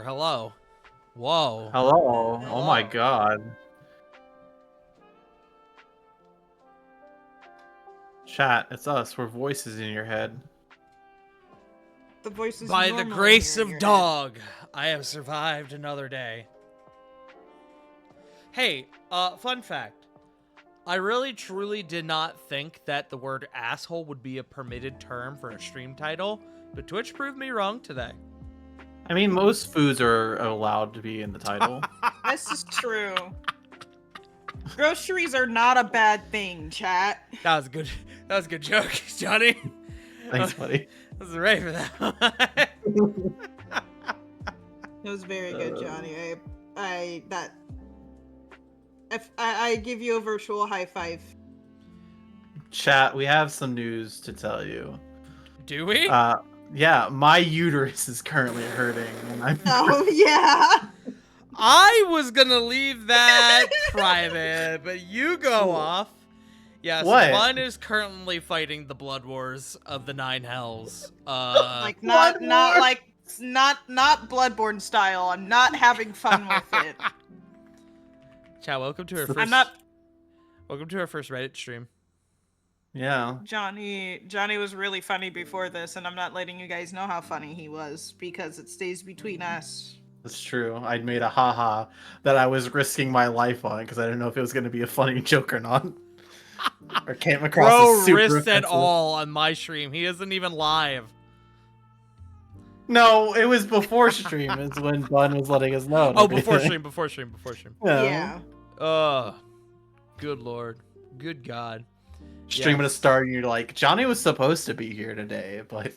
Hello. Whoa. Hello. Hello. Oh my god. Chat, it's us. We're voices in your head. The voices By you the normally grace hear in of your dog, I have survived another day. Hey, fun fact. I really truly did not think that the word asshole would be a permitted term for a stream title, but Twitch proved me wrong today. I mean, most foods are allowed to be in the title. head. This is true. Groceries are not a bad thing, chat. That was a good joke, Johnny. Thanks, buddy. I was ready for that. It was very good, Johnny. I give you a virtual high five. Chat, we have some news to tell you. Do we? Yeah, my uterus is currently hurting. And Oh yeah. I was gonna leave that private, but you go off. Yes, What? Bun is currently fighting the blood wars of the 9 hells. Like not Bloodborne style. I'm not having fun with it. Ciao, welcome to our first. Welcome to our first Reddit stream. Yeah. Johnny was really funny before this, and I'm not letting you guys know how funny he was because it stays between us. That's true. I made a haha that I was risking my life on because I didn't know if it was going to be a funny joke or not. Or came across Bro as super risked it offensive. all on my stream. He isn't even live. No, it was before stream. It's when Bun was letting us know. and Oh, before everything. stream. Yeah. Good lord. Good god. Stream Yeah. at a start, and you're like, Johnny was supposed to be here today, but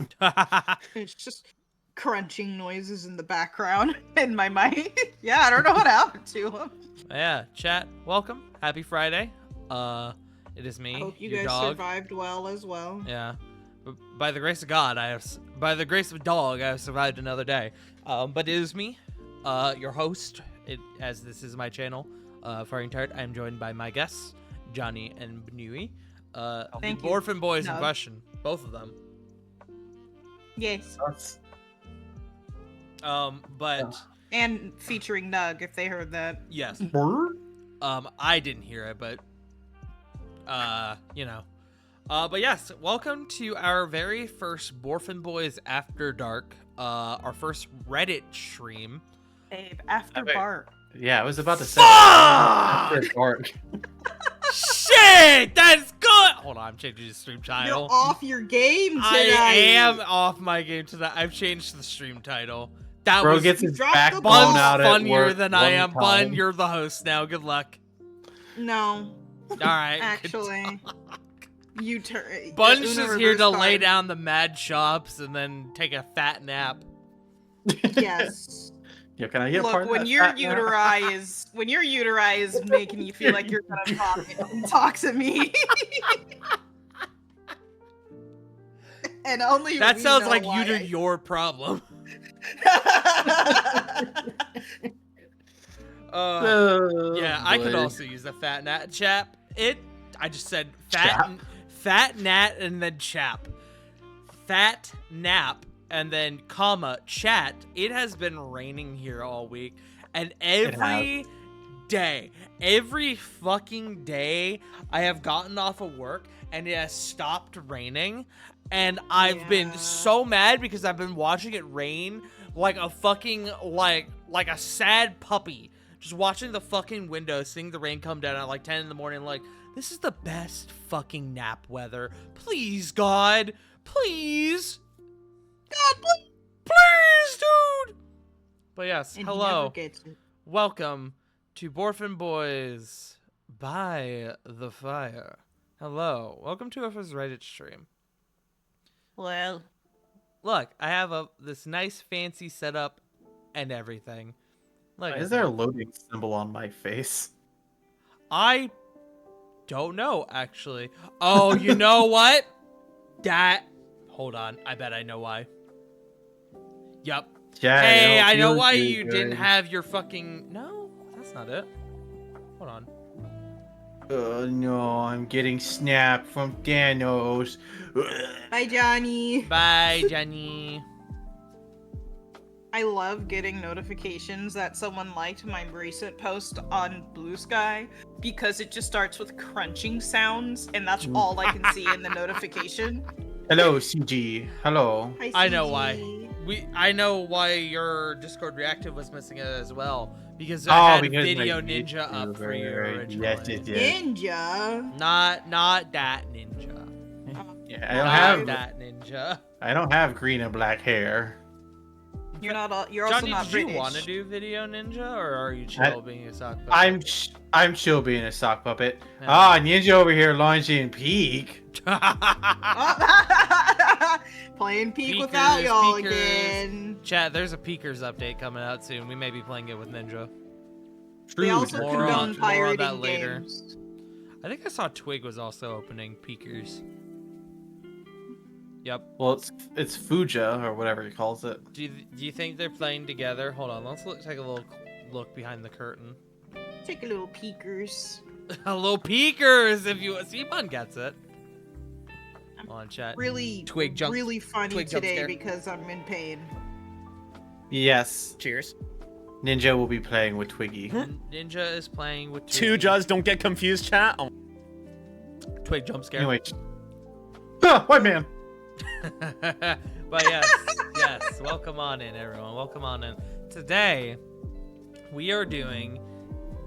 It's just crunching noises in the background in my mic. Yeah, I don't know what happened to him. Yeah, chat, welcome. Happy Friday. It is me, Hope you your guys dog. survived well as well. Yeah. By the grace of God, by the grace of dog, I have survived another day. But it is me, your host, as this is my channel, Firing Tart. I am joined by my guests, Johnny and Bnui. Thank the you. orphan boys in No. question, both of them. Yes. But And featuring Nug, if they heard that. yes, I didn't hear it, but you know. But yes, welcome to our very first Borfin Boys After Dark, our first Reddit stream. Babe, after Okay. Bart. yeah, I was about to say. Fuck! After dark. Shit, that's good. Hold on, I'm changing the stream You're title. off your game tonight. I am off my game tonight. I've changed the stream title. That Bro was gets his dropped the backbone ball. Bun's out at funnier work than I one am. time. Bun, you're the host now. Good luck. No, All right. actually. You turn. Bun's just here to lay down the mad chops and then take a fat nap. Yes. Yeah, can I get part Look, of when that your fat now? uteri is making you feel like you're gonna talk to me. And only That we sounds know like why your problem. Yeah, I could boy. also use a fat nat chap. I just said fat nat and then chap. Fat nap and then comma chat. It has been raining here all week, and every fucking day I have gotten off of work and it has stopped raining, and I've been Yeah. so mad because I've been watching it rain like a fucking like a sad puppy. Just watching the fucking window, seeing the rain come down at like 10 in the morning, like, this is the best fucking nap weather. Please, God. Please. God, please. Please, dude. But yes, And he hello. never gets it. Welcome to Borfin Boys by the Fire. Hello. Welcome to our first Reddit stream. Well, Look, I have this nice fancy setup and everything. Look, Why is there a loading symbol on my face? I don't know, actually. Oh, you know what? Hold on. I bet I know why. Yup. Yeah, Hey, I know feels why too you good. didn't have your fucking... No, that's not it. Hold on. Oh no, I'm getting snapped from Thanos. bye, Johnny. Bye, Jenny. I love getting notifications that someone liked my recent post on Blue Sky because it just starts with crunching sounds, and that's all I can see in the notification. Hello, CG. Hello. Hi, I know CG. why. I know why your Discord reactive was missing it as well. Because I had because Video my Ninja up for you YouTuber. originally. Yes, it is. Ninja. Not that ninja. Yeah, Not that ninja. I don't have green and black hair. You're not. You're also Johnny, not did British. you want to do Video Ninja, or are you chill being a sock puppet? I'm chill being a sock puppet. Yeah. Ninja over here launching Peak. Playing Peak without y'all Peekers. again. Chat, there's a Peekers update coming out soon. We may be playing it with Ninja. They also More condone on that pirating later. games. I think I saw Twig was also opening Peekers. Yep. Well, it's Fuja or whatever he calls it. Do you think they're playing together? Hold on, let's take a little look behind the curtain. Take a little peekers. A little Peekers, if you Simon gets it. On chat. Really, Twig jump. really funny Twig jump today scare. because I'm in pain. Yes, Cheers. Ninja will be playing with Twiggy. Ninja is playing with Two Jaws, don't get confused, chat. Oh. Twig jump scare. Anyway, white man. But yes, welcome on in, everyone. Welcome on in. Today, we are doing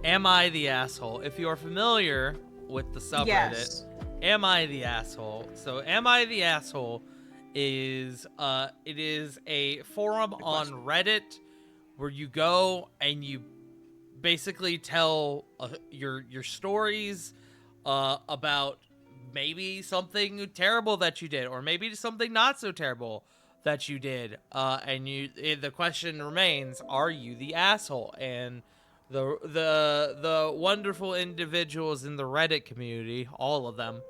Am I the Asshole? If you are familiar with the subreddit, Yes. Am I the Asshole? So Am I the Asshole is it is a forum on Reddit where you go and you basically tell your stories about maybe something terrible that you did, or maybe something not so terrible that you did, and the question remains: are you the asshole? And the wonderful individuals in the Reddit community, all of them,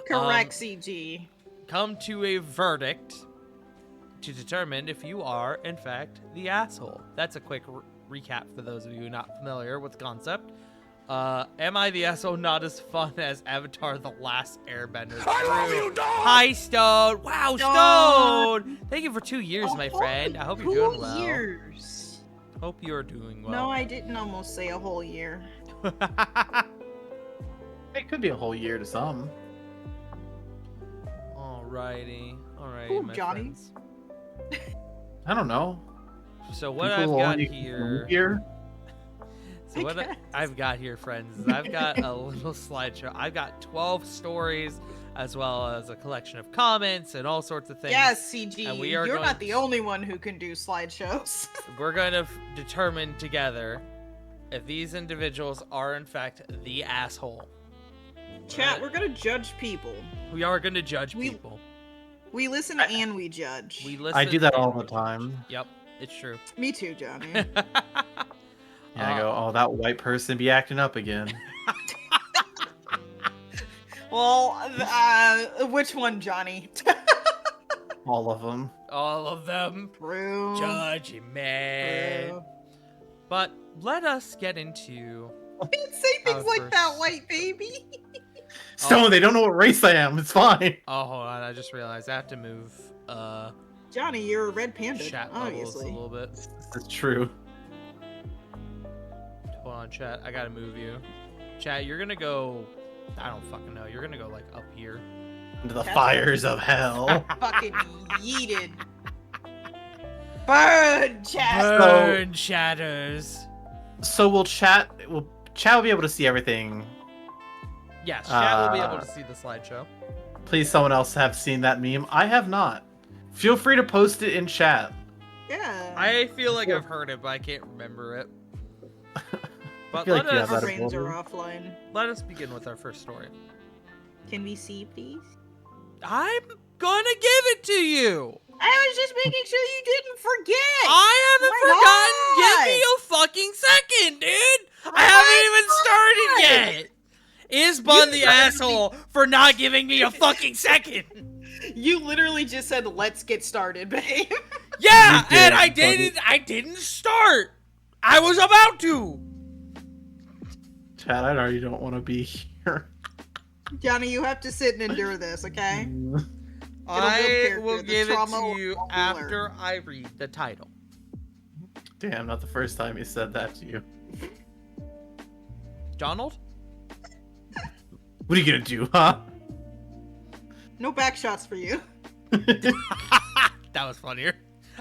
Correct, CG. come to a verdict to determine if you are in fact the asshole. That's a quick recap for those of you not familiar with the concept. Am I the asshole? Not as fun as Avatar: The Last Airbender. I love you, Dawn! Hi, Stone! Wow, Stone! Thank you for 2 years, my friend. I hope you're doing well. 2 years. Hope you're doing well. No, I didn't almost say a whole year. It could be a whole year to some. Alrighty, Ooh, my Johnny. friends. I don't know. So what People I've will got only here... So I what guess. I've got here, friends, is I've got a little slideshow. I've got 12 stories, as well as a collection of comments and all sorts of things. Yes, CG. And we are You're going not the only one who can do slideshows. We're going to determine together if these individuals are, in fact, the asshole. Chat, we're gonna judge people. We are going to judge We- people. We listen and we judge. We listen. I do that all and the time. Yep, it's true. Me too, Johnny. And I go, oh, that white person be acting up again. Well, which one, Johnny? All of them. All of them. True. Judging man. True. But let us get into... Don't say things like first. that, white baby. Stone, they don't know what race I am. It's fine. Oh, hold on. I just realized I have to move Johnny, you're a red panda, chat bubbles a obviously. little bit. It's true. Hold on, chat. I gotta move you. Chat, you're gonna go... I don't fucking know. You're gonna go, like, up here. Into the That's- fires of hell. Fucking yeeted. Burn, chat. Burn shadows. So chat will be able to see everything. Yes, chat will be able to see the slideshow. Please, someone else have seen that meme. I have not. Feel free to post it in chat. Yeah. I feel like I've heard it, but I can't remember it. But feel like let you us have Our that brains are ability. offline. let us begin with our first story. Can we see, please? I'm gonna give it to you. I was just making sure you didn't forget. I haven't My forgotten. Give me a fucking second, dude. I haven't even started yet. Is Bun the asshole for not giving me a fucking second? You literally just said, "Let's get started, babe." Yeah, You did, and I buddy. didn't start. I was about to. Chat, I know you don't want to be here. Johnny, you have to sit and endure this, okay? I will the give it trauma to you will after I read the title. Damn, not the first time he said that to you. Donald? What are you gonna do, huh? No back shots for you. That was funnier.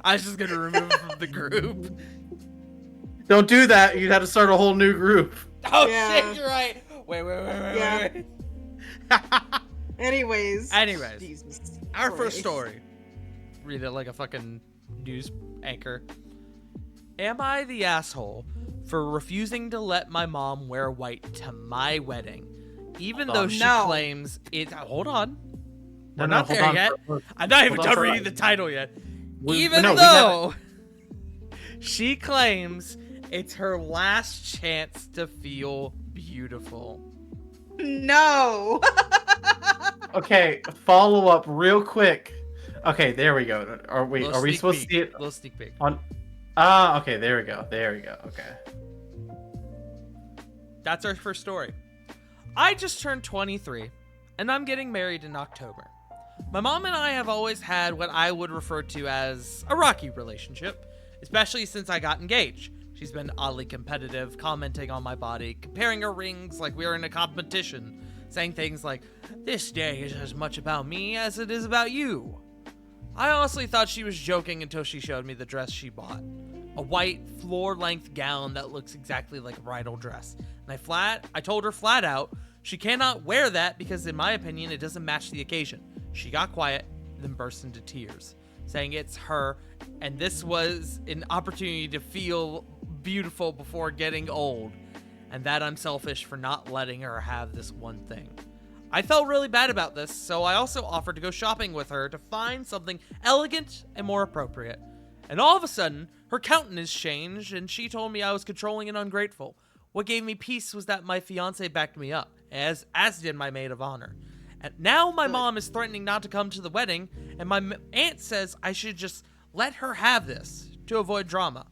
I was just gonna remove him from the group. Don't do that. You'd have to start a whole new group. Oh Yeah. shit, you're right. Wait. Yeah. Anyways. Jesus Our first Christ. story. Read it like a fucking news anchor. Am I the asshole for refusing to let my mom wear white to my wedding, even though she No. claims it? Hold on. No, We're no, not hold there on yet. for- I'm not even hold on done for- reading the title yet. we- Even no, we though she claims it's her last chance to feel beautiful. No. Okay, follow up real quick. Okay, there we go. Are we Little supposed sneak to see peek. it Little sneak peek. on? Okay, there we go. Okay. That's our first story. I just turned 23, and I'm getting married in October. My mom and I have always had what I would refer to as a rocky relationship, especially since I got engaged. She's been oddly competitive, commenting on my body, comparing her rings like we were in a competition, saying things like, "This day is as much about me as it is about you." I honestly thought she was joking until she showed me the dress she bought. A white, floor-length gown that looks exactly like a bridal dress. And I told her flat out, she cannot wear that because in my opinion, it doesn't match the occasion. She got quiet, then burst into tears, saying it's her, and this was an opportunity to feel beautiful before getting old, and that I'm selfish for not letting her have this one thing. I felt really bad about this, so I also offered to go shopping with her to find something elegant and more appropriate. And all of a sudden, her countenance changed, and she told me I was controlling and ungrateful. What gave me peace was that my fiance backed me up, as did my maid of honor. And now my mom is threatening not to come to the wedding, and my aunt says I should just let her have this to avoid drama.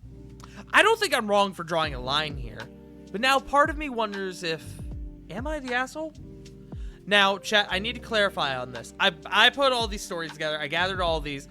I don't think I'm wrong for drawing a line here, but now part of me wonders if, am I the asshole? Now, chat, I need to clarify on this. I put all these stories together. I gathered all these.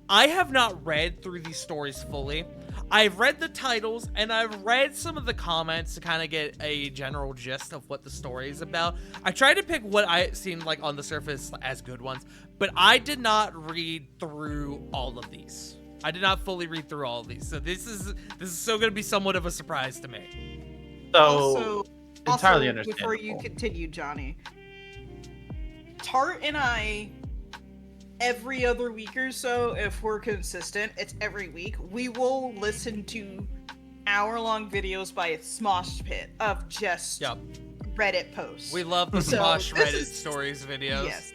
I have not read through these stories fully. I've read the titles, and I've read some of the comments to kind of get a general gist of what the story is about. I tried to pick what I seemed like on the surface as good ones, but I did not read through all of these. I did not fully read through all of these, so this is still going to be somewhat of a surprise to me. So entirely also, before you understandable. continue, Johnny, Tart and I, every other week or so, if we're consistent, it's every week, we will listen to hour-long videos by Smosh Pit of just Yep. Reddit posts. We love the So, Smosh this Reddit is- stories videos. Yes.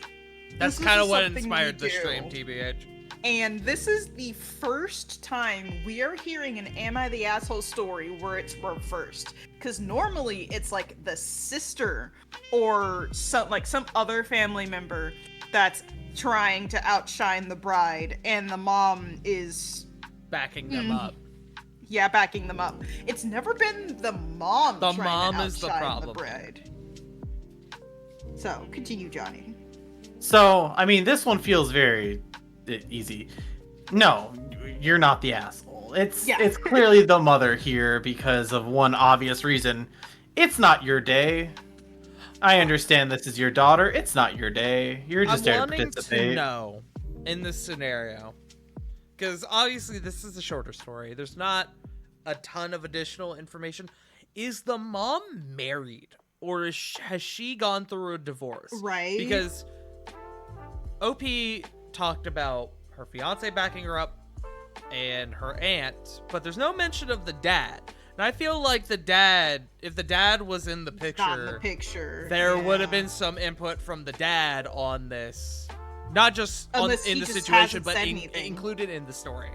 That's This is kind of just what something inspired we the stream, do. TBH. And this is the first time we are hearing an Am I the Asshole story where it's reversed. Because normally it's like the sister or some other family member that's trying to outshine the bride, and the mom is Backing them up. backing them up. It's never been the mom The trying mom to is the outshine problem. bride. So, continue, Johnny. So, I mean, this one feels very easy. No, you're not the asshole. It's clearly the mother here because of one obvious reason. It's not your day. I understand this is your daughter. It's not your day. You're just I'm there to wanting participate. to know in this scenario, because obviously this is a shorter story. There's not a ton of additional information. Is the mom married, or has she gone through a divorce? Right. Because OP talked about her fiance backing her up and her aunt, but there's no mention of the dad. And I feel like the dad, if the dad was in the Not in the picture, picture. there would have yeah. been some input from the dad on this, not just Unless in he the just situation, hasn't but said anything. included in the story.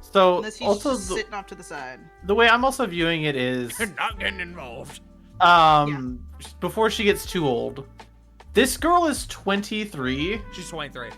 So, Unless he's also, just sitting off to the side. the way I'm also viewing it is, Not getting involved. before she gets too old, this girl is 23. She's 23.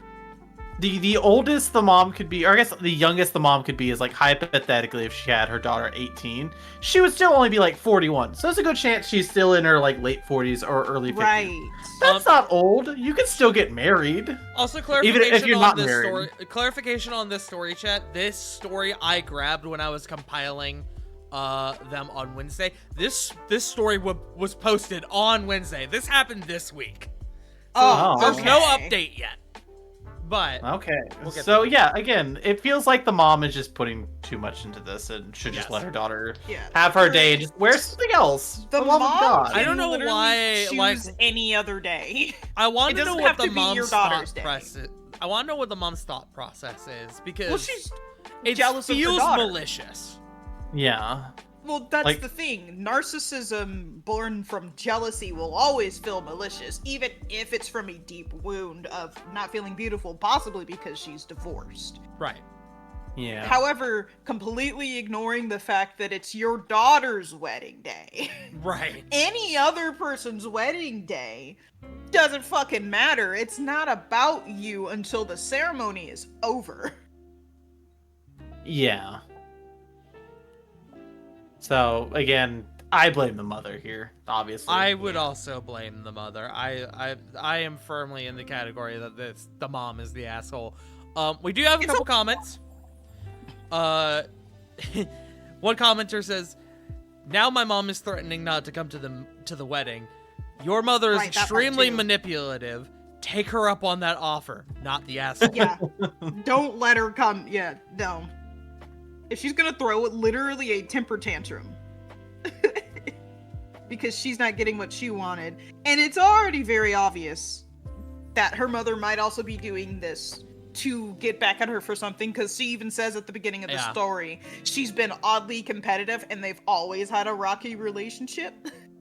The oldest the mom could be, or I guess the youngest the mom could be is like hypothetically if she had her daughter at 18, she would still only be like 41. So there's a good chance she's still in her like late 40s or early 50s. Right. That's not old. You can still get married. Also, clarification Even if you're on not this married. story. Clarification on this story, chat. This story I grabbed when I was compiling them on Wednesday. This story was posted on Wednesday. This happened this week. Oh, There's okay. no update yet. But Okay. We'll get So there. yeah, again, it feels like the mom is just putting too much into this and should just Yes. let her daughter Yeah. have her day and just wear something else. The For love of mom God. I don't know literally why, choose like- any other day. I want It to know doesn't what have the to be your mom's daughter's thought day. process. I want to know what the mom's thought process is because Well, she's it jealous of her feels daughter. malicious. Yeah. Well, that's Like- the thing. Narcissism born from jealousy will always feel malicious, even if it's from a deep wound of not feeling beautiful, possibly because she's divorced. Right. Yeah. However, completely ignoring the fact that it's your daughter's wedding day. Right. Any other person's wedding day doesn't fucking matter. It's not about you until the ceremony is over. Yeah. So again, I blame the mother here, obviously. I would also blame the mother. I am firmly in the category that the mom is the asshole. We do have a couple comments. One commenter says, "Now my mom is threatening not to come to the wedding. Your mother is Right, that part extremely too. manipulative. Take her up on that offer, not the asshole." Yeah. Don't let her come. Yeah, no. If she's gonna throw literally a temper tantrum because she's not getting what she wanted, and it's already very obvious that her mother might also be doing this to get back at her for something, because she even says at the beginning of the Yeah. story she's been oddly competitive and they've always had a rocky relationship.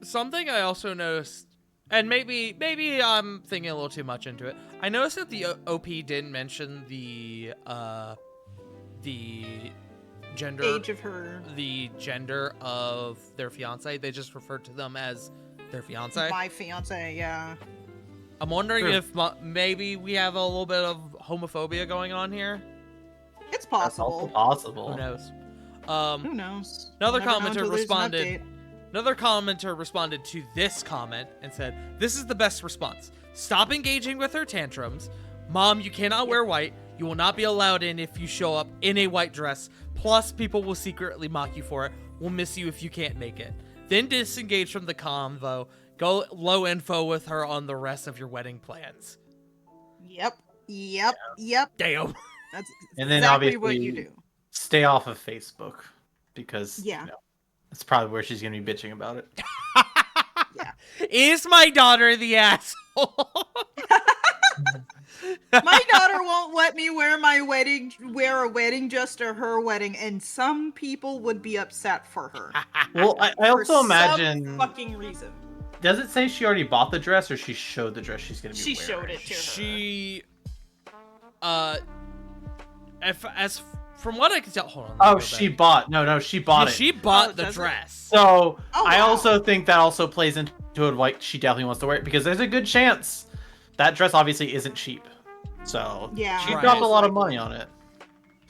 Something I also noticed, and maybe I'm thinking a little too much into it. I noticed that the OP didn't mention the gender, Age of her, the gender of their fiance. They just referred to them as their fiance. my fiance. Yeah. I'm wondering True. if maybe we have a little bit of homophobia going on here. It's That's also possible. possible. Who knows? Who knows? Another Never know commenter until there's an responded- update. Another commenter responded to this comment and said, "This is the best response. Stop engaging with her tantrums. Mom, you cannot wear white. You will not be allowed in if you show up in a white dress. Plus, people will secretly mock you for it. We'll miss you if you can't make it. Then disengage from the convo. Go low info with her on the rest of your wedding plans." Yep. Damn. That's And then exactly what obviously- you do. Stay off of Facebook because Yeah. that's probably where she's gonna be bitching about it. Is my daughter the asshole? My daughter won't let me wear a wedding dress to her wedding, and some people would be upset for her. Well, I For also imagine. some fucking reason. Does it say she already bought the dress or she showed the dress she's gonna be She wearing? showed it to her. She, as from what I can tell, hold on. let me Oh, go she back. bought. No, she bought it. She bought Oh, the does it? dress. So Oh, I wow. also think that also plays into it. Like she definitely wants to wear it because there's a good chance that dress obviously isn't cheap. So Yeah, she Right. dropped a most lot of likely. money on it.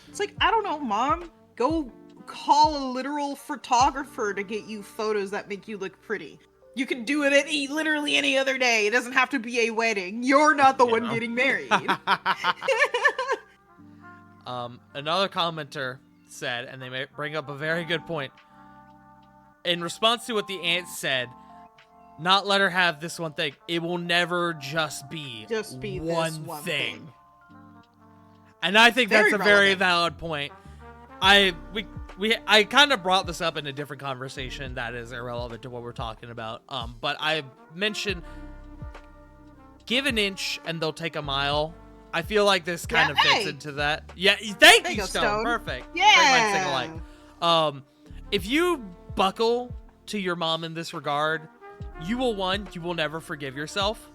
It's like, I don't know, Mom. Go call a literal photographer to get you photos that make you look pretty. You can do it literally any other day. It doesn't have to be a wedding. You're not the one Yeah. getting married. Another commenter said, and they may bring up a very good point. In response to what the aunt said, not let her have this one thing. It will never just be Just be this one one thing. thing. And I think Very that's a very relevant. valid point. I kind of brought this up in a different conversation that is irrelevant to what we're talking about. But I mentioned give an inch and they'll take a mile. I feel like this kind Yeah, of fits hey. into that. Yeah, thank There you, you go, Stone. Stone. Perfect. Great Yeah. minds think alike. If you buckle to your mom in this regard, you will never forgive yourself,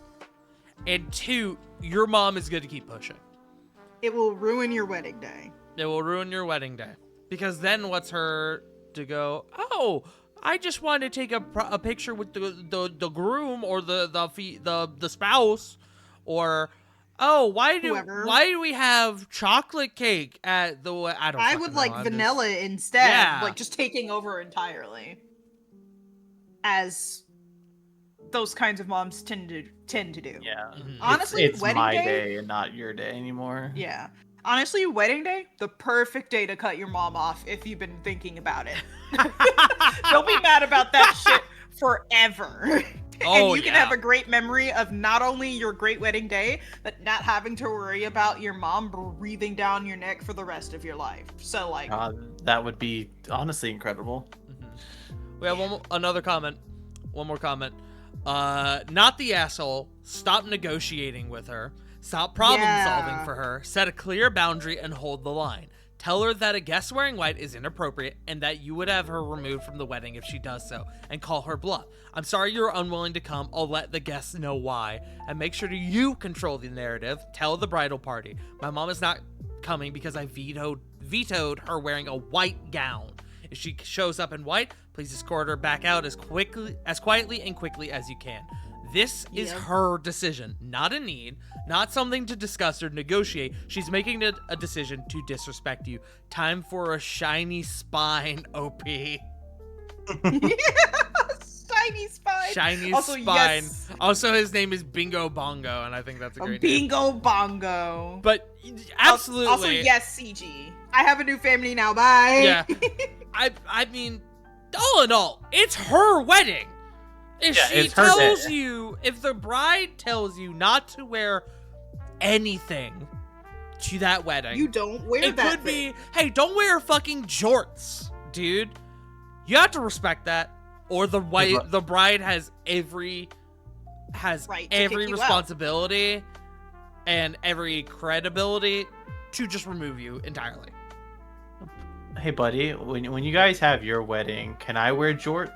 and two, your mom is going to keep pushing. It will ruin your wedding day. It will ruin your wedding day, because then what's her to go? Oh, I just wanted to take a picture with the groom or the spouse, or Oh, why Whoever. do we have chocolate cake at the? I don't. I fucking would know. like I'm vanilla just- instead, Yeah. like just taking over entirely. As those kinds of moms tend to do. Yeah. Mhm. Honestly, it's wedding my day? day and not your day anymore. Yeah. Honestly, wedding day, the perfect day to cut your mom off if you've been thinking about it. They'll be mad about that shit forever. Oh, And you can yeah. have a great memory of not only your great wedding day, but not having to worry about your mom breathing down your neck for the rest of your life. So, like, That would be honestly incredible. We have another comment. One more comment. Not the asshole. Stop negotiating with her. Stop problem solving Yeah. for her. Set a clear boundary and hold the line. Tell her that a guest wearing white is inappropriate and that you would have her removed from the wedding if she does so, and call her bluff. I'm sorry you're unwilling to come. I'll let the guests know why. And make sure you control the narrative. Tell the bridal party. My mom is not coming because I vetoed her wearing a white gown. If she shows up in white, please escort her back out as quietly and quickly as you can. This is Yep. her decision, not a need, not something to discuss or negotiate. She's making a decision to disrespect you. Time for a shiny spine, OP. Shiny spine. Shiny Also, spine. yes. Also, his name is Bingo Bongo, and I think that's a great name. Bingo bongo. But absolutely. Also, yes, CG. I have a new family now. Bye. Yeah. I mean, all in all, it's her wedding. If Yeah, she it's her tells day. you, if the bride tells you not to wear anything to that wedding, You don't wear it that could thing. be, hey, don't wear fucking jorts, dude. You have to respect that, or the bride has every Right to kick you out. responsibility and every credibility to just remove you entirely. Hey, buddy, when you guys have your wedding, can I wear jorts?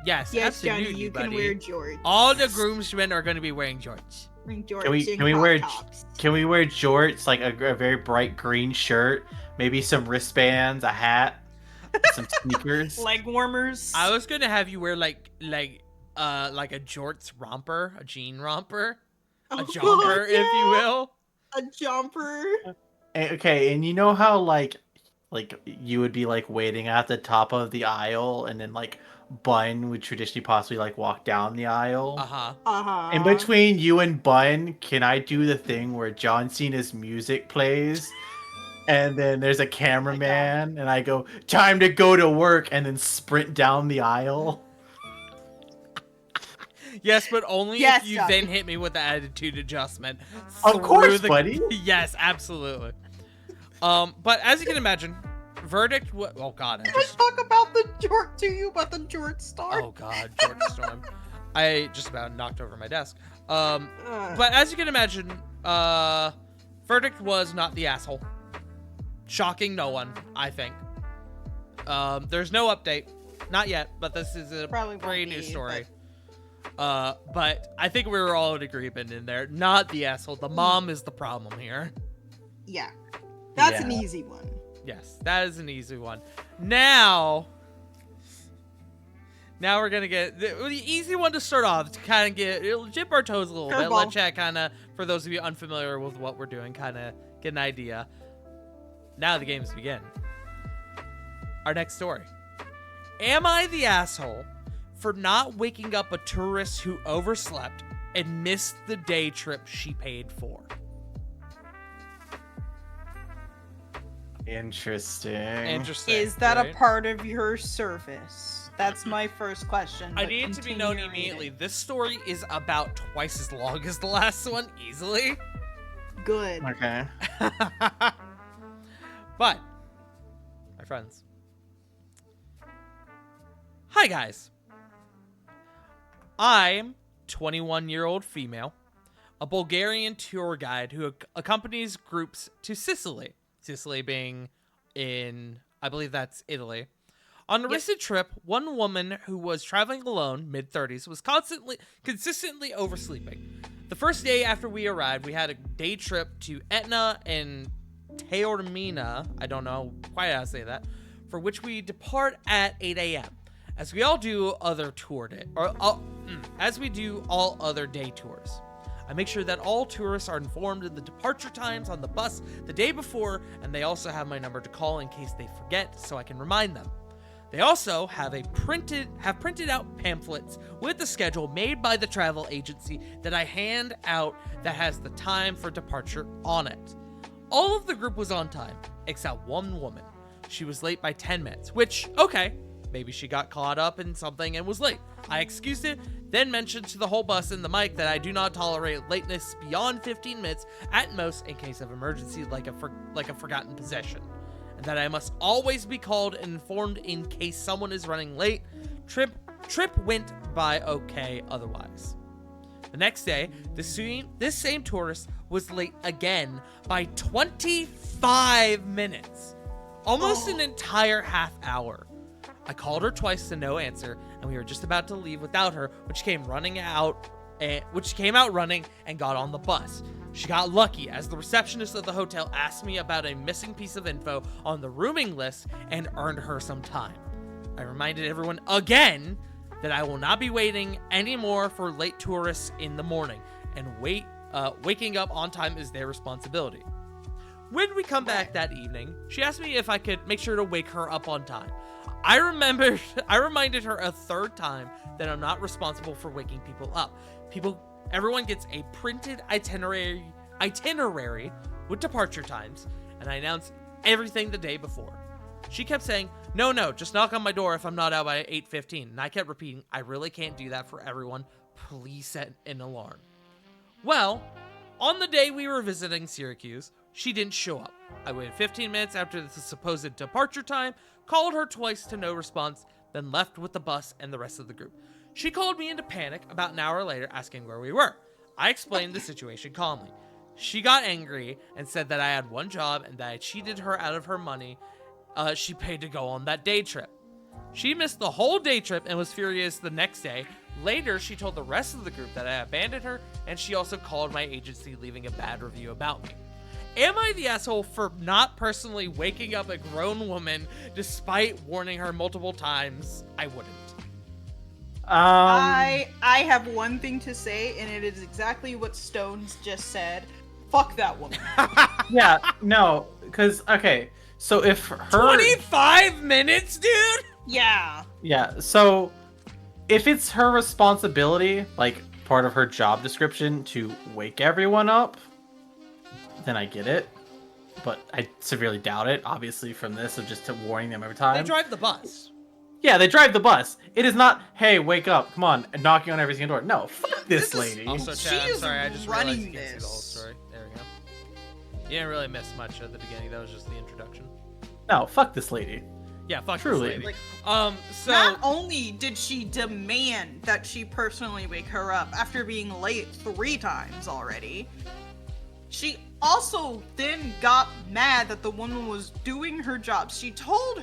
Yes, Yes, Johnny, absolutely, you buddy. can wear jorts. All the groomsmen are going to be wearing jorts. Jorts Can we and can we crop wear tops. can we wear jorts, like a very bright green shirt, maybe some wristbands, a hat, some sneakers? leg warmers? I was going to have you wear like a jorts romper, a jean romper, a Oh, jumper, if you yeah, will. a jumper. Okay, and you know how like you would be like waiting at the top of the aisle, and then like Bun would traditionally possibly like walk down the aisle. Uh-huh. Uh-huh. In between you and Bun, can I do the thing where John Cena's music plays, and then there's a cameraman, and I go, "Time to go to work," and then sprint down the aisle? Yes, but only Yes, if you Johnny. then hit me with the attitude adjustment. Of through course, buddy. Yes, absolutely. But as you can imagine, verdict. Oh God, Can I talk about the jort to you, about the jort star? Oh God, George Storm. I just about knocked over my desk. Uh, But as you can imagine, verdict was not the asshole. Shocking no one, I think. There's no update, not yet, but this is a Probably won't brand new be, story. But I think we were all in agreement in there. Not the asshole. The mom is the problem here. yeah. That's an Yeah. easy one. Yes, that is an easy one. Now we're gonna get the easy one to start off to kind of dip our toes a little bit. Let Curveball. chat kind of, for those of you unfamiliar with what we're doing, kind of get an idea. Now the games begin. Our next story. Am I the asshole for not waking up a tourist who overslept and missed the day trip she paid for? Interesting. Interesting. Is that right? a part of your service? That's my first question. I but need it to be continue known reading. immediately. This story is about twice as long as the last one, easily. Good. Okay. But, my friends. Hi, guys. I'm 21-year-old female, a Bulgarian tour guide who accompanies groups to Sicily. Sicily being in, I believe that's Italy. On a recent trip, one woman who was traveling alone, mid-30s, was consistently oversleeping. The first day after we arrived, we had a day trip to Etna and Taormina, I don't know quite how to say that, for which we depart at 8 a.m. As we all do other tour day, as we do all other day tours. I make sure that all tourists are informed of the departure times on the bus the day before, and they also have my number to call in case they forget, so I can remind them. They also have printed out pamphlets with the schedule made by the travel agency that I hand out that has the time for departure on it. All of the group was on time, except one woman. She was late by 10 minutes, which, okay, maybe she got caught up in something and was late. I excused it, then mentioned to the whole bus in the mic that I do not tolerate lateness beyond 15 minutes at most in case of emergency like a forgotten possession, and that I must always be called and informed in case someone is running late. Trip went by okay otherwise. The next day, this same tourist was late again by 25 minutes. Almost an entire half hour. I called her twice to no answer, and we were just about to leave without her, which came out running and got on the bus. She got lucky as the receptionist of the hotel asked me about a missing piece of info on the rooming list and earned her some time. I reminded everyone again that I will not be waiting anymore for late tourists in the morning, and waking up on time is their responsibility. When we come back that evening, she asked me if I could make sure to wake her up on time. I reminded her a third time that I'm not responsible for waking people up. Everyone gets a printed itinerary with departure times, and I announce everything the day before. She kept saying, no, just knock on my door if I'm not out by 8:15, and I kept repeating, I really can't do that for everyone. Please set an alarm. Well, on the day we were visiting Syracuse, she didn't show up. I waited 15 minutes after the supposed departure time, called her twice to no response, then left with the bus and the rest of the group. She called me into panic about an hour later asking where we were. I explained the situation calmly. She got angry and said that I had one job and that I cheated her out of her money she paid to go on that day trip. She missed the whole day trip and was furious the next day. Later, she told the rest of the group that I abandoned her, and she also called my agency, leaving a bad review about me. Am I the asshole for not personally waking up a grown woman despite warning her multiple times I wouldn't? I have one thing to say, and it is exactly what Stones just said. Fuck that woman. Yeah, no, because, okay, so if her... 25 minutes, dude? Yeah. Yeah, so if it's her responsibility, like part of her job description, to wake everyone up, then I get it. But I severely doubt it, obviously, from this, of just warning them every time. They drive the bus. Yeah, they drive the bus. It is not, hey, wake up, come on, and knocking on every single door. No, fuck this lady. Also, She Chad, I'm is sorry, I just realized running you can't see the whole this. story. There we go. You didn't really miss much at the beginning. That was just the introduction. No, fuck this lady. Yeah, fuck Truly. this lady. Like, So... not only did she demand that she personally wake her up after being late 3 times already, she also then got mad that the woman was doing her job. She told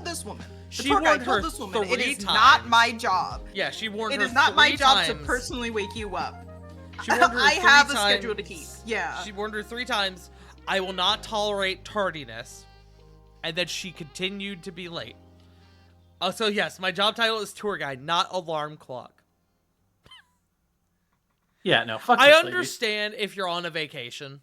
this woman. She tour guide warned told her this woman, it 3 is not times. my job. Yeah, she warned It her is not my 3 job to times. personally wake you up. She warned her I 3 have a times. schedule to keep. Yeah. She warned her 3 times, I will not tolerate tardiness. And then she continued to be late. So yes, my job title is tour guide, not alarm clock. Yeah, no, fuck I this lady. understand if you're on a vacation,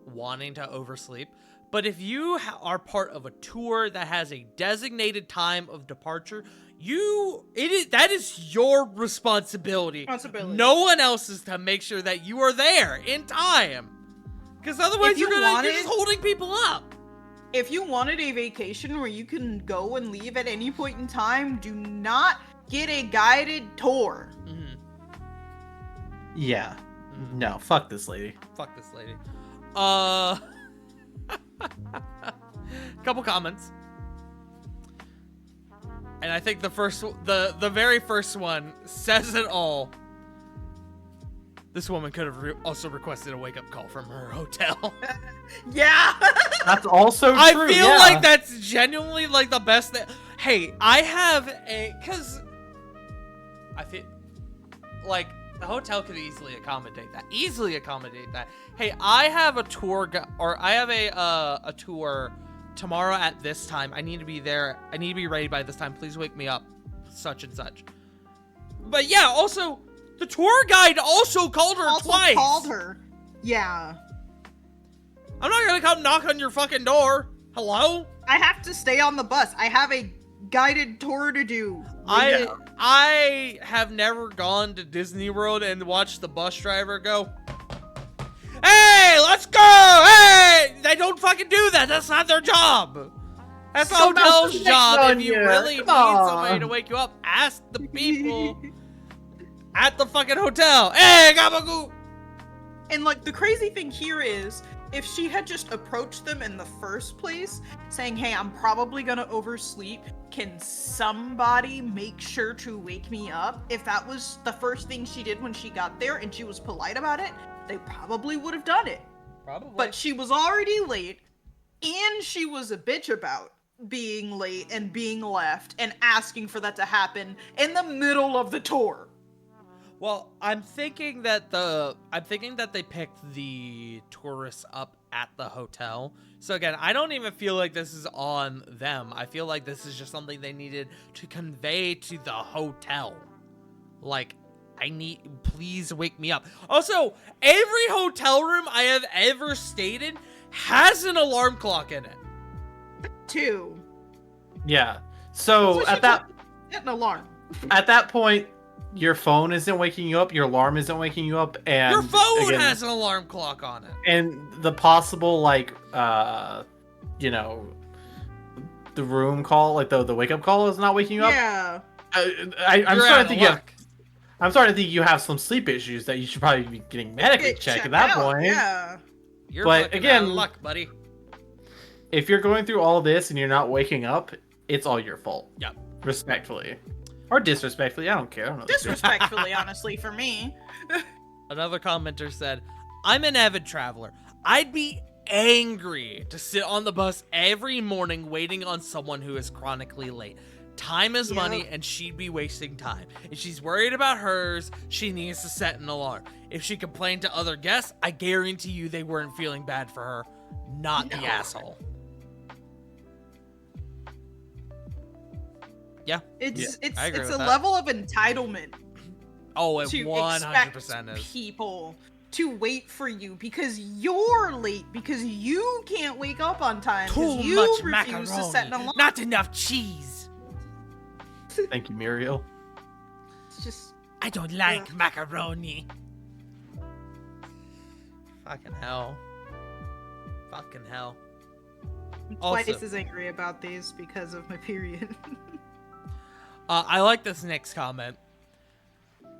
wanting to oversleep. But if you are part of a tour that has a designated time of departure, that is your responsibility. No one else's, to make sure that you are there in time. Because otherwise you're just holding people up. If you wanted a vacation where you can go and leave at any point in time, do not get a guided tour. Mm-hmm. Yeah. No, fuck this lady. Fuck this lady. Couple comments. And I think the very first one says it all. This woman could have also requested a wake-up call from her hotel. Yeah. That's also true. I feel yeah. like that's genuinely like the best thing. Hey, I have because I feel like the hotel could easily accommodate that. Hey, I have a tour I have a tour tomorrow at this time. I need to be there. I need to be ready by this time. Please wake me up, such and such. But yeah, also, The tour guide also called her twice. Called her. Yeah. I'm not gonna come knock on your fucking door. Hello? I have to stay on the bus. I have a guided tour to do. I have never gone to Disney World and watched the bus driver go, "Hey, let's go! Hey!" They don't fucking do that. That's not their job. That's the hotel's job. If you really need somebody to wake you up, ask the people at the fucking hotel. Hey, gabagoo! And like the crazy thing here is, if she had just approached them in the first place, saying, "Hey, I'm probably gonna oversleep. Can somebody make sure to wake me up?" If that was the first thing she did when she got there and she was polite about it, they probably would have done it. Probably. But she was already late, and she was a bitch about being late and being left and asking for that to happen in the middle of the tour. Well, I'm thinking that they picked the tourists up at the hotel. So again, I don't even feel like this is on them. I feel like this is just something they needed to convey to the hotel. Like, please wake me up. Also, every hotel room I have ever stayed in has an alarm clock in it. 2. Yeah. So Get an alarm. at that point, your phone isn't waking you up, your alarm isn't waking you up, and Your phone has an alarm clock on it. And the possible you know, the room call, like the wake up call is not waking you up. Yeah. I'm starting to think you have some sleep issues that you should probably be getting medically checked at that point. Yeah. You're But fucking again, out of luck, buddy. If you're going through all this and you're not waking up, it's all your fault. Yep. Respectfully. Or disrespectfully, I don't care. I don't know. Disrespectfully, honestly, for me. Another commenter said, "I'm an avid traveler. I'd be angry to sit on the bus every morning waiting on someone who is chronically late. Time is money, and she'd be wasting time. If she's worried about hers, she needs to set an alarm. If she complained to other guests, I guarantee you they weren't feeling bad for her. Not the asshole." Yeah. It's I agree it's with a that. level of entitlement Oh, it to 100% expect is. people to wait for you because you're late, because you can't wake up on time, because Too you much refuse to set an macaroni. alarm. Not enough cheese. Thank you, Muriel. It's just I don't like macaroni. Fucking hell. Fucking hell. I'm Also- twice as angry about these because of my period. I like this next comment.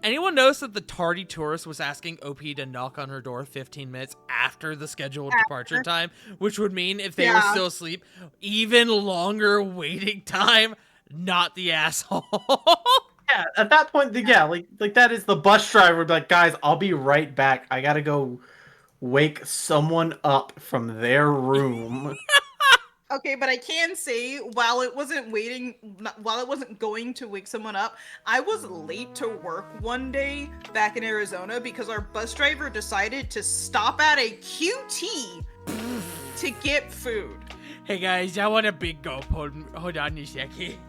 Anyone notice that the tardy tourist was asking OP to knock on her door 15 minutes after the scheduled departure time, which would mean if they were still asleep, even longer waiting time? Not the asshole. Yeah, at that point, like that is the bus driver would be like, "Guys, I'll be right back. I gotta go wake someone up from their room." Okay, but I can say, while it wasn't going to wake someone up, I was late to work one day back in Arizona because our bus driver decided to stop at a QT to get food. Hey guys, I want a big gulp. Hold on a second.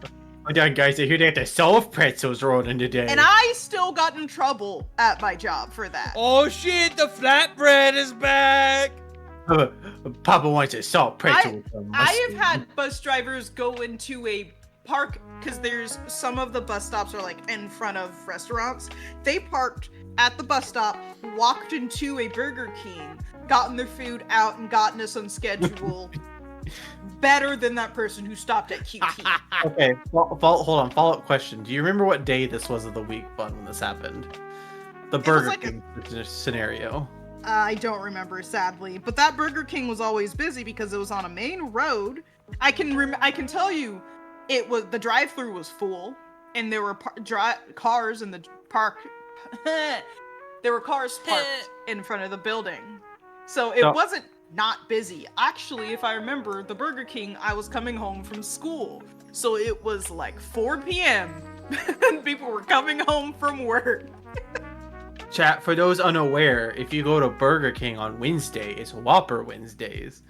Hold on, guys. I hear they have the soft pretzels rolling today. And I still got in trouble at my job for that. Oh shit, the flatbread is back. Papa wants a salt pretzel. with some I mustard. have had bus drivers go into a park because there's some of the bus stops are like in front of restaurants. They parked at the bus stop, walked into a Burger King, gotten their food out, and gotten us on schedule. Better than that person who stopped at QT. Okay, hold on. Follow-up question. Do you remember what day this was of the week, Bun, when this happened? The Burger like King scenario. I don't remember, sadly, but that Burger King was always busy because it was on a main road. I can tell you, the drive-through was full, and there were cars in the park. There were cars parked in front of the building, so it wasn't not busy. Actually, if I remember, the Burger King, I was coming home from school, so it was like 4 p.m. and people were coming home from work. Chat, for those unaware, if you go to Burger King on Wednesday, it's Whopper Wednesdays.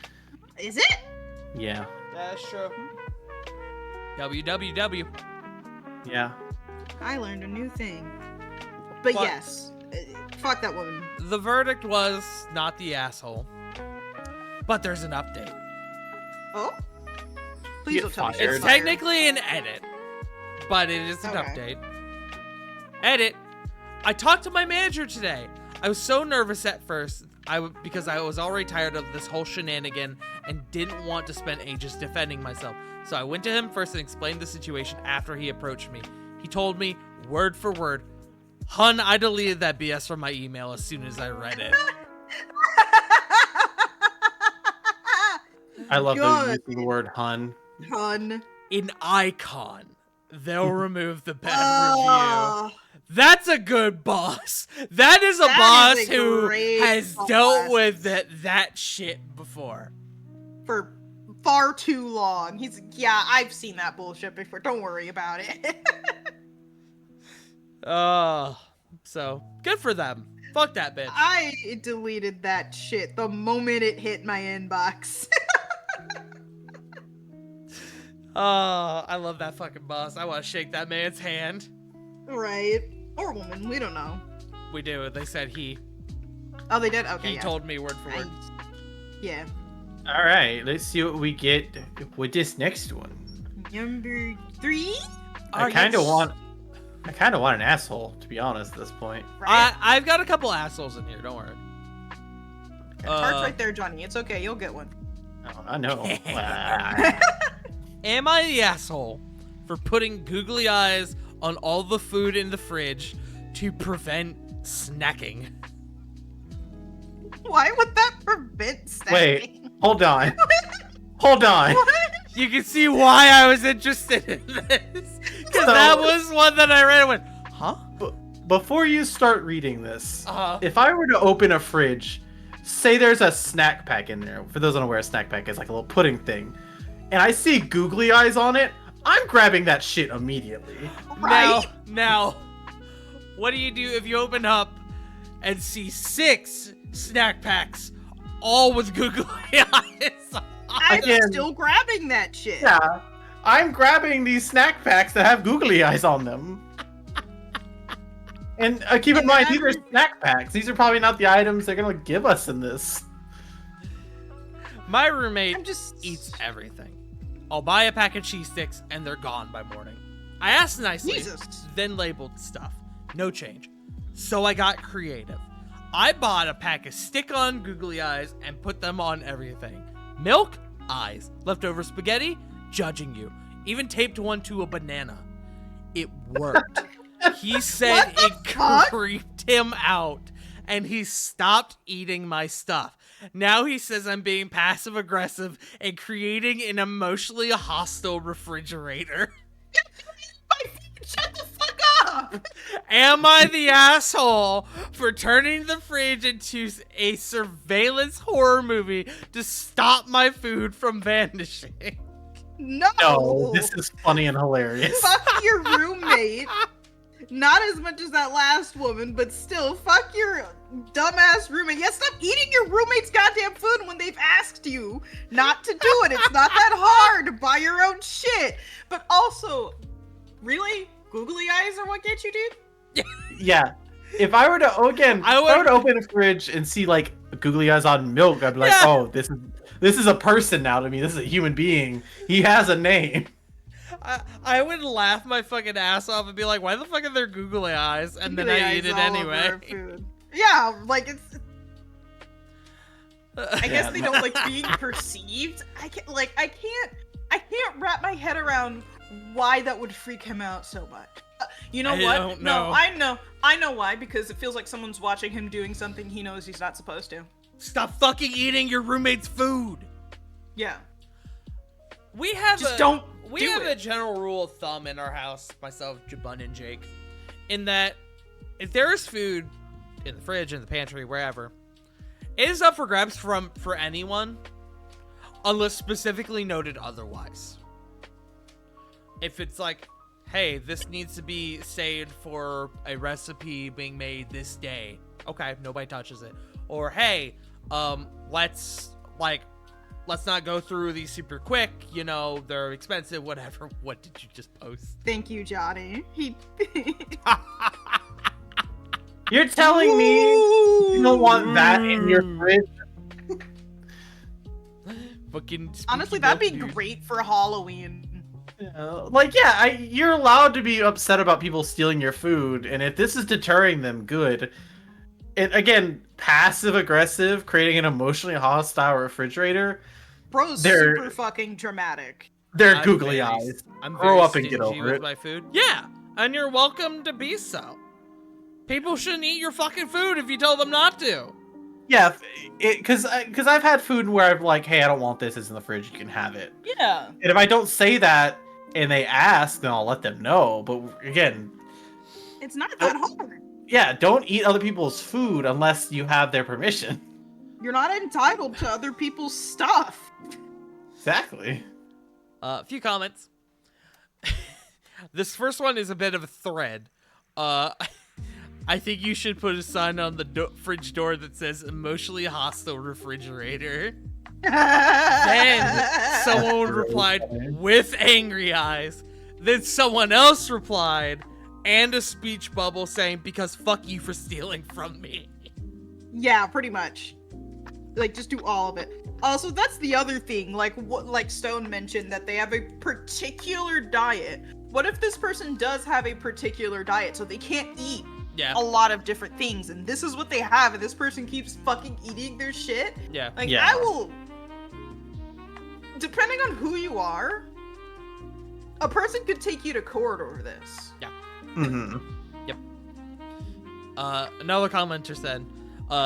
Is it? Yeah. That's true. WWW. Yeah. I learned a new thing. But What? yes, fuck that woman. The verdict was not the asshole. But there's an update. Oh? Please Get don't tell me fired. she's It's fired. technically an edit, but it is an Okay. update. Edit. I talked to my manager today. I was so nervous at first because I was already tired of this whole shenanigan and didn't want to spend ages defending myself. So I went to him first and explained the situation after he approached me. He told me, word for word, "Hun, I deleted that BS from my email as soon as I read it." I love Good. the word hun. Hun. In Icon, they'll remove the bad Oh, review. That's a good boss. That is a That boss is a who great has boss. dealt with that shit before. for far too long. He's yeah, I've seen that bullshit before. Don't worry about it. So good for them. Fuck that bitch. I deleted that shit the moment it hit my inbox. I love that fucking boss. I want to shake that man's hand. Right. Or woman, we don't know. We do. They said he. Oh, they did? Okay, He yeah. told me word for word. Yeah. All right, let's see what we get with this next one. Number 3? I kind of want an asshole, to be honest, at this point. Right? I've got a couple assholes in here. Don't worry. Tart's right there, Johnny. It's okay. You'll get one. Oh, I know. Am I the asshole for putting googly eyes on all the food in the fridge to prevent snacking? Why would that prevent snacking? Wait, hold on. Hold on. What? You can see why I was interested in this. Because So- that was one that I read and went, huh? Before you start reading this, Uh-huh. if I were to open a fridge, say there's a snack pack in there. For those unaware, a snack pack is like a little pudding thing. And I see googly eyes on it, I'm grabbing that shit immediately. Right? Now, what do you do if you open up and see 6 snack packs, all with googly eyes? I'm Again. still grabbing that shit. Yeah, I'm grabbing these snack packs that have googly eyes on them. And keep in And mind, then these are snack packs. These are probably not the items they're gonna give us in this. My roommate I'm just eats everything. I'll buy a pack of cheese sticks and they're gone by morning. I asked nicely, Jesus. then labeled stuff. No change. So I got creative. I bought a pack of stick-on googly eyes and put them on everything. Milk, eyes. Leftover spaghetti, judging you. Even taped one to a banana. It worked. He said What the it fuck? creeped him out and he stopped eating my stuff. Now he says I'm being passive aggressive and creating an emotionally hostile refrigerator. My food, shut the fuck up! Am I the asshole for turning the fridge into a surveillance horror movie to stop my food from vanishing? No! No, this is funny and hilarious. Fuck your roommate. Not as much as that last woman, but still, fuck your dumbass roommate. Yeah, stop eating your roommate's goddamn food when they've asked you not to do it. It's not that hard to buy your own shit. But also, really? Googly eyes are what get you, dude? Yeah. If I were to if I were to open a fridge and see like googly eyes on milk, I'd be like, Yeah. oh, this is a person now to me. This is a human being. He has a name. I would laugh my fucking ass off and be like, why the fuck are there googly eyes? And then Googly I eyes eat it all over anyway. our food. Yeah, like it's. I guess Yeah. they don't like being perceived. I can't wrap my head around why that would freak him out so much. You know I what? don't No, know. I know why, because it feels like someone's watching him doing something he knows he's not supposed to. Stop fucking eating your roommate's food. Yeah. We have Just don't We do have it. a general rule of thumb in our house, myself, Jabun, and Jake, in that if there is food in the fridge, in the pantry, wherever, it is up for grabs for anyone, unless specifically noted otherwise. If it's like, hey, this needs to be saved for a recipe being made this day, okay, nobody touches it. Or hey, let's not go through these super quick, you know, they're expensive, whatever. What did you just post? Thank you, Johnny. He You're telling me you don't want that in your fridge? Fucking Honestly, that'd be great for Halloween. You're allowed to be upset about people stealing your food, and if this is deterring them, good. And again, passive aggressive, creating an emotionally hostile refrigerator. Bro's super fucking dramatic. They're googly eyes. Grow up and get over it. My food. Yeah, and you're welcome to be so. People shouldn't eat your fucking food if you tell them not to. Yeah, because I've had food where I'm like, hey, I don't want this. It's in the fridge. You can have it. Yeah. And if I don't say that and they ask, then I'll let them know. But again, it's not that hard. Yeah, don't eat other people's food unless you have their permission. You're not entitled to other people's stuff. Exactly. A few comments. This first one is a bit of a thread. I think you should put a sign on the fridge door that says emotionally hostile refrigerator. Then someone replied with angry eyes. Then someone else replied and a speech bubble saying, because fuck you for stealing from me. Yeah, pretty much. Like, just do all of it. Also, that's the other thing, like Stone mentioned, that they have a particular diet. What if this person does have a particular diet, so they can't eat a lot of different things, and this is what they have, and this person keeps fucking eating their shit? Yeah. Like, I will... Depending on who you are, a person could take you to court over this. Yeah. Mm-hmm. Yep. Another commenter said,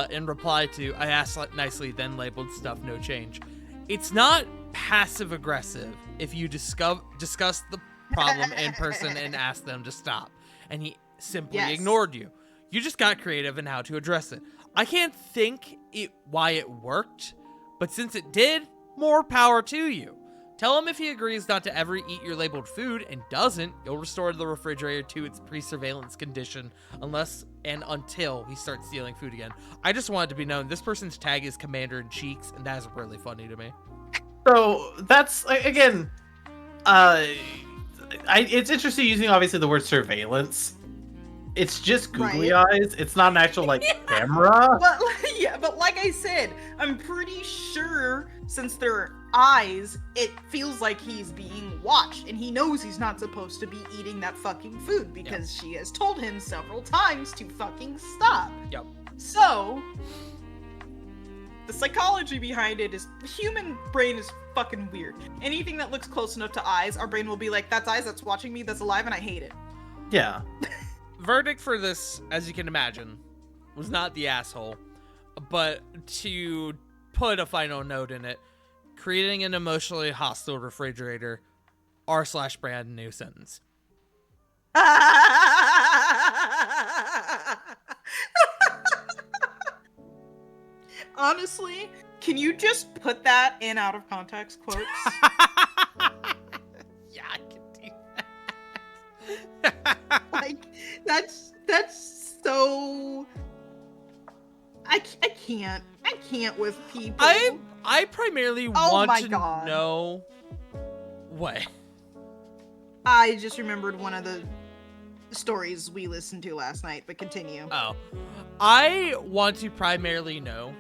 in reply to, I asked nicely, then labeled stuff, no change. It's not passive aggressive if you discuss the problem in person and ask them to stop. And he simply ignored you. You just got creative in how to address it. I can't think why it worked, but since it did, more power to you. Tell him if he agrees not to ever eat your labeled food and doesn't, you'll restore the refrigerator to its pre-surveillance condition unless and until he starts stealing food again. I just wanted to be known this person's tag is Commander in Cheeks, and that is really funny to me. So that's again, it's interesting using obviously the word surveillance. It's just googly eyes. It's not an actual camera. But like I said, I'm pretty sure since they're eyes, it feels like he's being watched, and he knows he's not supposed to be eating that fucking food because she has told him several times to fucking stop. Yep. So, the psychology behind it is the human brain is fucking weird. Anything that looks close enough to eyes, our brain will be like, that's eyes, that's watching me, that's alive, and I hate it. Yeah. Verdict for this, as you can imagine, was not the asshole, but to put a final note in it, creating an emotionally hostile refrigerator, r/brand new sentence. Honestly, can you just put that in out of context quotes? Yeah, I can do that. Like, that's so... I can't with people. I primarily want to God. know what. I just remembered one of the stories we listened to last night, but continue. Oh. I want to primarily know,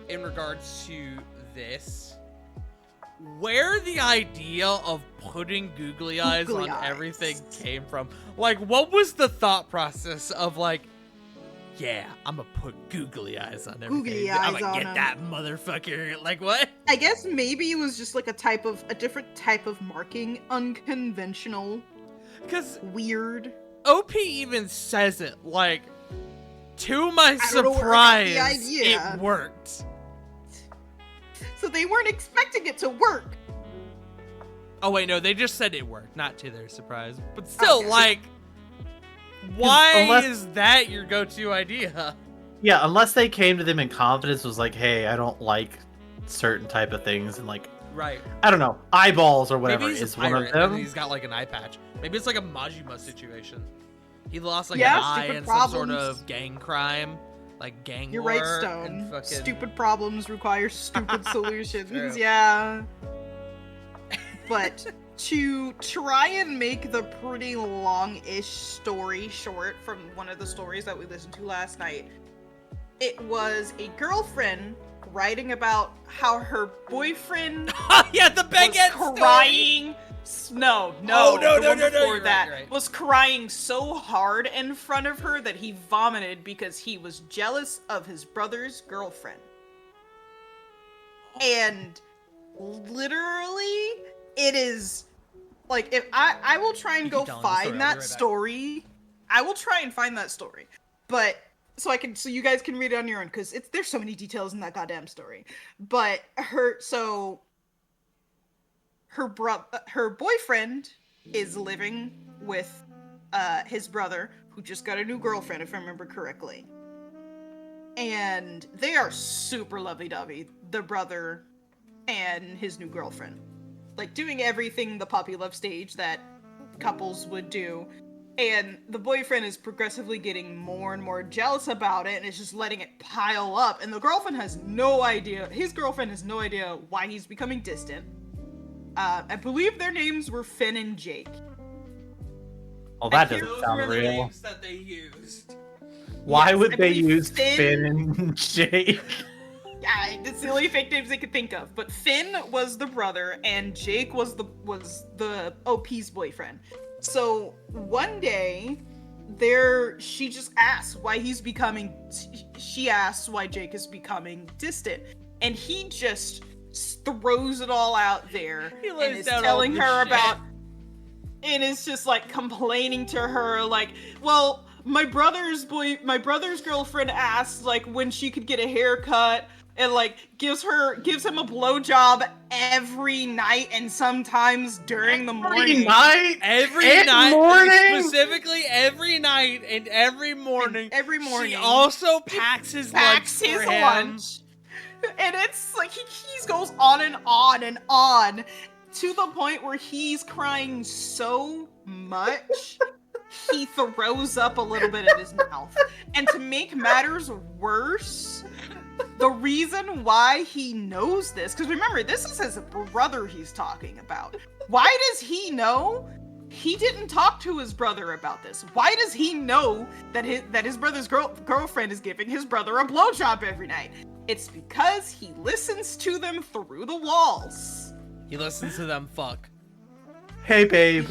in regards to this, where the idea of putting googly eyes on everything came from. Like, what was the thought process of yeah, I'm gonna put googly eyes on everything. Googly eyes I'm gonna on get that motherfucker. Like, what? I guess maybe it was just like a different type of marking, unconventional, because weird. OP even says it, to my surprise, it worked. So they weren't expecting it to work. Oh wait, no, they just said it worked, not to their surprise. But still, why is that your go-to idea? Yeah, unless they came to them in confidence, was like, hey, I don't like certain type of things, and right. I don't know, eyeballs or whatever Maybe he's is a pirate, one of them. and he's got an eye patch. Maybe it's like a Majima situation. He lost an Yeah, eye stupid in problems. some sort of gang crime, gang You're war. right, Stone. Fucking... Stupid problems require stupid solutions. True. Yeah. But to try and make the pretty long-ish story short from one of the stories that we listened to last night, it was a girlfriend writing about how her boyfriend yeah, the baguette was crying. No, Right. Was crying so hard in front of her that he vomited because he was jealous of his brother's girlfriend. And literally, it is like, if I will try and go find that story. I will try and find that story, but so you guys can read it on your own, because there's so many details in that goddamn story. But her boyfriend is living with his brother, who just got a new girlfriend, if I remember correctly. And they are super lovey-dovey, the brother and his new girlfriend. Like, doing everything the puppy love stage that couples would do. And the boyfriend is progressively getting more and more jealous about it, and is just letting it pile up. And the girlfriend has no idea. His girlfriend has no idea why he's becoming distant. I believe their names were Finn and Jake. Oh, that doesn't sound real. Names that they used. Why Yes, would I they believe use Finn and Jake? Yeah, it's the only fake names they could think of. But Finn was the brother, and Jake was the OP's boyfriend. So one day, she just asks why she asks why Jake is becoming distant, and he just throws it all out there and is telling her about, and is just like complaining to her, like, well, my brother's girlfriend asked like when she could get a haircut, and like gives him a blowjob every night, and sometimes during the morning. Every night, specifically every night and every morning. She also packs his lunch. And it's like he goes on and on and on, to the point where he's crying so much he throws up a little bit in his mouth. And to make matters worse, the reason why he knows this, because remember, this is his brother he's talking about. Why does he know? He didn't talk to his brother about this. Why does he know that his brother's girlfriend is giving his brother a blowjob every night? It's because he listens to them through the walls. He listens to them fuck. Hey, babe.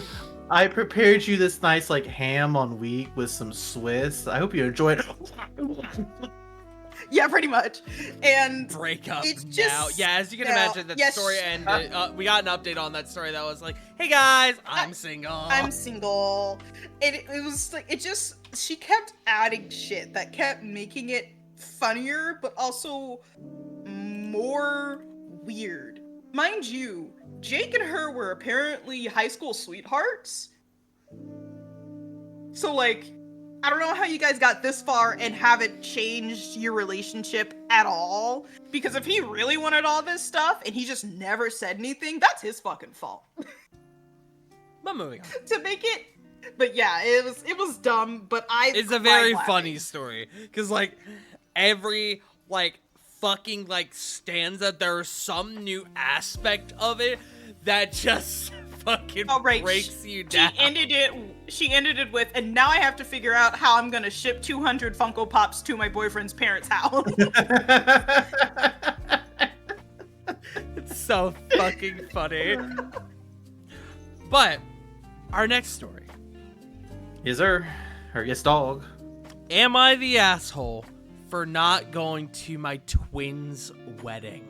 I prepared you this nice, like, ham on wheat with some Swiss. I hope you enjoyed it. Yeah, pretty much. And break up it's now. Just, yeah, as you can imagine, that story ended. We got an update on that story that was like, "Hey guys, I'm single." I'm single. And it was like, she kept adding shit that kept making it funnier, but also more weird. Mind you, Jake and her were apparently high school sweethearts. So like, I don't know how you guys got this far and haven't changed your relationship at all. Because if he really wanted all this stuff and he just never said anything, that's his fucking fault. But moving on. To make it, but yeah, it was dumb. But it's a very funny story, because like every like fucking like stanza, there's some new aspect of it that just fucking breaks you down. She ended it with, and now I have to figure out how I'm gonna ship 200 Funko Pops to my boyfriend's parents' house. It's so fucking funny. But our next story. Yes, sir. Or yes, dog. Am I the asshole for not going to my twins' wedding?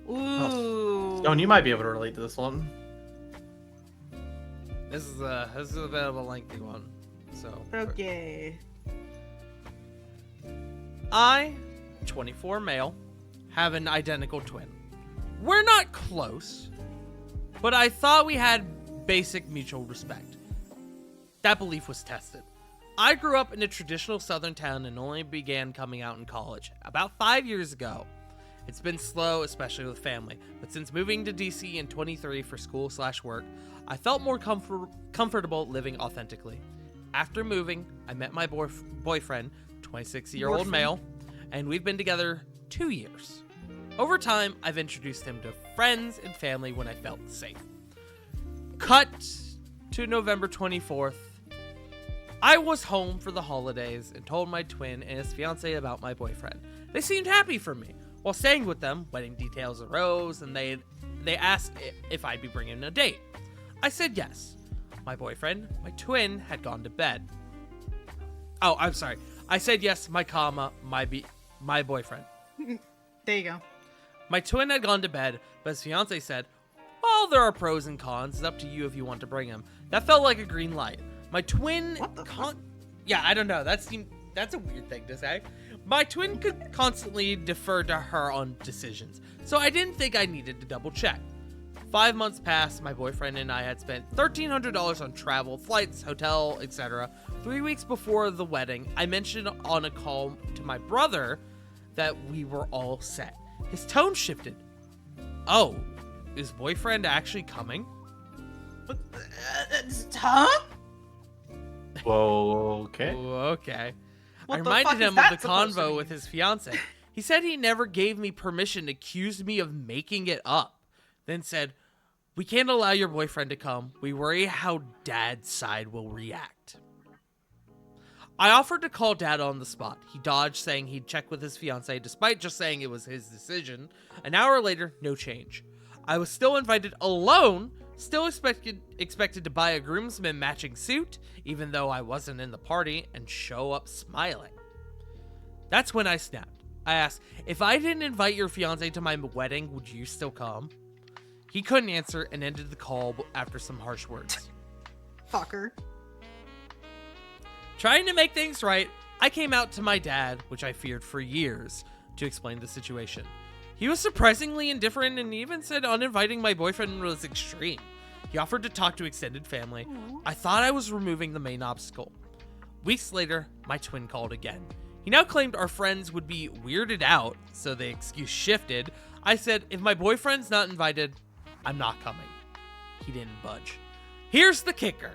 Ooh. Stone, you might be able to relate to this one. This is a bit of a lengthy one. So okay. I, 24 male, have an identical twin. We're not close, but I thought we had basic mutual respect. That belief was tested. I grew up in a traditional southern town and only began coming out in college about 5 years ago. It's been slow, especially with family, but since moving to DC in 23 for school/work, I felt more comfortable living authentically. After moving, I met my boyfriend, 26-year-old male, and we've been together 2 years. Over time, I've introduced him to friends and family when I felt safe. Cut to November 24th. I was home for the holidays and told my twin and his fiance about my boyfriend. They seemed happy for me. While staying with them, wedding details arose and they asked if I'd be bringing a date. I said yes. My boyfriend, my twin, had gone to bed. Oh, I'm sorry. I said yes, my boyfriend. There you go. My twin had gone to bed, but his fiance said, well, there are pros and cons. It's up to you if you want to bring him. That felt like a green light. My twin... What the fuck? Yeah, I don't know. That's a weird thing to say. My twin could constantly defer to her on decisions, so I didn't think I needed to double check. 5 months passed. My boyfriend and I had spent $1,300 on travel, flights, hotel, etc. 3 weeks before the wedding, I mentioned on a call to my brother that we were all set. His tone shifted. Oh, is boyfriend actually coming? Huh? Whoa, okay. Okay. What I the fuck reminded is him of that the supposed to convo mean? with his fiance. He said he never gave me permission and accused me of making it up. Then said, we can't allow your boyfriend to come. We worry how dad's side will react. I offered to call dad on the spot. He dodged, saying he'd check with his fiance, despite just saying it was his decision. An hour later, no change. I was still invited alone, still expected to buy a groomsman matching suit, even though I wasn't in the party, and show up smiling. That's when I snapped. I asked, if I didn't invite your fiance to my wedding, would you still come? He couldn't answer and ended the call after some harsh words. Fucker. Trying to make things right, I came out to my dad, which I feared for years, to explain the situation. He was surprisingly indifferent and even said uninviting my boyfriend was extreme. He offered to talk to extended family. I thought I was removing the main obstacle. Weeks later, my twin called again. He now claimed our friends would be weirded out, so the excuse shifted. I said, if my boyfriend's not invited, I'm not coming. He didn't budge. Here's the kicker.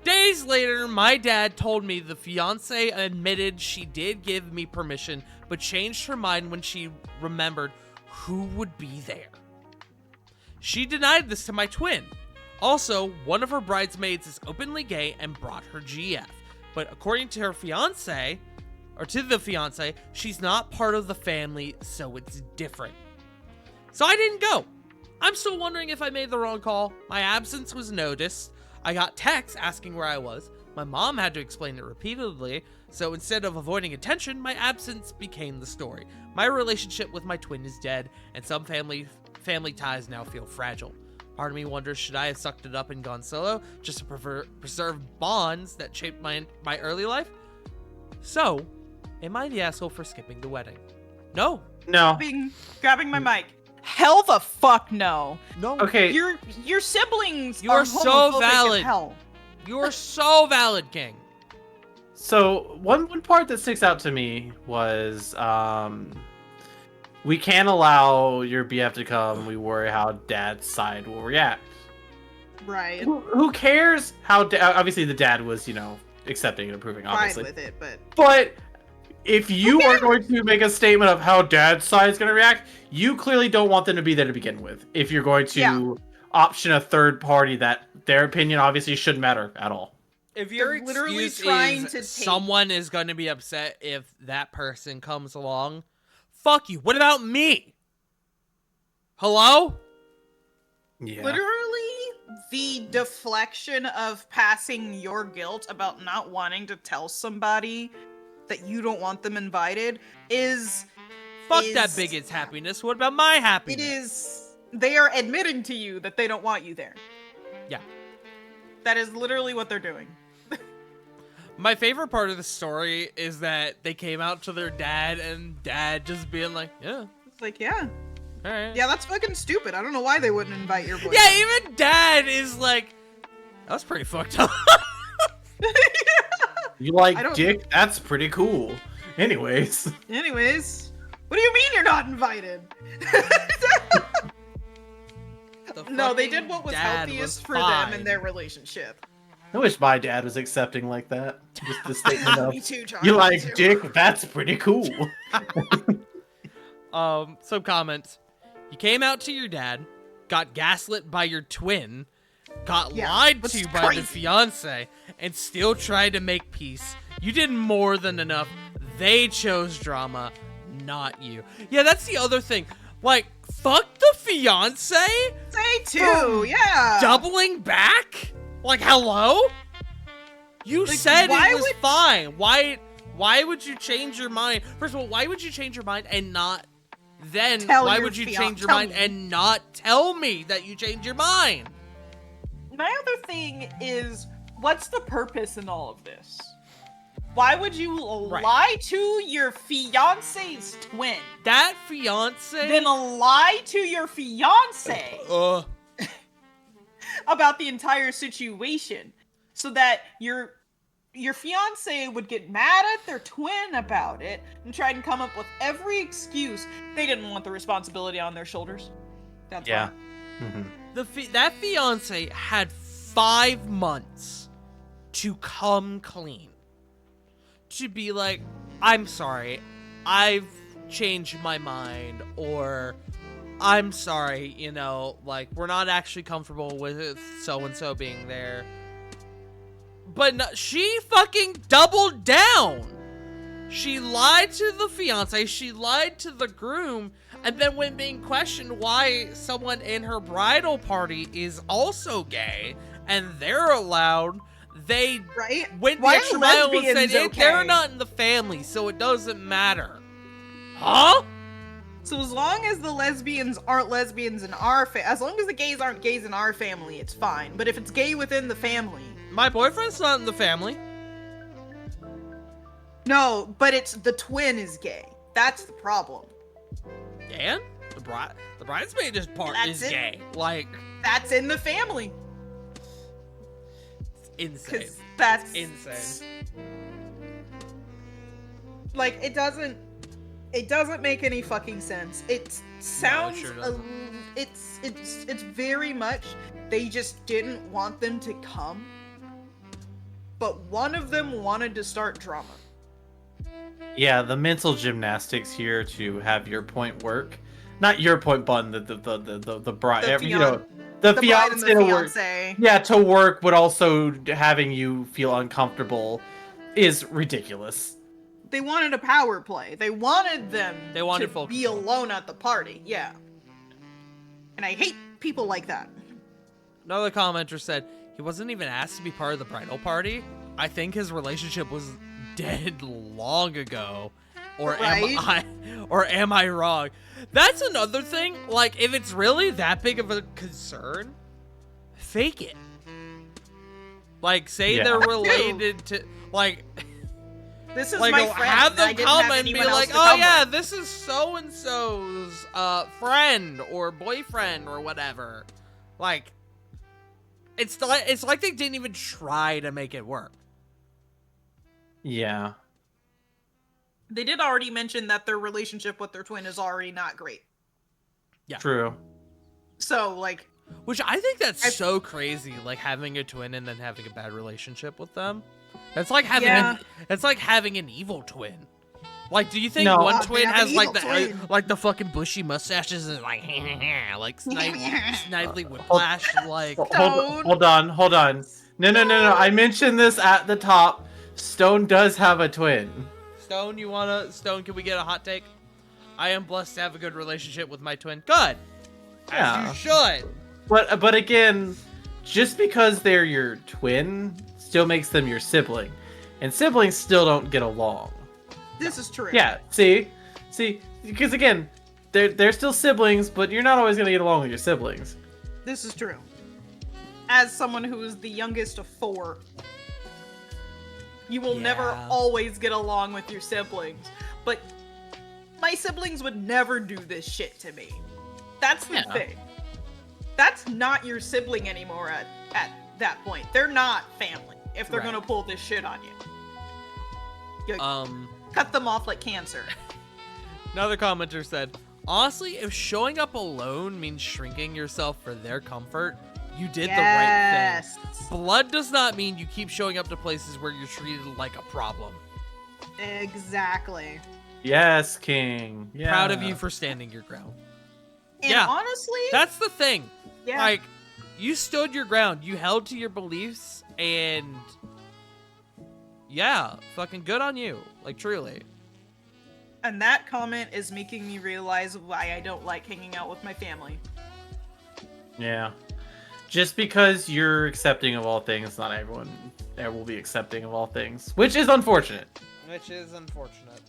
Days later, my dad told me the fiance admitted she did give me permission, but changed her mind when she remembered who would be there. She denied this to my twin. Also, one of her bridesmaids is openly gay and brought her GF. But according to her fiance, or to the fiance, she's not part of the family, so it's different. So I didn't go. I'm still wondering if I made the wrong call. My absence was noticed. I got texts asking where I was. My mom had to explain it repeatedly, so instead of avoiding attention, my absence became the story. My relationship with my twin is dead, and some family ties now feel fragile. Part of me wonders, should I have sucked it up and gone solo just to preserve bonds that shaped my early life? So, am I the asshole for skipping the wedding? No. No. Grabbing my mic. Hell the fuck no. No. Okay. Your siblings You are are so homophobic as valid. hell. You are so valid, King. So one part that sticks out to me was we can't allow your BF to come. We worry how dad's side will react. Right. Who cares how? Obviously, the dad was, accepting and approving. Fine Obviously, with it, but but if you are going to make a statement of how dad's side is going to react, you clearly don't want them to be there to begin with. If you're going to option a third party, that their opinion obviously shouldn't matter at all. If your They're literally excuse trying is to take- someone is going to be upset if that person comes along, fuck you. What about me? Hello? Yeah. literally the deflection of passing your guilt about not wanting to tell somebody that you don't want them invited is Fuck that bigot's happiness. What about my happiness? it is they are admitting to you that they don't want you there. Yeah. That is literally what they're doing. My favorite part of the story is that they came out to their dad and dad just being like, yeah, It's like, yeah. all right. Yeah, that's fucking stupid. I don't know why they wouldn't invite your boy. Yeah, even dad is like, that's pretty fucked up. You like I don't- dick? That's pretty cool. Anyways. Anyways, what do you mean you're not invited? The No, they fucking did what was dad healthiest was for them fine. in their relationship. I wish my dad was accepting like that. Just the statement of, Me too, John. you me like too. dick? That's pretty cool. Some comments. You came out to your dad, got gaslit by your twin, got Yeah, lied that's to by the crazy. fiance, and still tried to make peace. You did more than enough. They chose drama, not you. Yeah, that's the other thing. Like, fuck the fiance? Say too, yeah. Doubling back? Like, hello? You Like, said why it was would- fine. Why would you change your mind? First of all, why would you change your mind and not then Tell why your would you fian- change your tell mind me. and not tell me that you changed your mind? My other thing is, what's the purpose in all of this? Why would you Right. lie to your fiance's twin? That fiance Then lie to your fiance about the entire situation so that your fiance would get mad at their twin about it and try and come up with every excuse. They didn't want the responsibility on their shoulders. That's Yeah. why. Mm-hmm. that fiance had 5 months to come clean. To be like, I'm sorry, I've changed my mind, or I'm sorry, you know, like, we're not actually comfortable with so-and-so being there. But no, she fucking doubled down. She lied to the fiance, she lied to the groom, and then when being questioned why someone in her bridal party is also gay, and they're allowed, they Right? went the Why are extra mile and lesbians said, they're okay?" not in the family, so it doesn't matter. Huh? So as long as the lesbians aren't lesbians in our as long as the gays aren't gays in our family, it's fine. But if it's gay within the family, My boyfriend's not in the family. no. But it's the twin is gay. That's the problem. And the bridesmaid is That's is it. gay. Like, That's in the family. insane. Cause that's Insane. Like it doesn't make any fucking sense. It sounds sure doesn't. it's very much they just didn't want them to come. But one of them wanted to start drama. Yeah, the mental gymnastics here to have your point work. Not your point, but the bride. The You know, the The bride and fiance the to work. fiance. Yeah, to work, but also having you feel uncomfortable is ridiculous. They wanted a power play. They wanted them They wanted to full be control. alone at the party. Yeah. And I hate people like that. Another commenter said he wasn't even asked to be part of the bridal party. I think his relationship was dead long ago. Or Right. am I wrong? That's another thing. Like, if it's really that big of a concern, fake it. Like, say Yeah. they're That too. related to, like, This is like, my friend. have I them didn't come have and be anyone else like, to oh come yeah, with." this is so and so's friend or boyfriend or whatever. Like, it's like they didn't even try to make it work. Yeah. They did already mention that their relationship with their twin is already not great. Yeah. True. So, like, Which I think that's I- so crazy, like having a twin and then having a bad relationship with them. That's like having Yeah. that's like having an evil twin. Like, do you think No. one They twin have has an like evil the twin. like the fucking bushy mustaches and like like Snidely Whiplash? Like, Hold on. No. I mentioned this at the top. Stone does have a twin. Stone, can we get a hot take? I am blessed to have a good relationship with my twin. Good. Yeah. As you should. But again, just because they're your twin still makes them your sibling. And siblings still don't get along. this is true. Yeah, see, because again, they're still siblings, but you're not always gonna get along with your siblings. This is true. As someone who is the youngest of 4, you will never Yeah. always get along with your siblings. But my siblings would never do this shit to me. That's the Yeah. thing. That's not your sibling anymore at that point. They're not family if they're Right. gonna pull this shit on you. You cut them off like cancer. Another commenter said, honestly, if showing up alone means shrinking yourself for their comfort, you did the right thing. Blood does not mean you keep showing up to places where you're treated like a problem. Exactly. Yes, King. Yeah. Proud of you for standing your ground. And Yeah. honestly, That's the thing. yeah. Like, You stood your ground. You held to your beliefs, and yeah, fucking good on you. Like, truly. And that comment is making me realize why I don't like hanging out with my family. Yeah. Just because you're accepting of all things, not everyone there will be accepting of all things, which is unfortunate. Which is unfortunate.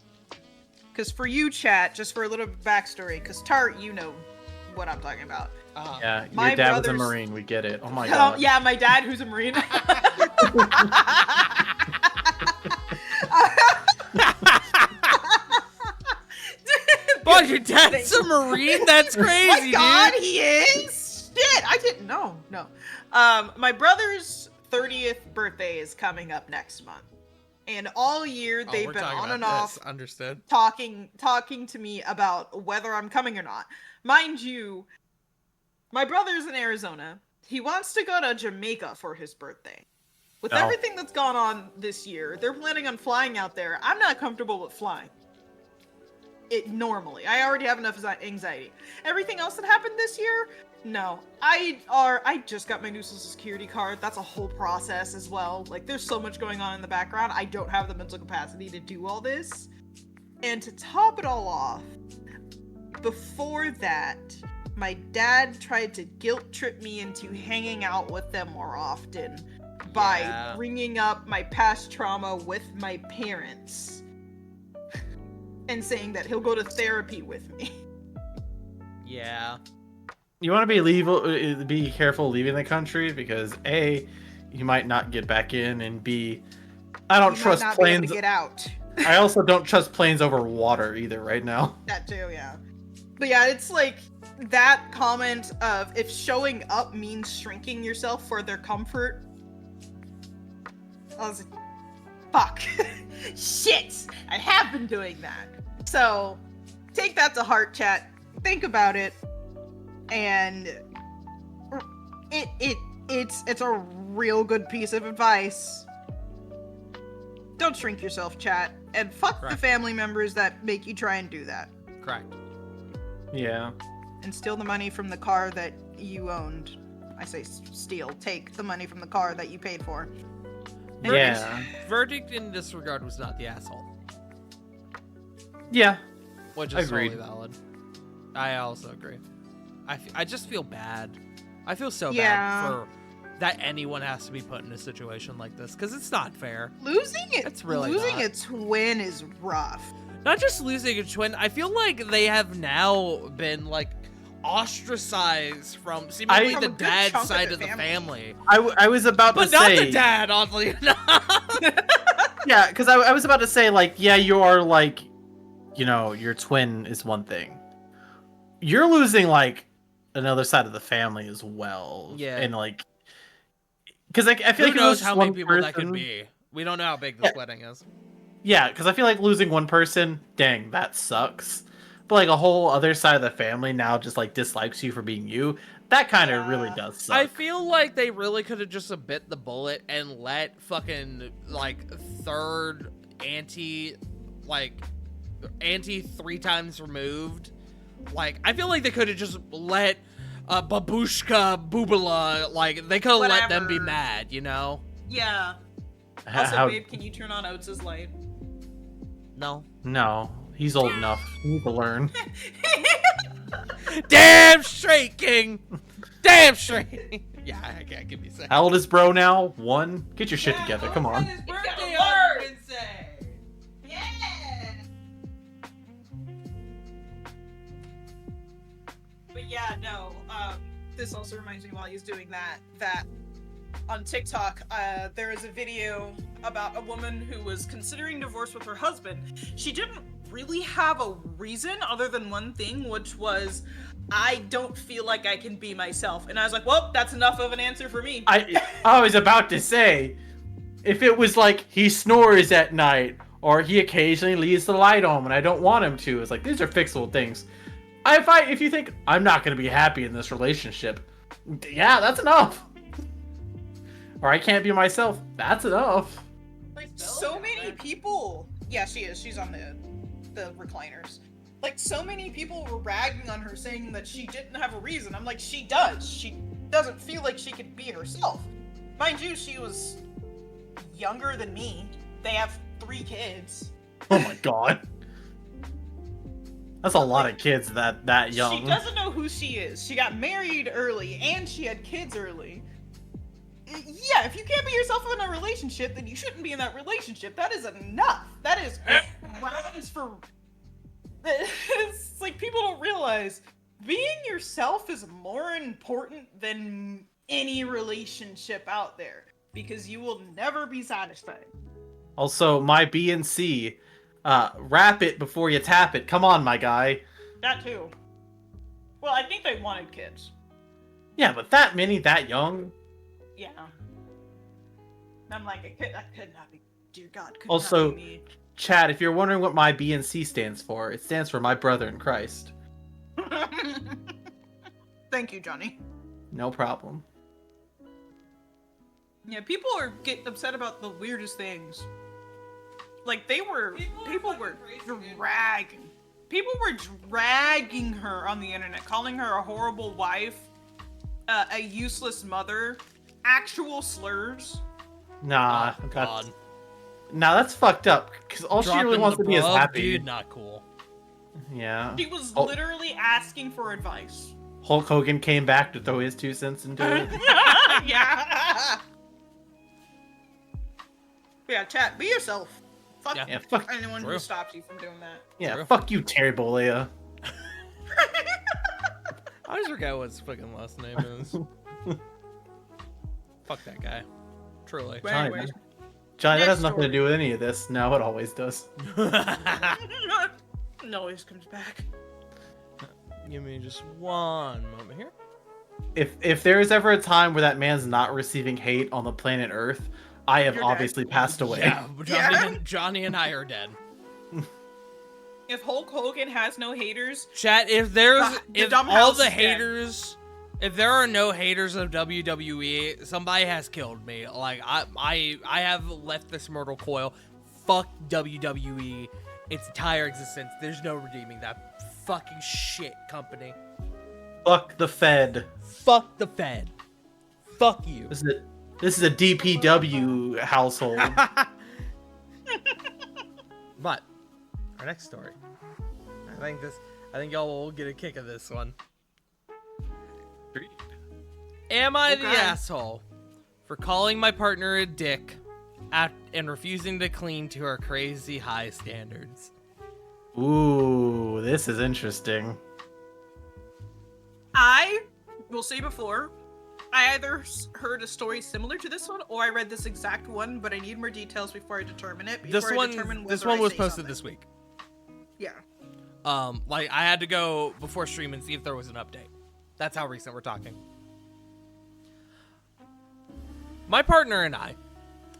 Because for you, chat, just for a little backstory, because Tart, you know what I'm talking about. Yeah, My your dad was a brother's- Marine. We get it. Oh my god. Yeah, my dad, who's a Marine. Boy, your dad's a Marine? That's crazy, My God, dude. he is? Shit, I didn't know. No. My brother's 30th birthday is coming up next month. And all year they've we're been talking on about and this. off Understood. talking to me about whether I'm coming or not. Mind you, my brother's in Arizona. He wants to go to Jamaica for his birthday. With Oh. everything that's gone on this year, they're planning on flying out there. I'm not comfortable with flying. Normally. I already have enough anxiety. Everything else that happened this year, no. I just got my new social security card. That's a whole process as well. Like, there's so much going on in the background. I don't have the mental capacity to do all this. And to top it all off, before that, my dad tried to guilt trip me into hanging out with them more often by bringing up my past trauma with my parents and saying that he'll go to therapy with me. Yeah. You want to be careful leaving the country because A, you might not get back in, and B, I don't You trust might not be able planes. to get out. I also don't trust planes over water either right now. That too, yeah. But yeah, it's like that comment of if showing up means shrinking yourself for their comfort. I was like, fuck. Shit! I have been doing that. So, take that to heart, chat. Think about it. And it's a real good piece of advice. Don't shrink yourself, chat. And fuck the family members that make you try and do that. Correct. Yeah. And steal the money from the car that you owned. I say steal. Take the money from the car that you paid for. Yeah. Verdict in this regard was not the asshole. Yeah. Which is totally Agreed. valid. I also agree. I just feel bad. I feel so Yeah. bad for that anyone has to be put in a situation like this because it's not fair. Losing not. a twin is rough. Not just losing a twin. I feel like they have now been like ostracized from seemingly From the a good dad's chunk of side the of the family. I was about But to not say, the dad, oddly enough. yeah, because I was about to say, like, yeah, you are like, you know, your twin is one thing. You're losing like another side of the family as well. Yeah. And like, because I feel Who like knows it's how one many people that could person- be? We don't know how big this wedding is. Yeah, because I feel like losing one person, dang, that sucks. But like a whole other side of the family now just like dislikes you for being you. That kind of really does suck. I feel like they really could have just bit the bullet and let fucking like third auntie 3 times removed. Like I feel like they could have just let Babushka Bubala, like they could have let them be Whatever. mad, you know? Yeah. How- Also, babe, can you turn on Oates' light? No. No, he's old enough. He needs to learn. Damn straight, King. Damn straight. Yeah, I can't give me a second. How old is bro now? 1? Get your shit together. Come on. His birthday on on Wednesday. Yeah. But yeah, no. This also reminds me while he's doing that on TikTok, there is a video about a woman who was considering divorce with her husband. She didn't really have a reason other than one thing, which was, I don't feel like I can be myself. And I was like, well, that's enough of an answer for me. I was about to say, if it was like he snores at night or he occasionally leaves the light on when I don't want him to, it's like these are fixable things. If you think I'm not going to be happy in this relationship, yeah, that's enough. Or I can't be myself, that's enough. Like, so many people... Yeah, she is. She's on the recliners. Like, so many people were ragging on her, saying that she didn't have a reason. I'm like, she does. She doesn't feel like she could be herself. Mind you, she was younger than me. They have 3 kids. Oh my god. That's a lot of kids that young. She doesn't know who she is. She got married early, and she had kids early. Yeah, if you can't be yourself in a relationship, then you shouldn't be in that relationship. That is enough. That is grounds for... It's like, people don't realize being yourself is more important than any relationship out there, because you will never be satisfied. Also, my B and C, wrap it before you tap it. Come on, my guy. That too. Well, I think they wanted kids. Yeah, but that many, that young? Yeah. I'm like, that could not be. Dear God, could Also, not be me. Chad, if you're wondering what my B and C stands for, it stands for my brother in Christ. Thank you, Johnny. No problem. Yeah, people are getting upset about the weirdest things. Like, people were dragging her on the internet, calling her a horrible wife, a useless mother, actual slurs. Nah, Oh, God. that's fucked up. Because all she really Dropping wants the to be is bub, happy. Dude, not cool. Yeah. She was Oh. literally asking for advice. Hulk Hogan came back to throw his 2 cents into it. Yeah. Yeah, chat. Be yourself. Fuck Yeah, fuck. anyone True. who stops you from doing that. Yeah, True. fuck you, Terry Bollea. I always forget what his fucking last name is. Fuck that guy. Truly. But Johnny, anyways, Johnny, that next has nothing to story. do with any of this. No, it always does. it always comes back. Give me just one moment here. If there is ever a time where that man's not receiving hate on the planet Earth, I have You're dead. obviously passed away. Yeah, Yeah. Johnny and I are dead. If Hulk Hogan has no haters, Chat, if there's The if dumb all house the is dead. haters, if there are no haters of WWE, somebody has killed me. Like I have left this mortal coil. Fuck WWE, its entire existence. There's no redeeming that fucking shit company. Fuck the Fed. Fuck the Fed. Fuck you. This is a DPW household. But our next story. I think y'all will get a kick of this one. Am I the Okay. asshole for calling my partner a dick and refusing to clean to her crazy high standards? Ooh, this is interesting. I will say before, I either heard a story similar to this one, or I read this exact one, but I need more details before I determine it. This one was posted this week. Yeah. Like I had to go before stream and see if there was an update. That's how recent we're talking. My partner and I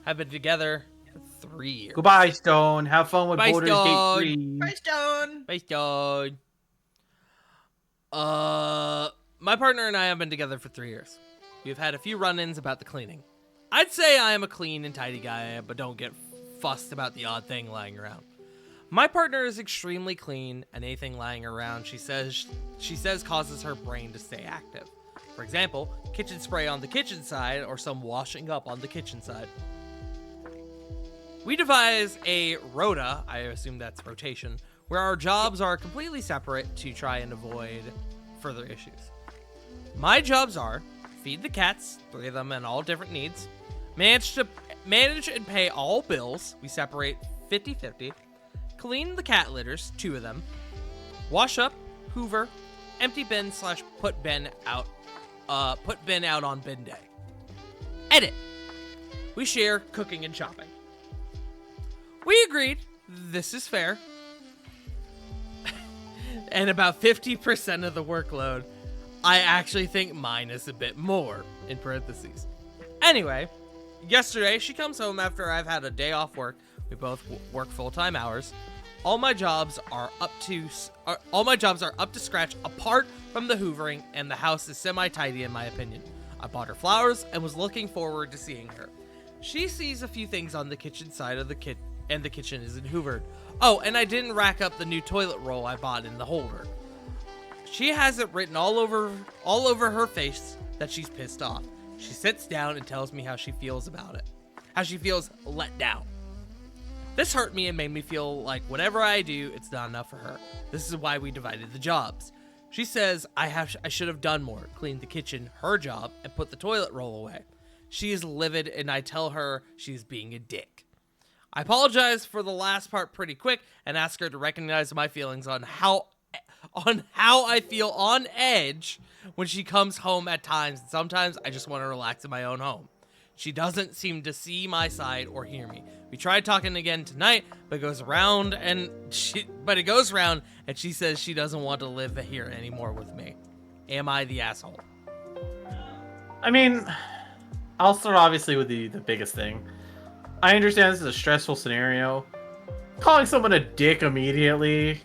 have been together for 3 years. Goodbye, Stone. Have fun with Bye, Baldur's Stone. Gate 3. Bye, Stone. Bye, Stone. My partner and I have been together for 3 years. We've had a few run-ins about the cleaning. I'd say I am a clean and tidy guy, but don't get fussed about the odd thing lying around. My partner is extremely clean, and anything lying around she says causes her brain to stay active. For example, kitchen spray on the kitchen side or some washing up on the kitchen side. We devise a rota, I assume that's rotation, where our jobs are completely separate to try and avoid further issues. My jobs are feed the cats, 3 of them and all different needs, manage and pay all bills, we separate 50-50, clean the cat litters, 2 of them, wash up, hoover, empty bin / put bin out on bin day. Edit. We share cooking and shopping. We agreed this is fair. And about 50% of the workload, I actually think mine is a bit more, in parentheses. Anyway, yesterday she comes home after I've had a day off work. We both work full-time hours. All my jobs are up to scratch apart from the hoovering, and the house is semi-tidy in my opinion. I bought her flowers and was looking forward to seeing her. She sees a few things on the kitchen side of the and the kitchen isn't hoovered. Oh, and I didn't rack up the new toilet roll I bought in the holder. She has it written all over her face that she's pissed off. She sits down and tells me how she feels about it. How she feels let down. This hurt me and made me feel like whatever I do, it's not enough for her. This is why we divided the jobs. She says I should have done more, cleaned the kitchen, her job, and put the toilet roll away. She is livid and I tell her she's being a dick. I apologize for the last part pretty quick and ask her to recognize my feelings on how I feel on edge when she comes home at times, and sometimes I just want to relax in my own home. She doesn't seem to see my side or hear me. We tried talking again tonight, but it goes around and she says she doesn't want to live here anymore with me. Am I the asshole? I mean, I'll start obviously with the biggest thing. I understand this is a stressful scenario. Calling someone a dick immediately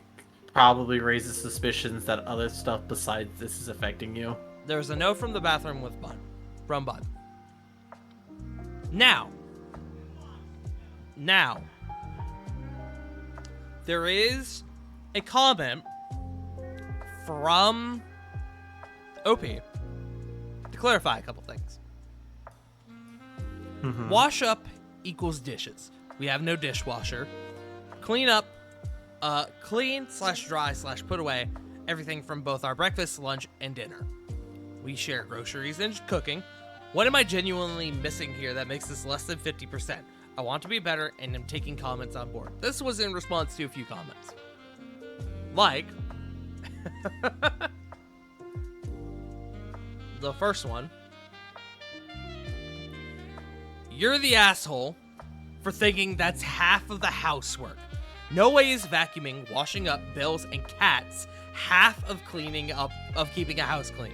probably raises suspicions that other stuff besides this is affecting you. There's a note from the bathroom from Bud. Now, there is a comment from OP to clarify a couple things. Wash up equals dishes. We have no dishwasher. Clean up, clean/dry/put away everything from both our breakfast, lunch, and dinner. We share groceries and cooking. What am I genuinely missing here that makes this less than 50%? I want to be better and am taking comments on board. This was in response to a few comments. Like, the first one. You're the asshole for thinking that's half of the housework. No way is vacuuming, washing up, bills, and cats half of cleaning up, of keeping a house clean.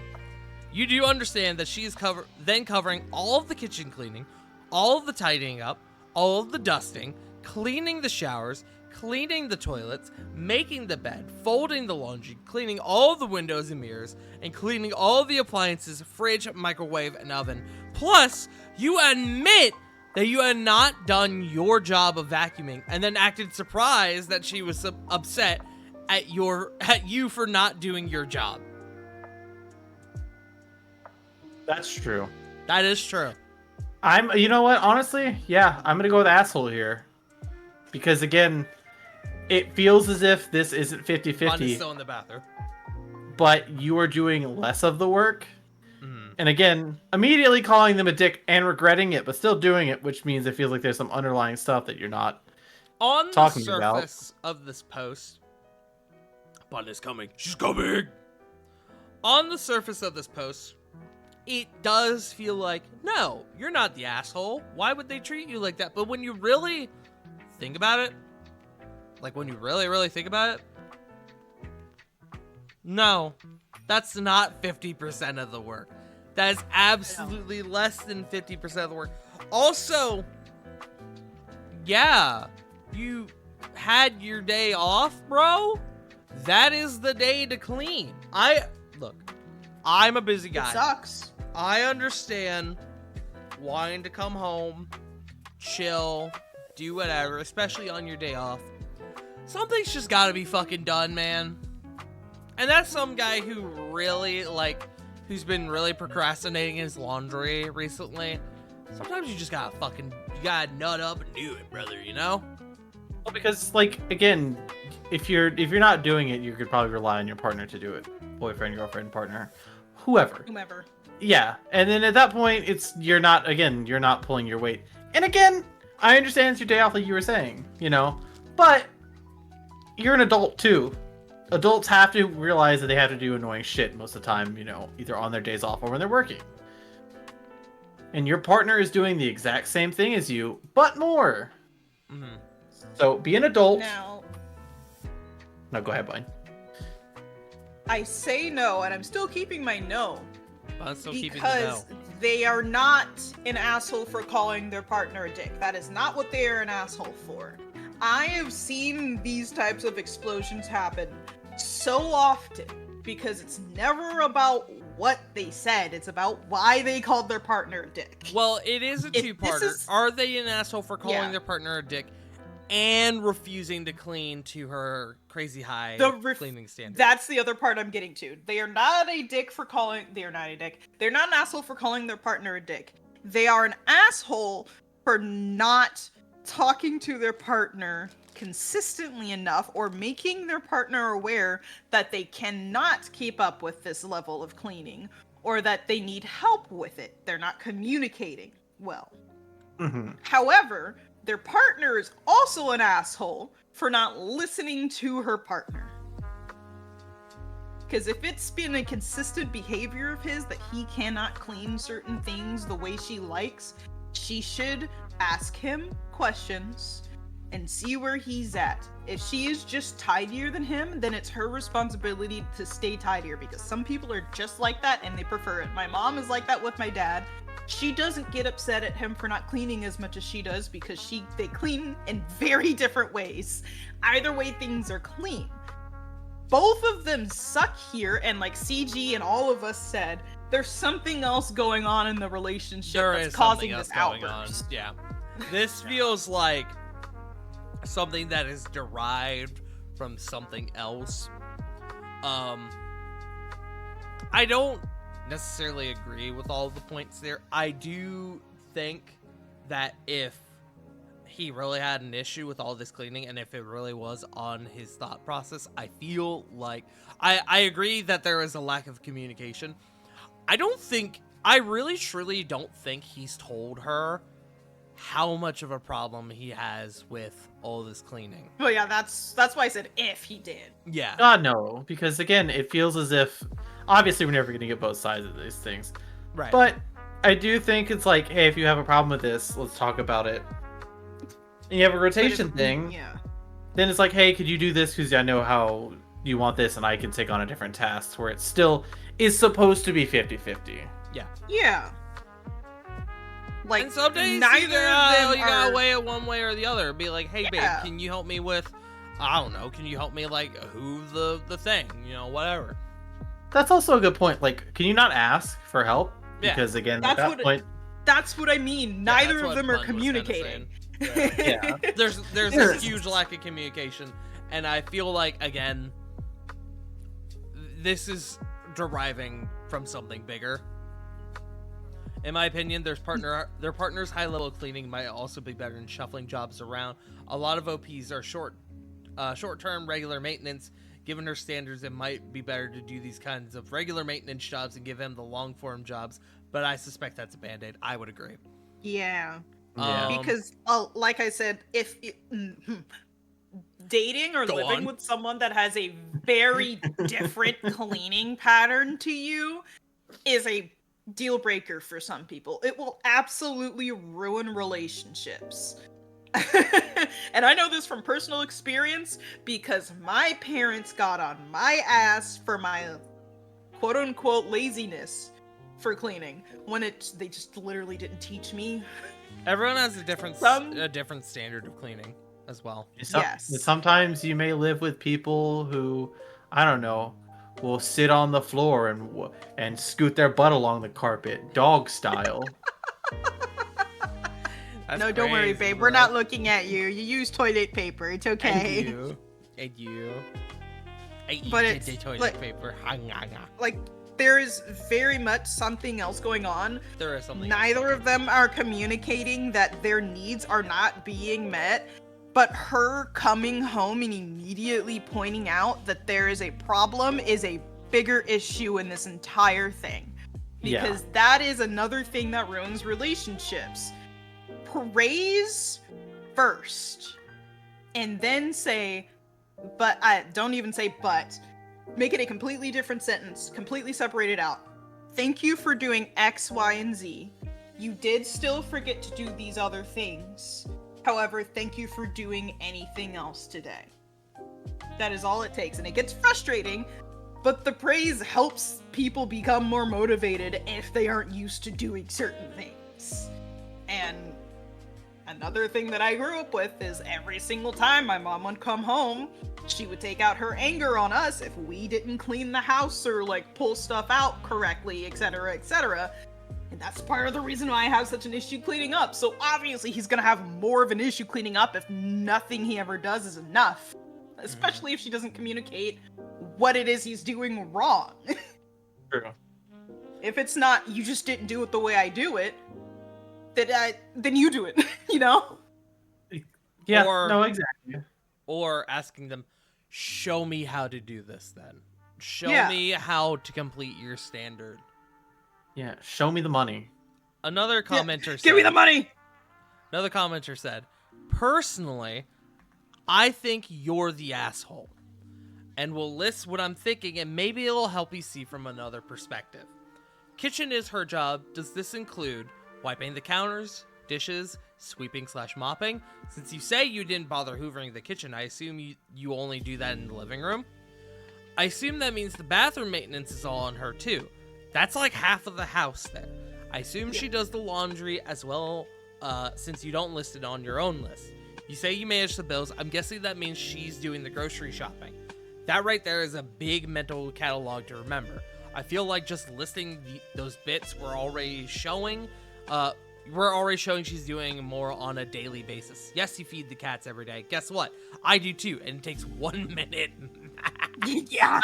You do understand that she is covering all of the kitchen cleaning, all of the tidying up, all of the dusting, cleaning the showers, cleaning the toilets, making the bed, folding the laundry, cleaning all the windows and mirrors, and cleaning all the appliances, fridge, microwave, and oven. Plus, you admit that you had not done your job of vacuuming and then acted surprised that she was upset at you for not doing your job. That's true. That is true. You know what? Honestly, yeah, I'm gonna go with asshole here. Because again, it feels as if this isn't 50-50. Bun is still in the bathroom. But you are doing less of the work. And again, immediately calling them a dick and regretting it, but still doing it, which means it feels like there's some underlying stuff that you're not talking about. On the surface of this post, Bun is coming. She's coming! On the surface of this post, it does feel like, no, you're not the asshole. Why would they treat you like that? But when you really think about it, like when you really, really think about it, no, that's not 50% of the work. That is absolutely less than 50% of the work. Also, yeah, you had your day off, bro. That is the day to clean. Look, I'm a busy guy. It sucks. I understand wanting to come home, chill, do whatever, especially on your day off. Something's just gotta be fucking done, man. And that's some guy who really, who's been really procrastinating his laundry recently. Sometimes you just gotta nut up and do it, brother, you know? Well, because, again, if you're not doing it, you could probably rely on your partner to do it. Boyfriend, girlfriend, partner, whoever. Yeah, and then at that point, you're not pulling your weight. And again, I understand it's your day off, like you were saying, but you're an adult too. Adults have to realize that they have to do annoying shit most of the time, either on their days off or when they're working. And your partner is doing the exact same thing as you, but more. Mm-hmm. So be an adult. Now, no, go ahead, Blaine. I say no, and I'm still keeping my no. I'm still keeping the because no. They are not an asshole for calling their partner a dick. That is not what they are an asshole for. I have seen these types of explosions happen so often because it's never about what they said. It's about why they called their partner a dick. Well, it is a two-parter. Are they an asshole for calling their partner a dick? and refusing to clean to her crazy high cleaning standards. That's the other part I'm getting to. They are not a dick for calling. They are not a dick. They're not an asshole for calling their partner a dick. They are an asshole for not talking to their partner consistently enough or making their partner aware that they cannot keep up with this level of cleaning or that they need help with it. They're not communicating well. However, their partner is also an asshole for not listening to her partner. Because if it's been a consistent behavior of his that he cannot clean certain things the way she likes, she should ask him questions and see where he's at. If she is just tidier than him, then it's her responsibility to stay tidier, because some people are just like that and they prefer it. My mom is like that with my dad. She doesn't get upset at him for not cleaning as much as she does because they clean in very different ways. Either way, things are clean. Both of them suck here, and like CG and all of us said, there's something else going on in the relationship that's causing this outburst. Yeah. This feels like something that is derived from something else. I don't necessarily agree with all of the points there. I do think that if he really had an issue with all this cleaning and if it really was on his thought process, I feel like I agree that there is a lack of communication. I really truly don't think he's told her how much of a problem he has with all this cleaning. Well, yeah, that's why I said if he did. Yeah. No, because again, it feels as if obviously we're never going to get both sides of these things. Right. But I do think it's like, hey, if you have a problem with this, let's talk about it. And you have a rotation thing. Yeah. Then it's like, hey, could you do this? Because I know how you want this and I can take on a different task, where it still is supposed to be 50-50. Yeah. Yeah. Like, and some days neither either, of them you gotta weigh it one way or the other. Be like, hey, Yeah. babe, can you help me with, I don't know, can you help me, like, hoof the thing? You know, whatever. That's also a good point. Like, can you not ask for help? Yeah. Because again, That's at that point... That's what I mean. Neither of them are communicating. Yeah. There's a huge lack of communication. And I feel like, again, this is deriving from something bigger. In my opinion, their partner's high level cleaning might also be better in shuffling jobs around. A lot of OPs are short-term regular maintenance. Given her standards, it might be better to do these kinds of regular maintenance jobs and give him the long-form jobs. But I suspect that's a band-aid. I would agree. Yeah. Yeah. Because, like I said, if dating or living with someone that has a very different cleaning pattern to you is a deal breaker for some people. It will absolutely ruin relationships. And I know this from personal experience because my parents got on my ass for my quote-unquote laziness for cleaning when they just literally didn't teach me. Everyone has a different standard of cleaning as well. Yes. Sometimes you may live with people who, I don't know, will sit on the floor and scoot their butt along the carpet, dog style. No, don't worry, babe. We're not looking at you. You use toilet paper. It's okay. And you. I eat But the it's toilet paper. Like, there is very much something else going on. There is something. Neither of them are communicating that their needs are not being met. But her coming home and immediately pointing out that there is a problem is a bigger issue in this entire thing. Because that is another thing that ruins relationships. Praise first. And then say, don't even say but. Make it a completely different sentence. Completely separate it out. Thank you for doing X, Y, and Z. You did still forget to do these other things. However, thank you for doing anything else today. That is all it takes. And it gets frustrating, but the praise helps people become more motivated if they aren't used to doing certain things. And another thing that I grew up with is every single time my mom would come home, she would take out her anger on us if we didn't clean the house or like pull stuff out correctly, etc., etc. And that's part of the reason why I have such an issue cleaning up. So obviously he's gonna have more of an issue cleaning up if nothing he ever does is enough. Especially if she doesn't communicate what it is he's doing wrong. True. If it's not, you just didn't do it the way I do it, then you do it, you know? Yeah, Or- no, exactly. Or asking them, show me how to do this then. Show Yeah. me how to complete your standard. Yeah, show me the money. Another commenter said, Give me the money! Another commenter said, personally, I think you're the asshole. And will list what I'm thinking, and maybe it'll help you see from another perspective. Kitchen is her job. Does this include wiping the counters, dishes, sweeping/mopping? Since you say you didn't bother hoovering the kitchen, I assume you only do that in the living room. I assume that means the bathroom maintenance is all on her too. That's like half of the house there. I assume she does the laundry as well, since you don't list it on your own list. You say you manage the bills. I'm guessing that means she's doing the grocery shopping. That right there is a big mental catalog to remember. I feel like just listing those bits we're already showing she's doing more on a daily basis. Yes, you feed the cats every day. Guess what? I do too, and it takes 1 minute. Yeah.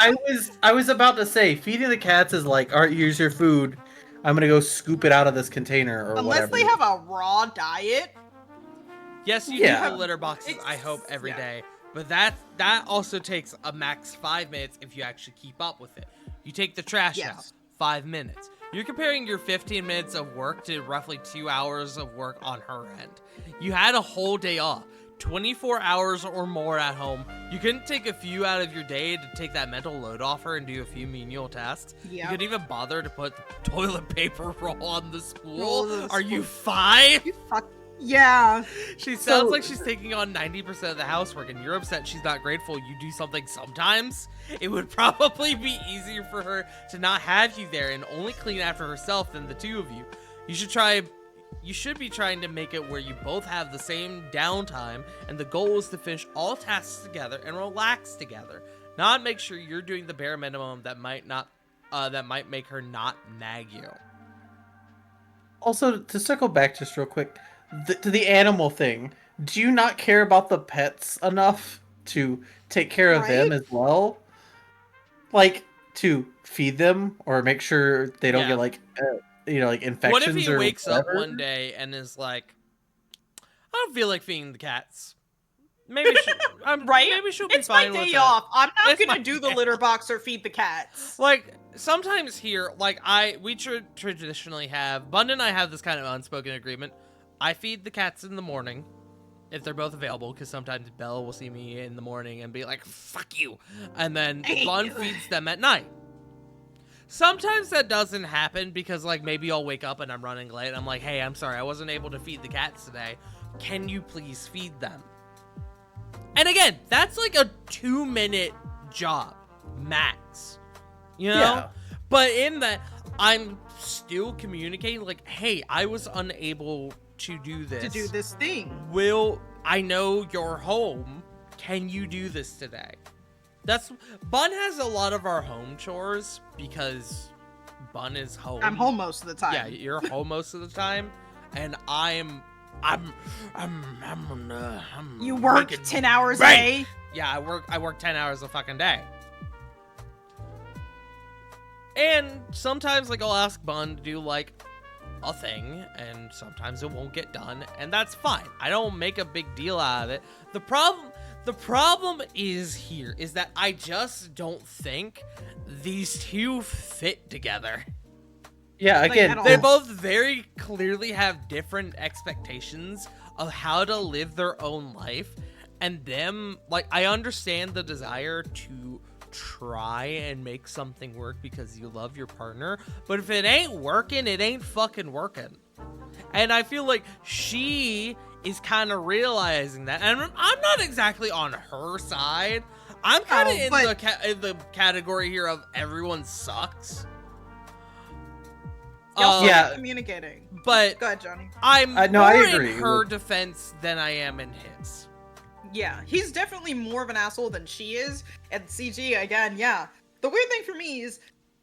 I was about to say, feeding the cats is like, all right, here's your food. I'm gonna go scoop it out of this container or Unless whatever. they have a raw diet. Yes, you Yeah. do the litter boxes, I hope, every yeah. day. But that also takes a max 5 minutes if you actually keep up with it. You take the trash out, Yes. 5 minutes. You're comparing your 15 minutes of work to roughly 2 hours of work on her end. You had a whole day off, 24 hours or more at home. You couldn't take a few out of your day to take that mental load off her and do a few menial tasks. Yeah. You couldn't even bother to put the toilet paper roll on the spool. Roll on the Are you spool. 5? Yeah. She sounds So- like she's taking on 90% of the housework, and you're upset she's not grateful you do something sometimes. It would probably be easier for her to not have you there and only clean after herself than the two of you. You should be trying to make it where you both have the same downtime, and the goal is to finish all tasks together and relax together. Not make sure you're doing the bare minimum that might make her not nag you. Also, to circle back just real quick, to the animal thing, do you not care about the pets enough to take care of them Right? as well? Like, to feed them or make sure they don't Yeah. get, like, like infections What if he or wakes up whatever? one day and is like, I don't feel like feeding the cats. Maybe Right? Maybe she'll be It's my fine with day it. off. I'm not It's my gonna do the day litter off. box or feed the cats. Like sometimes here, like we traditionally have Bund and I have this kind of unspoken agreement. I feed the cats in the morning if they're both available, because sometimes Belle will see me in the morning and be like, "Fuck you," and then Bund feeds them at night. Sometimes that doesn't happen because, like, maybe I'll wake up and I'm running late. I'm like, hey, I'm sorry, I wasn't able to feed the cats today. Can you please feed them? And again, that's like a 2-minute job, max. You know? Yeah. But in that, I'm still communicating, like, hey, I was unable to do this. To do this thing. I know you're home. Can you do this today? Bun has a lot of our home chores because Bun is home. I'm home most of the time. Yeah, you're home most of the time, and I'm You work making 10 hours a bank. day. Yeah, I work 10 hours a fucking day. And sometimes, like, I'll ask Bun to do, like, a thing, and sometimes it won't get done, and that's fine. I don't make a big deal out of it. The problem is that I just don't think these two fit together. Yeah, Like, again, at all. They both very clearly have different expectations of how to live their own life, and I understand the desire to try and make something work because you love your partner, but if it ain't working, it ain't fucking working. And I feel like she is kind of realizing that, and I'm not exactly on her side. I'm kind of in the category here of everyone sucks. Y'all Yeah. stop communicating. But Go ahead, Johnny. I'm no, I more agree. in her defense than I am in his. Yeah, he's definitely more of an asshole than she is. And CG, again, yeah. The weird thing for me is,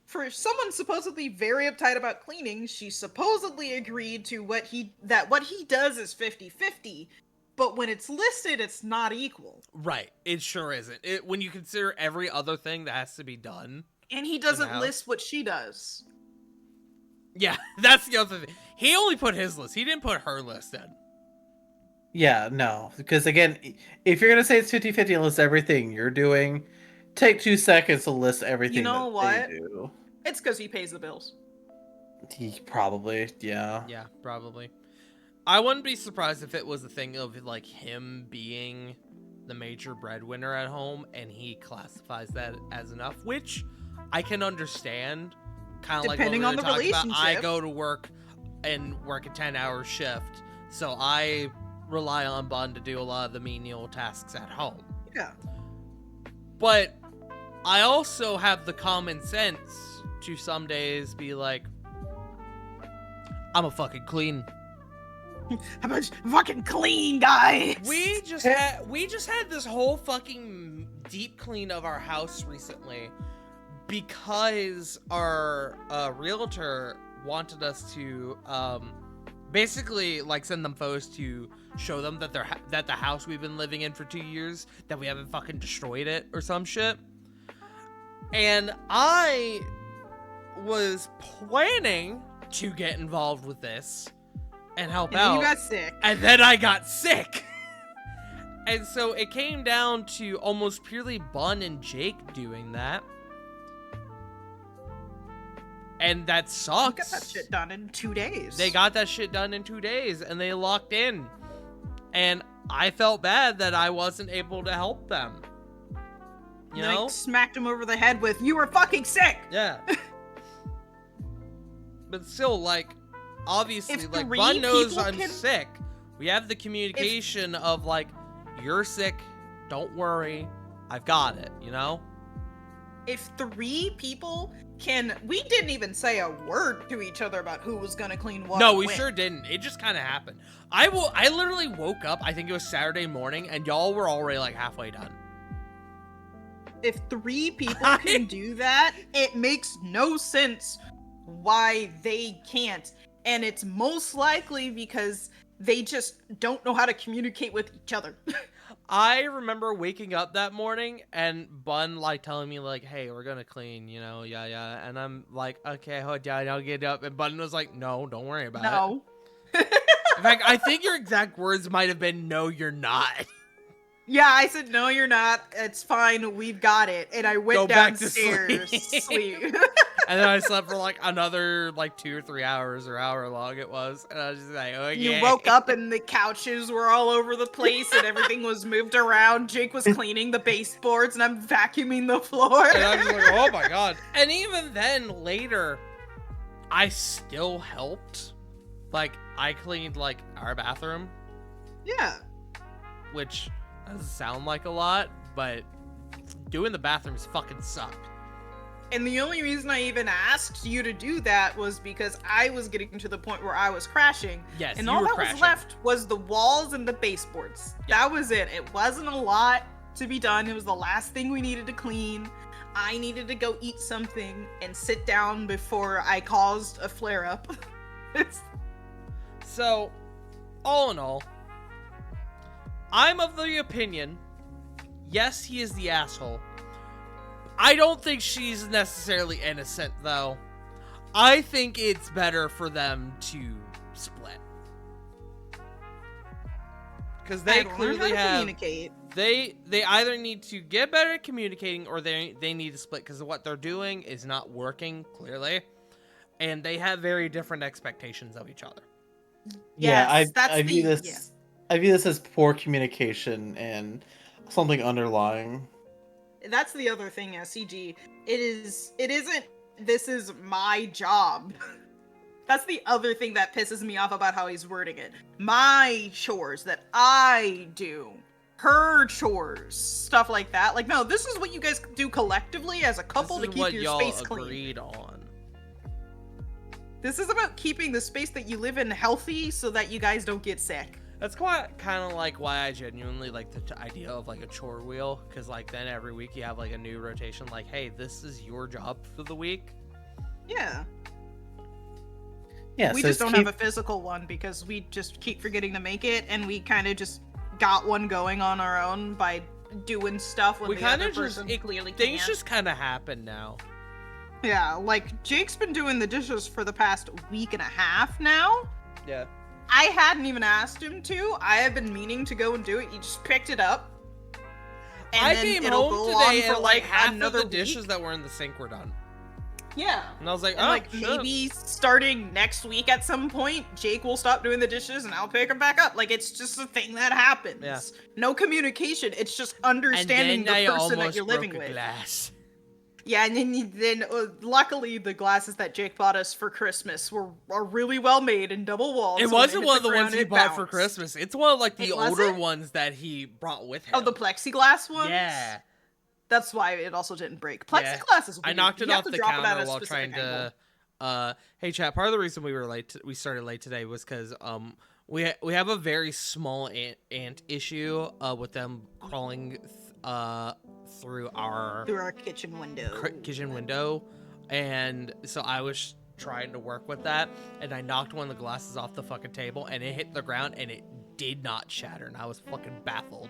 for someone supposedly very uptight about cleaning, she supposedly agreed to what he does is 50-50, but when it's listed, it's not equal. Right. It sure isn't. When you consider every other thing that has to be done. And he doesn't list what she does. Yeah, that's the other thing. He only put his list. He didn't put her list in. Yeah, no. Because again, if you're going to say it's 50-50 and list everything you're doing, take 2 seconds to list everything they do. It's because he pays the bills. He probably, yeah. Yeah, probably. I wouldn't be surprised if it was a thing of, like, him being the major breadwinner at home, and he classifies that as enough, which I can understand. Kind of like what we were talking about. I go to work and work a 10-hour shift, so I rely on Bun to do a lot of the menial tasks at home. Yeah. But I also have the common sense to some days be like, I'm a fucking clean. How much fucking clean, guys? We just had this whole fucking deep clean of our house recently because our realtor wanted us to basically like send them photos to show them that that the house we've been living in for 2 years, that we haven't fucking destroyed it or some shit. And I was planning to get involved with this and help out. And you got sick. And then I got sick. And so it came down to almost purely Bun and Jake doing that. And that sucks. You got that shit done in 2 days. They got that shit done in 2 days, and they locked in. And I felt bad that I wasn't able to help them. You know? Like, smacked him over the head with, "You were fucking sick!" Yeah. But still, like, obviously, If like, 3 Bun knows people I'm sick. We have the communication of, like, you're sick, don't worry, I've got it, you know? If 3 people we didn't even say a word to each other about who was gonna clean what. No, we when. sure didn't. It just kind of happened. I literally woke up, I think it was Saturday morning, and y'all were already, like, halfway done. If 3 people can do that, it makes no sense why they can't. And it's most likely because they just don't know how to communicate with each other. I remember waking up that morning and Bun, like, telling me, like, hey, we're gonna clean, you know, yeah. And I'm like, okay, hold on, I'll get up. And Bun was like, no, don't worry about it. No. In fact, I think your exact words might have been, no, you're not. Yeah, I said, no, you're not. It's fine. We've got it. And I went downstairs to sleep. And then I slept for like another like 2 or 3 hours or however long it was. And I was just like, okay. You woke up and the couches were all over the place and everything was moved around. Jake was cleaning the baseboards and I'm vacuuming the floor. And I was like, oh my god. And even then, later, I still helped. Like, I cleaned like our bathroom. Yeah. Which doesn't sound like a lot, but doing the bathrooms fucking sucked. And the only reason I even asked you to do that was because I was getting to the point where I was crashing. Yes, and you all were that crashing. was left was the walls and the baseboards. Yeah. That was it. It wasn't a lot to be done. It was the last thing we needed to clean. I needed to go eat something and sit down before I caused a flare-up. So, all in all, I'm of the opinion, yes, he is the asshole. I don't think she's necessarily innocent, though. I think it's better for them to split. Because they clearly have... communicate. They either need to get better at communicating or they need to split because what they're doing is not working, clearly. And they have very different expectations of each other. Yes, yeah, I view this. Yeah. I view this as poor communication and something underlying. That's the other thing, SCG. It isn't, this is my job. That's the other thing that pisses me off about how he's wording it. My chores that I do. Her chores. Stuff like that. Like, no, this is what you guys do collectively as a couple to keep your space clean. Agreed on. This is about keeping the space that you live in healthy so that you guys don't get sick. That's kind of like why I genuinely like the idea of like a chore wheel, because like then every week you have like a new rotation. Like, hey, this is your job for the week. Yeah. Yeah, We so just don't keep... have a physical one because we just keep forgetting to make it, and we kind of just got one going on our own by doing stuff when We the kind other of just person clearly things can't. just kind of happen now. Yeah, like Jake's been doing the dishes for the past week and a half now. Yeah. I hadn't even asked him to. I have been meaning to go and do it. He just picked it up. And I then came it'll home go today on for and like half another of the dishes week. that were in the sink were done. Yeah. And I was like, And oh, like shit. maybe starting next week at some point, Jake will stop doing the dishes and I'll pick them back up. Like it's just a thing that happens. Yeah. No communication. It's just And understanding then the I person that almost you're living broke a with. glass. Yeah, and then luckily the glasses that Jake bought us for Christmas are really well made and double walled. It so when wasn't hit one of the ground, ones he it bought for bounced. Christmas. It's one of like the It older wasn't? ones that he brought with him. Oh, the plexiglass ones? Yeah. That's why it also didn't break. Yeah. Plexiglass is weird. I knocked it You have off to the drop it at counter a while specific trying angle. to. Hey chat. Part of the reason we were late, we started late today, was because we have a very small ant issue with them crawling through our kitchen window. kitchen window, and so I was trying to work with that, and I knocked one of the glasses off the fucking table, and it hit the ground, and it did not shatter, and I was fucking baffled.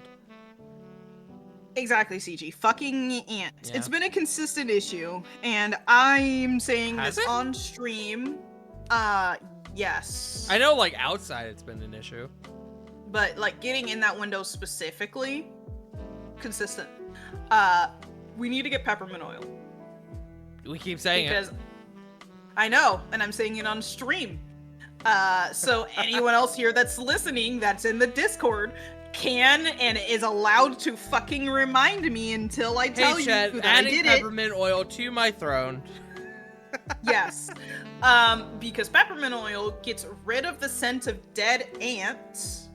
Exactly, CG. Fucking ants. Yeah. It's been a consistent issue, and I'm saying Has this it? on stream. Yes. I know, like outside, it's been an issue. But like getting in that window specifically, consistent. We need to get peppermint oil. We keep saying Because it. I know, and I'm saying it on stream. So anyone else here that's listening, that's in the Discord, can and is allowed to fucking remind me until I tell Hey, you chat, that I adding did peppermint oil to my throne. Yes. Because peppermint oil gets rid of the scent of dead ants,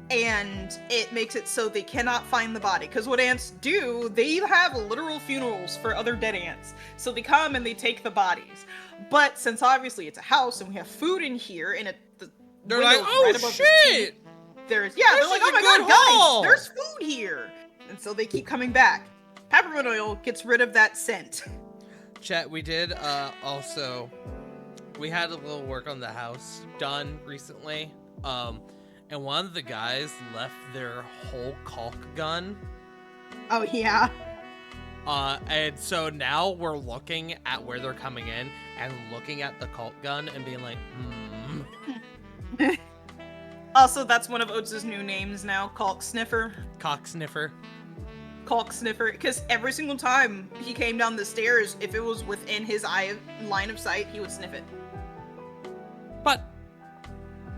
and it makes it so they cannot find the body. Because what ants do, they have literal funerals for other dead ants. So they come and they take the bodies. But since obviously it's a house and we have food in here, and They're like, window's oh right above the shit! TV, they're like, This oh is my a god, good haul!" guys, there's food here. And so they keep coming back. Peppermint oil gets rid of that scent. Chat, we did also, we had a little work on the house done recently, and one of the guys left their whole caulk gun, Oh yeah. and so now we're looking at where they're coming in and looking at the caulk gun and being like, Also, that's one of Oates' new names now, Caulk Sniffer. cock sniffer. Caulk Sniffer, because every single time he came down the stairs, if it was within his line of sight, he would sniff it. But,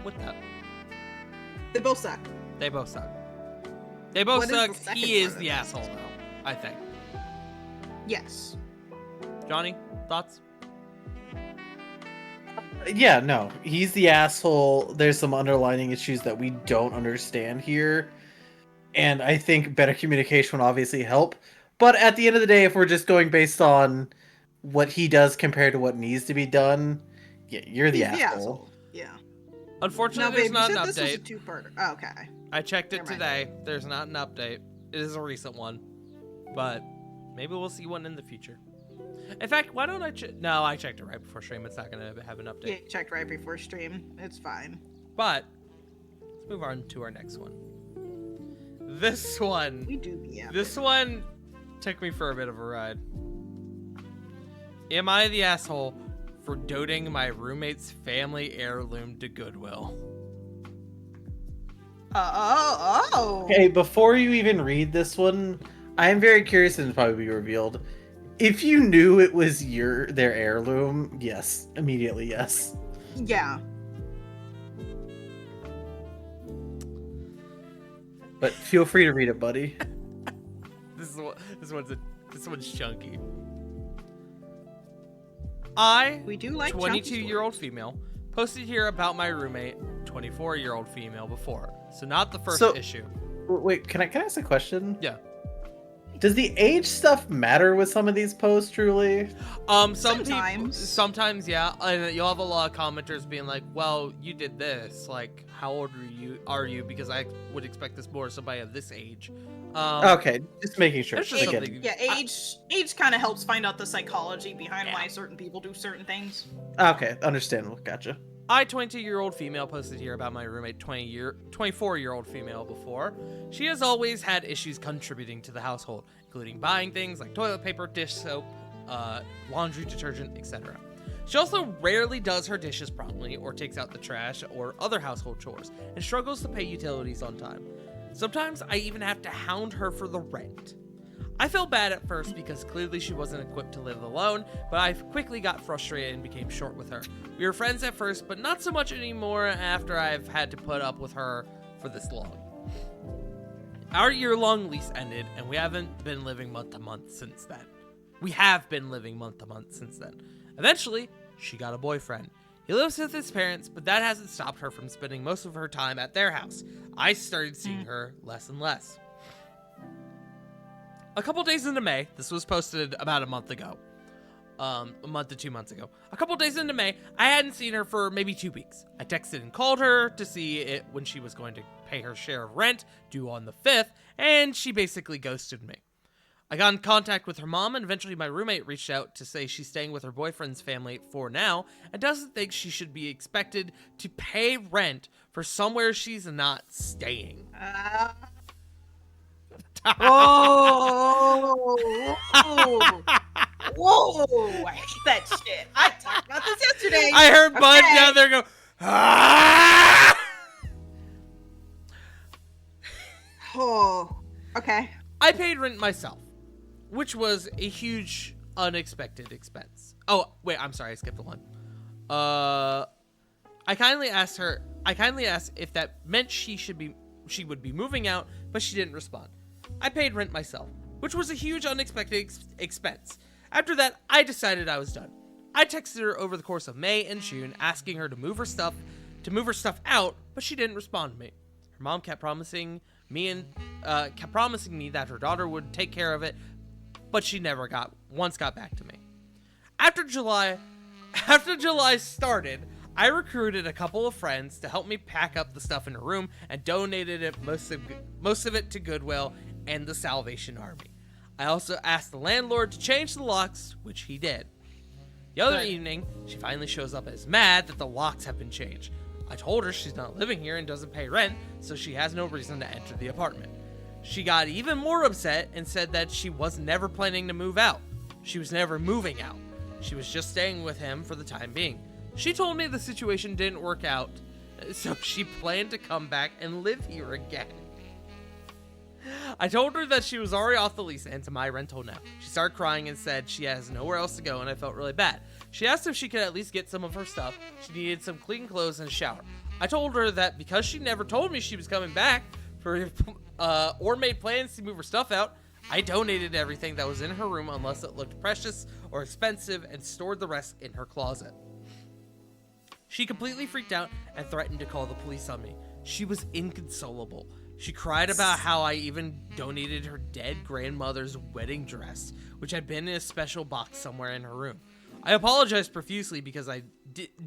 what the? They both suck. They both suck. They both What is suck. the second He is part of the this? asshole, though, I think. Yes. Johnny, thoughts? Yeah, no, he's the asshole. There's some underlining issues that we don't understand here. And I think better communication would obviously help. But at the end of the day, if we're just going based on what he does compared to what needs to be done, yeah, you're the He's asshole. Yeah. Unfortunately, Now, there's babe, not you an said this was a update. two-parter. Oh, okay. I checked it Never mind. today. There's not an update. It is a recent one. But maybe we'll see one in the future. In fact, why don't I No, I checked it right before stream. It's not going to have an update. Yeah, checked right before stream. It's fine. But let's move on to our next one. This one. We do be out. This one took me for a bit of a ride. Am I the asshole for donating my roommate's family heirloom to Goodwill? Oh. Okay, before you even read this one, I am very curious, and it'll probably be revealed. If you knew it was their heirloom, yes, immediately yes. Yeah. But feel free to read it, buddy. This one's chunky. We do like 22-year-old female, posted here about my roommate, 24-year-old female before. So not the first issue. Wait, can I ask a question? Yeah. Does the age stuff matter with some of these posts, truly? Sometimes, yeah. And you'll have a lot of commenters being like, well, you did this. Like, how old are you? Because I would expect this more of somebody of this age. Okay, just making sure. Age kind of helps find out the psychology behind why certain people do certain things. Okay, understandable. Gotcha. I, 22-year-old female, posted here about my roommate, 24-year-old female before. She has always had issues contributing to the household, including buying things like toilet paper, dish soap, laundry detergent, etc. She also rarely does her dishes promptly or takes out the trash or other household chores, and struggles to pay utilities on time. Sometimes I even have to hound her for the rent. I felt bad at first because clearly she wasn't equipped to live alone, but I quickly got frustrated and became short with her. We were friends at first, but not so much anymore after I've had to put up with her for this long. Our year-long lease ended, and we haven't been living month to month since then. Eventually, she got a boyfriend. He lives with his parents, but that hasn't stopped her from spending most of her time at their house. I started seeing her less and less. A couple days into May, this was posted about a month ago. A month to 2 months ago. A couple days into May, I hadn't seen her for maybe 2 weeks. I texted and called her to see it when she was going to pay her share of rent, due on the 5th, and she basically ghosted me. I got in contact with her mom, and eventually my roommate reached out to say she's staying with her boyfriend's family for now, and doesn't think she should be expected to pay rent for somewhere she's not staying. Whoa! I hate that shit. I talked about this yesterday. I heard Bud down there go, ah! Oh, okay. I paid rent myself, which was a huge unexpected expense. Oh, wait, I'm sorry, I skipped one. I kindly asked if that meant she would be moving out, but she didn't respond. I paid rent myself, which was a huge unexpected expense. After that, I decided I was done. I texted her over the course of May and June, asking her to move her stuff out, but she didn't respond to me. Her mom kept promising me that her daughter would take care of it, but she never got back to me. After July started, I recruited a couple of friends to help me pack up the stuff in her room and donated most of it to Goodwill and the Salvation Army. I also asked the landlord to change the locks, which he did. The other evening, she finally shows up as mad that the locks have been changed. I told her she's not living here and doesn't pay rent, so she has no reason to enter the apartment. She got even more upset and said that she was never planning to move out. She was never moving out. She was just staying with him for the time being. She told me the situation didn't work out, so she planned to come back and live here again. I told her that she was already off the lease and to my rental now. She started crying and said she has nowhere else to go, and I felt really bad. She asked if she could at least get some of her stuff. She needed some clean clothes and a shower. I told her that because she never told me she was coming back or made plans to move her stuff out, I donated everything that was in her room unless it looked precious or expensive and stored the rest in her closet. She completely freaked out and threatened to call the police on me. She was inconsolable. She cried about how I even donated her dead grandmother's wedding dress, which had been in a special box somewhere in her room. I apologized profusely because I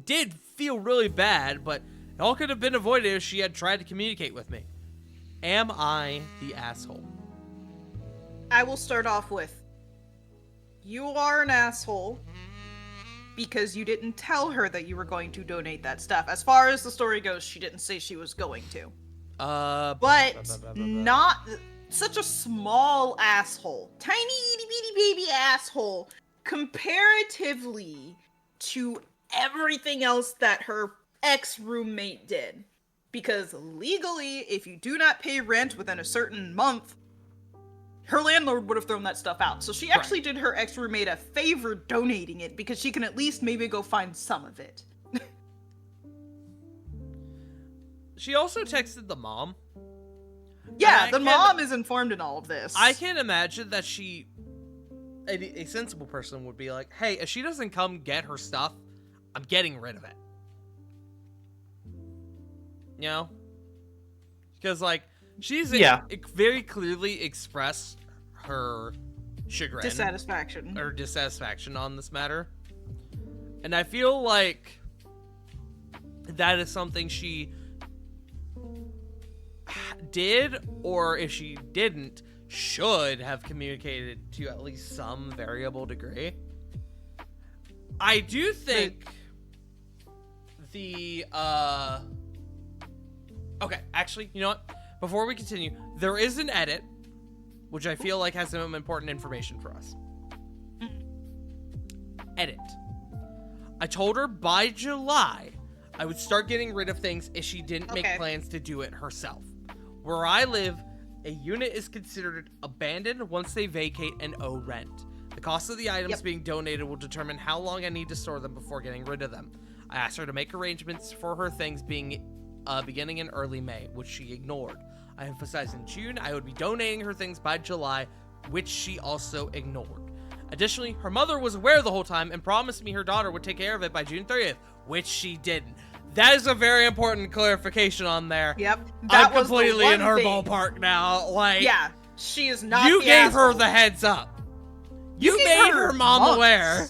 did feel really bad, but it all could have been avoided if she had tried to communicate with me. Am I the asshole? I will start off with, you are an asshole because you didn't tell her that you were going to donate that stuff. As far as the story goes, she didn't say she was going to. But not such a small asshole. Tiny itty bitty baby asshole comparatively to everything else that her ex-roommate did. Because legally, if you do not pay rent within a certain month, her landlord would have thrown that stuff out. So she actually did her ex-roommate a favor donating it because she can at least maybe go find some of it. She also texted the mom. Yeah, the mom is informed in all of this. I can't imagine that a sensible person would be like, hey, if she doesn't come get her stuff, I'm getting rid of it. You know? Because, like, she's very clearly expressed her chagrin. Dissatisfaction. Or dissatisfaction on this matter. And I feel like that is something she did, or if she didn't, should have communicated to at least some variable degree. I do think okay, actually, you know what? Before we continue, there is an edit, which I feel like has some important information for us. Edit. I told her by July I would start getting rid of things if she didn't make plans to do it herself. Where I live, a unit is considered abandoned once they vacate and owe rent. The cost of the items being donated will determine how long I need to store them before getting rid of them. I asked her to make arrangements for her things beginning in early May, which she ignored. I emphasized in June I would be donating her things by July, which she also ignored. Additionally, her mother was aware the whole time and promised me her daughter would take care of it by June 30th, which she didn't. That is a very important clarification on there. Yep. I'm completely in her ballpark now. Like, yeah, she is not. You the gave asshole. her the heads up. You gave made her mom months. aware.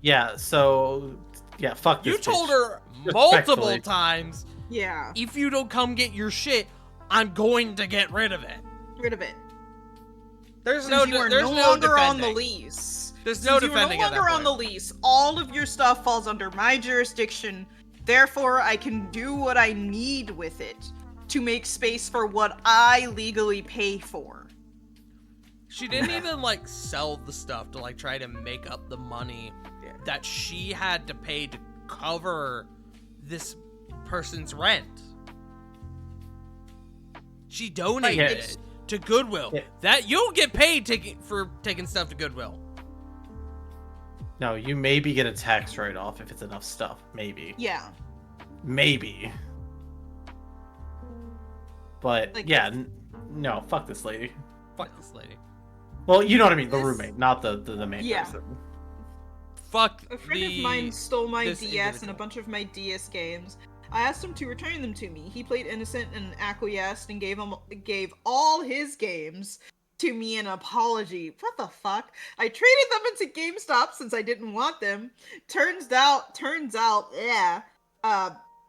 Yeah, so yeah, fuck this. You told bitch. her multiple Respectfully. times, Yeah. if you don't come get your shit, I'm going to get rid of it. Rid of it. There's Since you are there's no no longer on the defending. lease. There's no defending You at are no that longer on the point. lease. All of your stuff falls under my jurisdiction. Therefore, I can do what I need with it to make space for what I legally pay for. She didn't even like sell the stuff to like try to make up the money that she had to pay to cover this person's rent. She donated it to Goodwill. Yeah. That you'll get paid for taking stuff to Goodwill. No, you maybe get a tax write-off if it's enough stuff. Maybe. Yeah. Maybe. But Like, yeah, no, fuck this lady. Fuck this lady. Well, you know what I mean, the This- roommate, not the main Yeah. person. Fuck A friend of mine stole my this DS and a individual. bunch of my DS games. I asked him to return them to me. He played innocent and acquiesced and gave all his games to me an apology. What the fuck? I traded them into GameStop since I didn't want them. Turns out,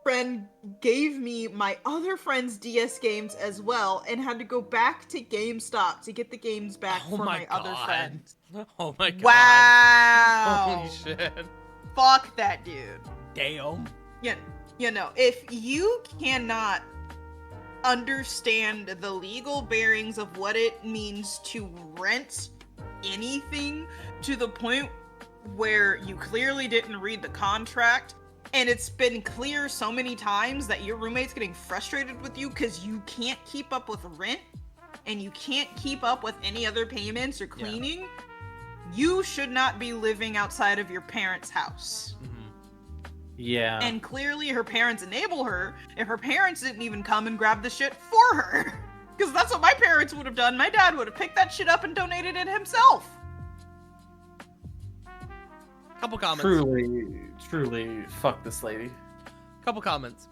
friend gave me my other friend's DS games as well and had to go back to GameStop to get the games back for my other friend. Oh my god. Wow. Holy shit. Fuck that dude. Damn. Yeah, you know, if you cannot understand the legal bearings of what it means to rent anything to the point where you clearly didn't read the contract, and it's been clear so many times that your roommate's getting frustrated with you because you can't keep up with rent and you can't keep up with any other payments or cleaning, you should not be living outside of your parents' house. Yeah. And clearly her parents enable her if her parents didn't even come and grab the shit for her. Because that's what my parents would have done. My dad would have picked that shit up and donated it himself. Couple comments. Truly, fuck this lady. Couple comments.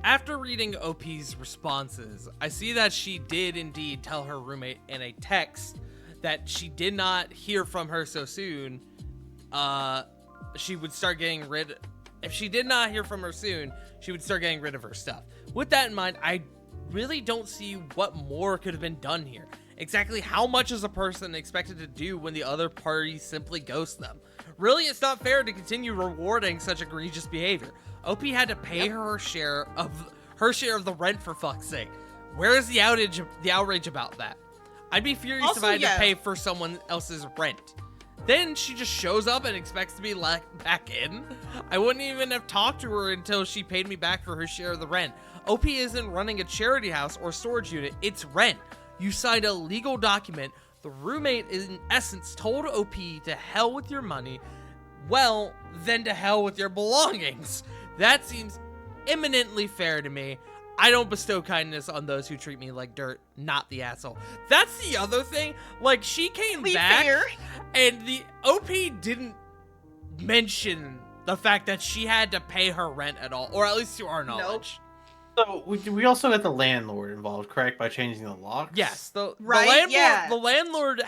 After reading OP's responses, I see that she did indeed tell her roommate in a text that she did not hear from her so soon. She would start getting rid. If she did not hear from her soon, she would start getting rid of her stuff. With that in mind, I really don't see what more could have been done here. Exactly how much is a person expected to do when the other party simply ghosts them? Really, it's not fair to continue rewarding such egregious behavior. OP had to pay her share of the rent, for fuck's sake. Where is the outrage about that? I'd be furious if Also, I had to pay for someone else's rent. Then she just shows up and expects to be let back in. I wouldn't even have talked to her until she paid me back for her share of the rent. OP isn't running a charity house or storage unit, it's rent. You signed a legal document. The roommate, in essence, told OP to hell with your money. Well, then to hell with your belongings. That seems eminently fair to me. I don't bestow kindness on those who treat me like dirt, not the asshole. That's the other thing. Like, she came back, and the OP didn't mention the fact that she had to pay her rent at all, or at least to our knowledge. So we also got the landlord involved, correct? By changing the locks. Yes, Right, landlord, yeah. the landlord,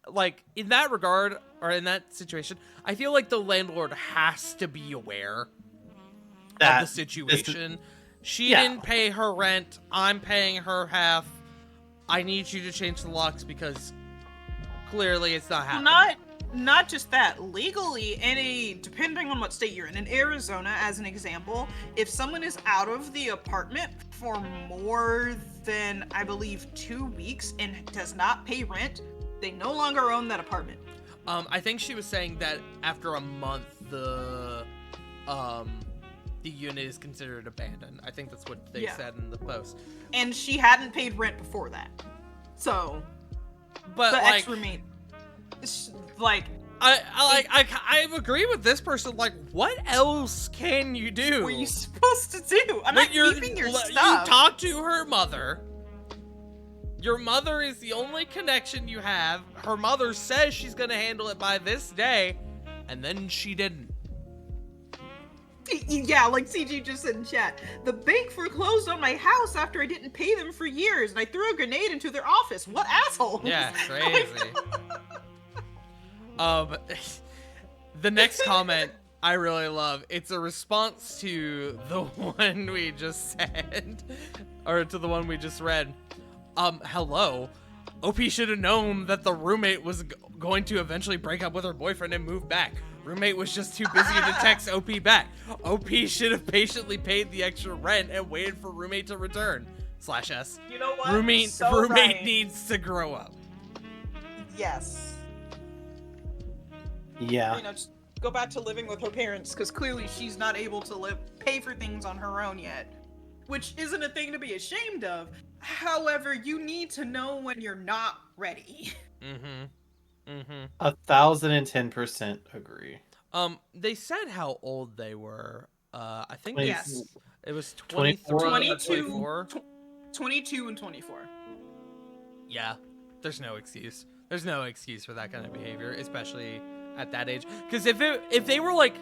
like in that regard or in that situation, I feel like the landlord has to be aware of the situation. She didn't pay her rent. I'm paying her half. I need you to change the locks because clearly it's not happening. Not just that. Legally, depending on what state you're in Arizona, as an example, if someone is out of the apartment for more than, I believe, 2 weeks and does not pay rent, they no longer own that apartment. I think she was saying that after a month, the unit is considered abandoned. I think that's what they said in the post. And she hadn't paid rent before that, so. But the like, ex-roommate, like. I agree with this person. Like, what else can you do? What are you supposed to do? I'm not keeping your stuff. You talk to her mother. Your mother is the only connection you have. Her mother says she's gonna handle it by this day, and then she didn't. Yeah, like CG just said in chat. The bank foreclosed on my house after I didn't pay them for years, and I threw a grenade into their office. What asshole? Yeah, crazy. The next comment I really love. It's a response to the one we just said, or to the one we just read. Hello. OP should have known that the roommate was going to eventually break up with her boyfriend and move back. Roommate was just too busy to text OP back. OP should have patiently paid the extra rent and waited for roommate to return. /S. You know what? Roommate right. needs to grow up. Yes. Yeah. You know, just go back to living with her parents, because clearly she's not able to pay for things on her own yet. Which isn't a thing to be ashamed of. However, you need to know when you're not ready. 1010% agree. They said how old they were. I think Yes. It was 23 22 and 24. Yeah, there's no excuse. There's no excuse for that kind of behavior, especially at that age. Because if they were like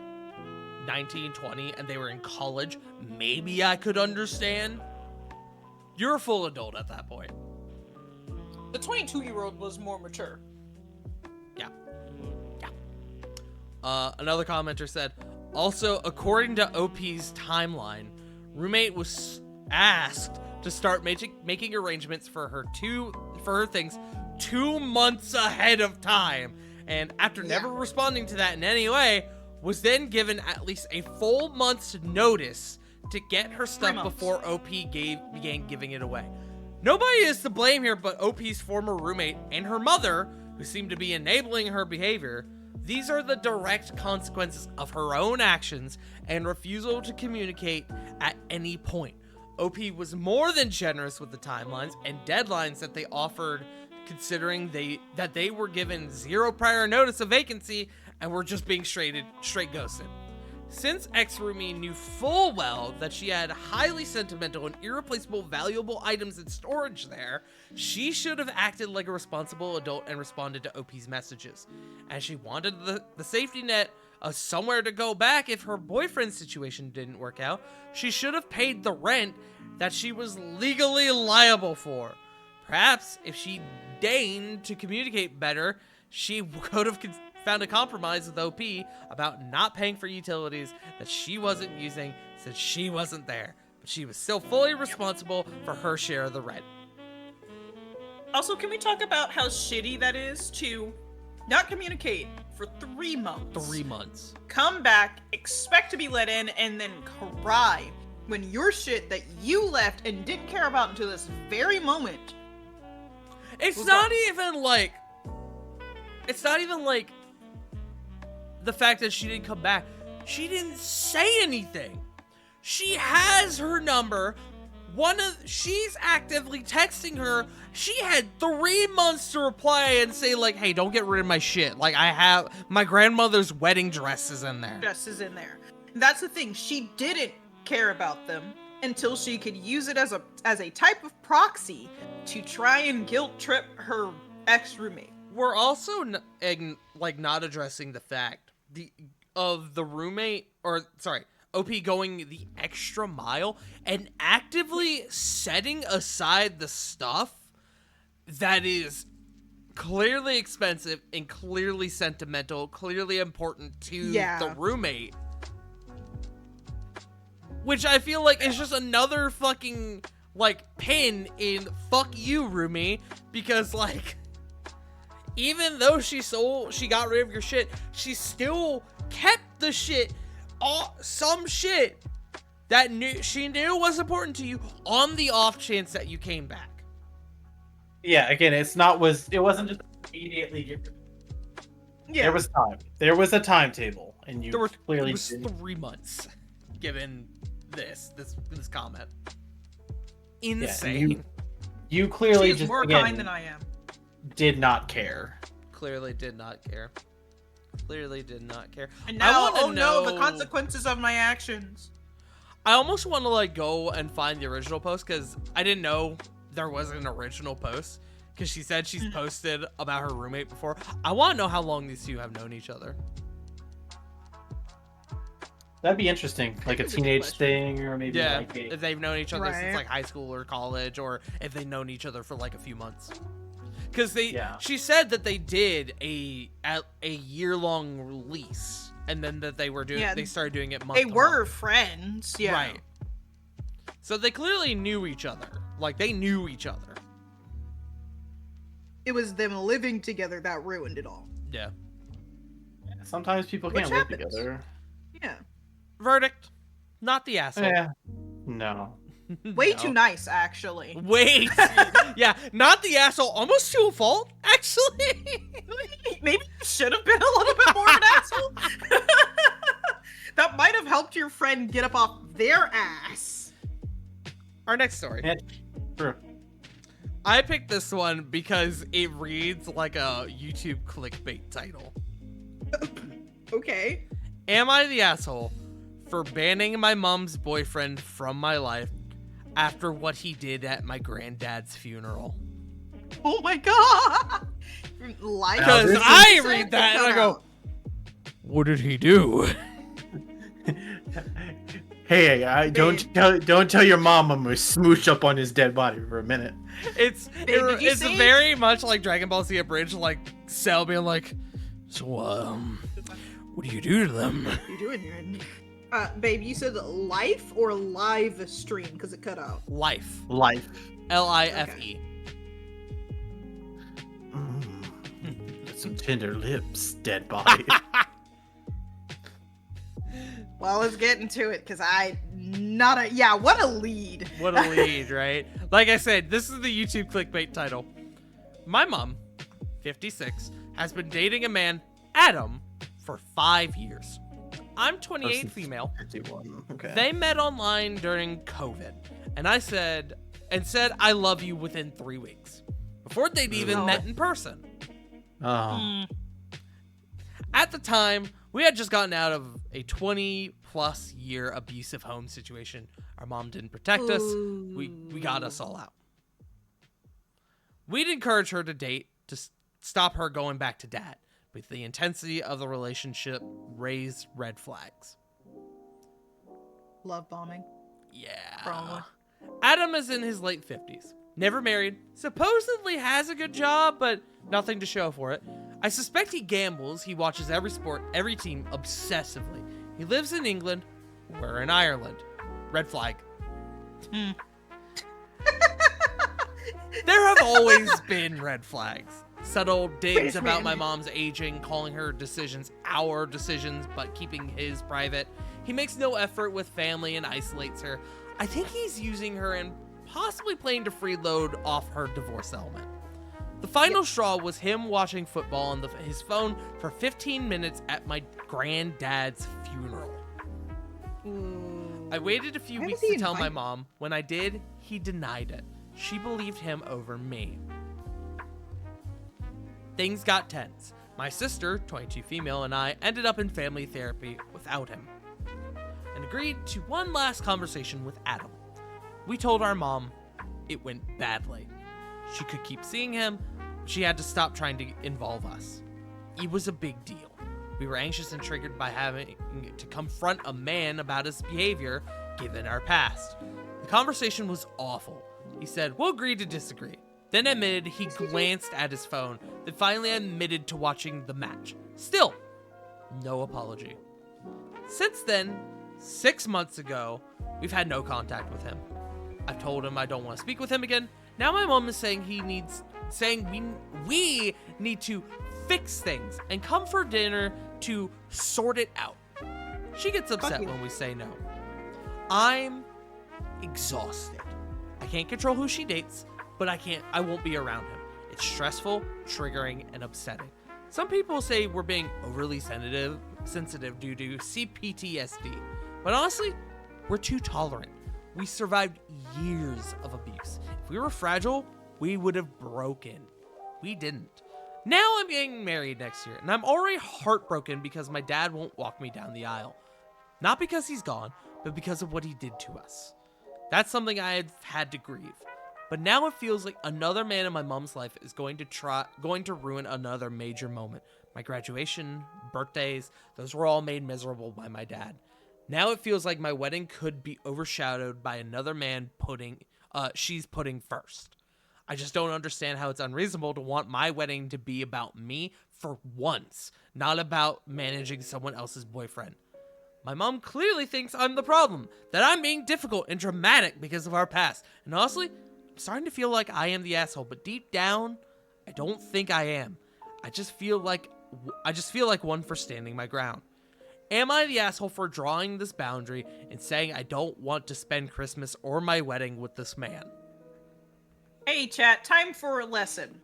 19, 20, and they were in college, maybe I could understand. You're a full adult at that point. The 22-year-old was more mature. Yeah. Another commenter said, also, according to OP's timeline, roommate was asked to start making arrangements for her things 2 months ahead of time, and after never responding to that in any way, was then given at least a full month's notice to get her stuff before OP began giving it away. Nobody is to blame here but OP's former roommate and her mother, who seemed to be enabling her behavior. These are the direct consequences of her own actions and refusal to communicate at any point. OP was more than generous with the timelines and deadlines that they offered, considering that they were given zero prior notice of vacancy and were just being straight ghosted. Since ex-roomie knew full well that she had highly sentimental and irreplaceable valuable items in storage there, she should have acted like a responsible adult and responded to OP's messages. As she wanted the safety net of somewhere to go back if her boyfriend's situation didn't work out, she should have paid the rent that she was legally liable for. Perhaps if she deigned to communicate better, she could have found a compromise with OP about not paying for utilities that she wasn't using since she wasn't there, but she was still fully responsible for her share of the rent. Also, can we talk about how shitty that is to not communicate for 3 months? 3 months. Come back, expect to be let in, and then cry when your shit that you left and didn't care about until this very moment. It's not even like the fact that she didn't come back. She didn't say anything. She has her number. She's actively texting her. She had 3 months to reply and say, like, hey, don't get rid of my shit. Like, I have my grandmother's wedding dresses in there. That's the thing. She didn't care about them until she could use it as a type of proxy to try and guilt trip her ex-roommate. We're also not addressing the fact of the roommate, or sorry, OP going the extra mile and actively setting aside the stuff that is clearly expensive and clearly sentimental, clearly important to the roommate. Which I feel like is just another fucking, like, pin in fuck you, roomie. Because, like, even though she got rid of your shit, she still kept the shit, some shit that she knew was important to you on the off chance that you came back. Yeah, again, it wasn't just immediately. Yeah. There was time. There was a timetable, and you clearly it was 3 months, given this comment. Insane. Yeah, you clearly She's just more kind than I am. Did not care. Clearly did not care. Clearly did not care. And now, no, the consequences of my actions. I almost want to, like, go and find the original post, because I didn't know there was an original post, because she said she's posted about her roommate before. I want to know how long these two have known each other. That'd be interesting, like a teenage thing, or maybe like if they've known each other since, like, high school or college, or if they've known each other for, like, a few months. Because she said that they did a year-long release, and then that they started doing it month to month. They were friends, right? So they clearly knew each other. Like, they knew each other. It was them living together that ruined it all. Yeah. Sometimes people can't live together. Yeah. Verdict: not the asshole. Yeah. No. Way too nice, actually. Wait. Yeah, not the asshole. Almost to a fault, actually. Maybe you should have been a little bit more of an asshole. That might have helped your friend get up off their ass. Our next story. Yeah, true. I picked this one because it reads like a YouTube clickbait title. Okay. Am I the asshole for banning my mom's boyfriend from my life after what he did at my granddad's funeral? Oh my god! Because I read that and I go, what did he do? Hey, don't tell your mom I'm gonna smooch up on his dead body for a minute. It's very much like Dragon Ball Z Abridged, like Cell being like, so what do you do to them? What are you doing here? Babe, you said life or live stream because it cut out. Life. Life. L-I-F-E. Some tender lips, dead body. Well, let's get into it, because what a lead. What a lead, right? Like I said, this is the YouTube clickbait title. My mom, 56, has been dating a man, Adam, for 5 years. I'm 28, female. 51. Okay. They met online during COVID, and said I love you within 3 weeks, before they'd even met in person. Oh. At the time, we had just gotten out of a 20-plus year abusive home situation. Our mom didn't protect us. We got us all out. We'd encourage her to date to stop her going back to dad, but the intensity of the relationship raised red flags. Love bombing. Yeah. Probably. Adam is in his late 50s. Never married. Supposedly has a good job, but nothing to show for it. I suspect he gambles. He watches every sport, every team, obsessively. He lives in England. We're in Ireland. Red flag. There have always been red flags. Subtle digs about my mom's aging, calling her decisions our decisions, but keeping his private. He makes no effort with family and isolates her. I think he's using her and possibly playing to freeload off her divorce settlement. The final straw was him watching football on his phone for 15 minutes at my granddad's funeral. I waited a few weeks to tell my mom. When I did, he denied it. She believed him over me. Things got tense. My sister, 22 female, and I ended up in family therapy without him, and agreed to one last conversation with Adam. We told our mom it went badly. She could keep seeing him. She had to stop trying to involve us. It was a big deal. We were anxious and triggered by having to confront a man about his behavior given our past. The conversation was awful. He said, "We'll agree to disagree." Then admitted he glanced at his phone, then finally admitted to watching the match. Still, no apology. Since then, 6 months ago, we've had no contact with him. I've told him I don't want to speak with him again. Now my mom is saying we need to fix things and come for dinner to sort it out. She gets upset when we say no. I'm exhausted. I can't control who she dates, but I won't be around him. It's stressful, triggering, and upsetting. Some people say we're being overly sensitive due to CPTSD, but honestly, we're too tolerant. We survived years of abuse. If we were fragile, we would have broken. We didn't. Now I'm getting married next year, and I'm already heartbroken because my dad won't walk me down the aisle. Not because he's gone, but because of what he did to us. That's something I had had to grieve. But now it feels like another man in my mom's life is going to ruin another major moment. My graduation, birthdays, those were all made miserable by my dad. Now it feels like my wedding could be overshadowed by another man she's putting first. I just don't understand how it's unreasonable to want my wedding to be about me for once, not about managing someone else's boyfriend. My mom clearly thinks I'm the problem, that I'm being difficult and dramatic because of our past. And honestly, I'm starting to feel like I am the asshole, but deep down, I don't think I am. I just feel like one for standing my ground. Am I the asshole for drawing this boundary and saying I don't want to spend Christmas or my wedding with this man? Hey, chat, time for a lesson.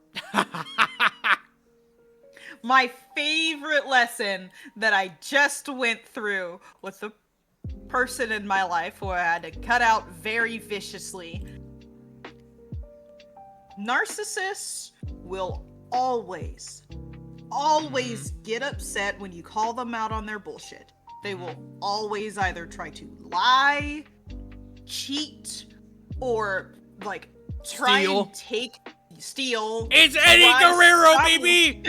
My favorite lesson that I just went through with the person in my life who I had to cut out very viciously. Narcissists will always get upset when you call them out on their bullshit. They will always either try to lie, cheat, or like try and steal. It's Eddie Guerrero, baby!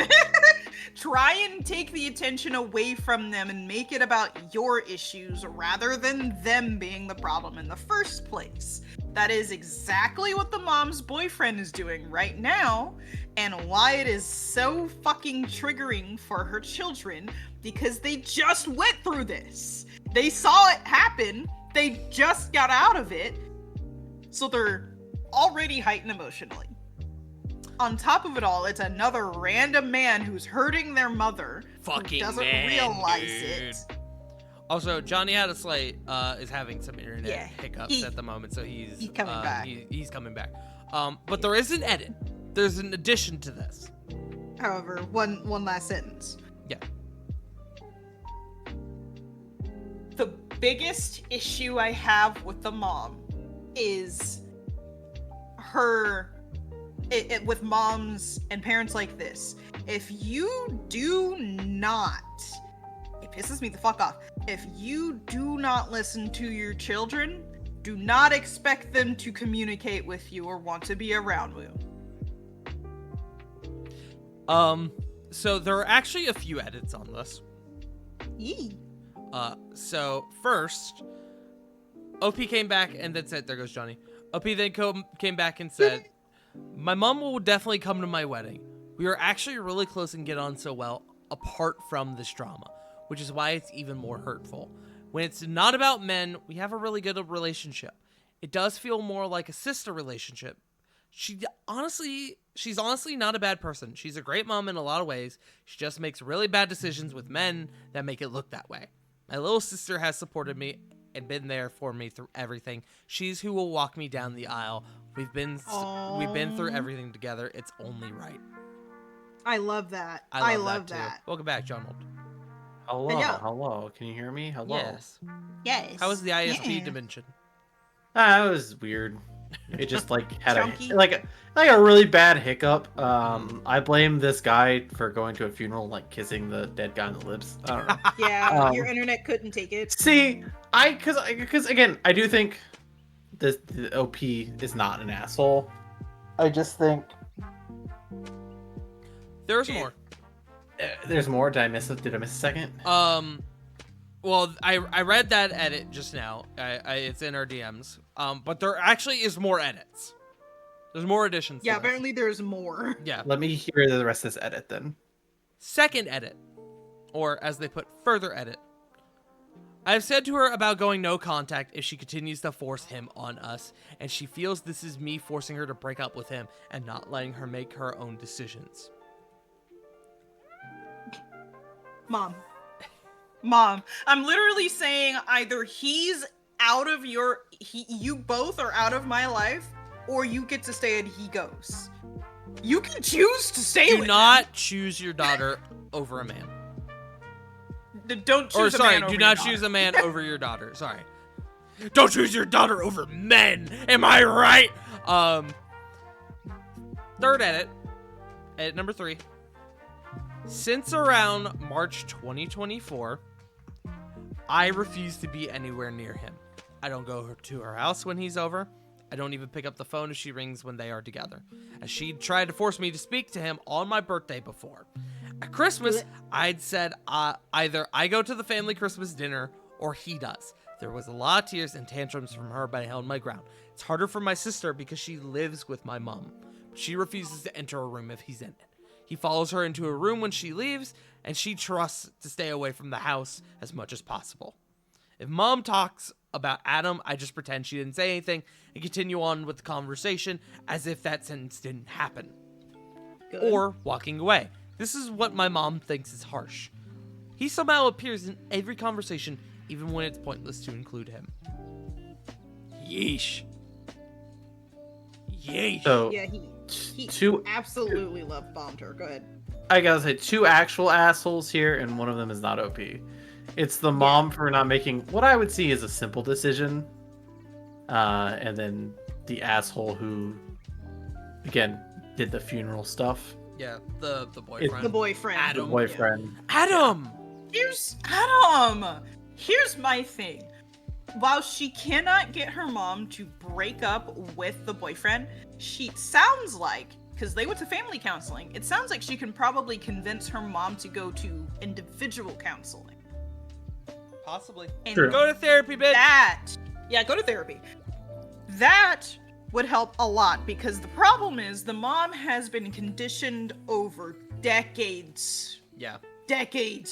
Try and take the attention away from them and make it about your issues rather than them being the problem in the first place. That is exactly what the mom's boyfriend is doing right now, and why it is so fucking triggering for her children, because they just went through this. They saw it happen, they just got out of it, so they're already heightened emotionally. On top of it all, it's another random man who's hurting their mother who doesn't realize it. Also, Johnny Had a Slate is having some internet hiccups at the moment, so he's coming back. He's coming back. But there is an edit. There's an addition to this. However, one last sentence. Yeah. The biggest issue I have with the mom is her... with moms and parents like this, if you do not, it pisses me the fuck off. If you do not listen to your children, do not expect them to communicate with you or want to be around you. So there are actually a few edits on this. Yee. So first, OP came back and then said, there goes Johnny. OP then came back and said, my mom will definitely come to my wedding. We are actually really close and get on so well, apart from this drama, which is why it's even more hurtful. When it's not about men, we have a really good relationship. It does feel more like a sister relationship. She's honestly not a bad person. She's a great mom in a lot of ways. She just makes really bad decisions with men that make it look that way. My little sister has supported me and been there for me through everything. She's who will walk me down the aisle. We've been through everything together. It's only right. I love that. I love that. Welcome back, John Holt. Hello. Can you hear me? Hello. Yes. How was the ISP dimension? It was weird. It just had a really bad hiccup. I blame this guy for going to a funeral, kissing the dead guy on the lips. I don't know. Yeah, your internet couldn't take it. See, because again, I do think the OP is not an asshole. I just think there's more. There's more. Did I miss it? Did I miss a second? Well, I read that edit just now. It's in our DMs. But there actually is more edits. There's more additions. Yeah, to this. apparently there's more. Yeah. Let me hear the rest of this edit then. Second edit, or as they put, further edit. I have said to her about going no contact if she continues to force him on us, and she feels this is me forcing her to break up with him and not letting her make her own decisions. Mom, I'm literally saying either he's out of you both are out of my life, or you get to stay and he goes. You can choose to stay with Do not him. choose your daughter over a man. Don't choose a man over do your not daughter. choose a man over your daughter. Sorry. Don't choose your daughter over men. Am I right? Third edit. Edit number 3. Since around March 2024, I refuse to be anywhere near him. I don't go to her house when he's over. I don't even pick up the phone if she rings when they are together, as she tried to force me to speak to him on my birthday before. At Christmas, I'd said either I go to the family Christmas dinner or he does. There was a lot of tears and tantrums from her, but I held my ground. It's harder for my sister because she lives with my mom. She refuses to enter a room if he's in it. He follows her into a room when she leaves, and she trusts to stay away from the house as much as possible. If mom talks about Adam, I just pretend she didn't say anything and continue on with the conversation as if that sentence didn't happen. Good. Or walking away. This is what my mom thinks is harsh. He somehow appears in every conversation, even when it's pointless to include him. Yeesh. Yeesh. So Yeah, he two. absolutely love bombed her. Go ahead. I gotta say, 2 actual assholes here, and one of them is not OP. It's the mom for not making what I would see as a simple decision, and then the asshole who, again, did the funeral stuff. Yeah, the boyfriend. The boyfriend. Adam. The boyfriend. Adam! Here's Adam. Here's my thing. While she cannot get her mom to break up with the boyfriend, she sounds like, because they went to family counseling, it sounds like she can probably convince her mom to go to individual counseling. Possibly. And True. Go to therapy, bitch! go to therapy. That would help a lot, because the problem is the mom has been conditioned over decades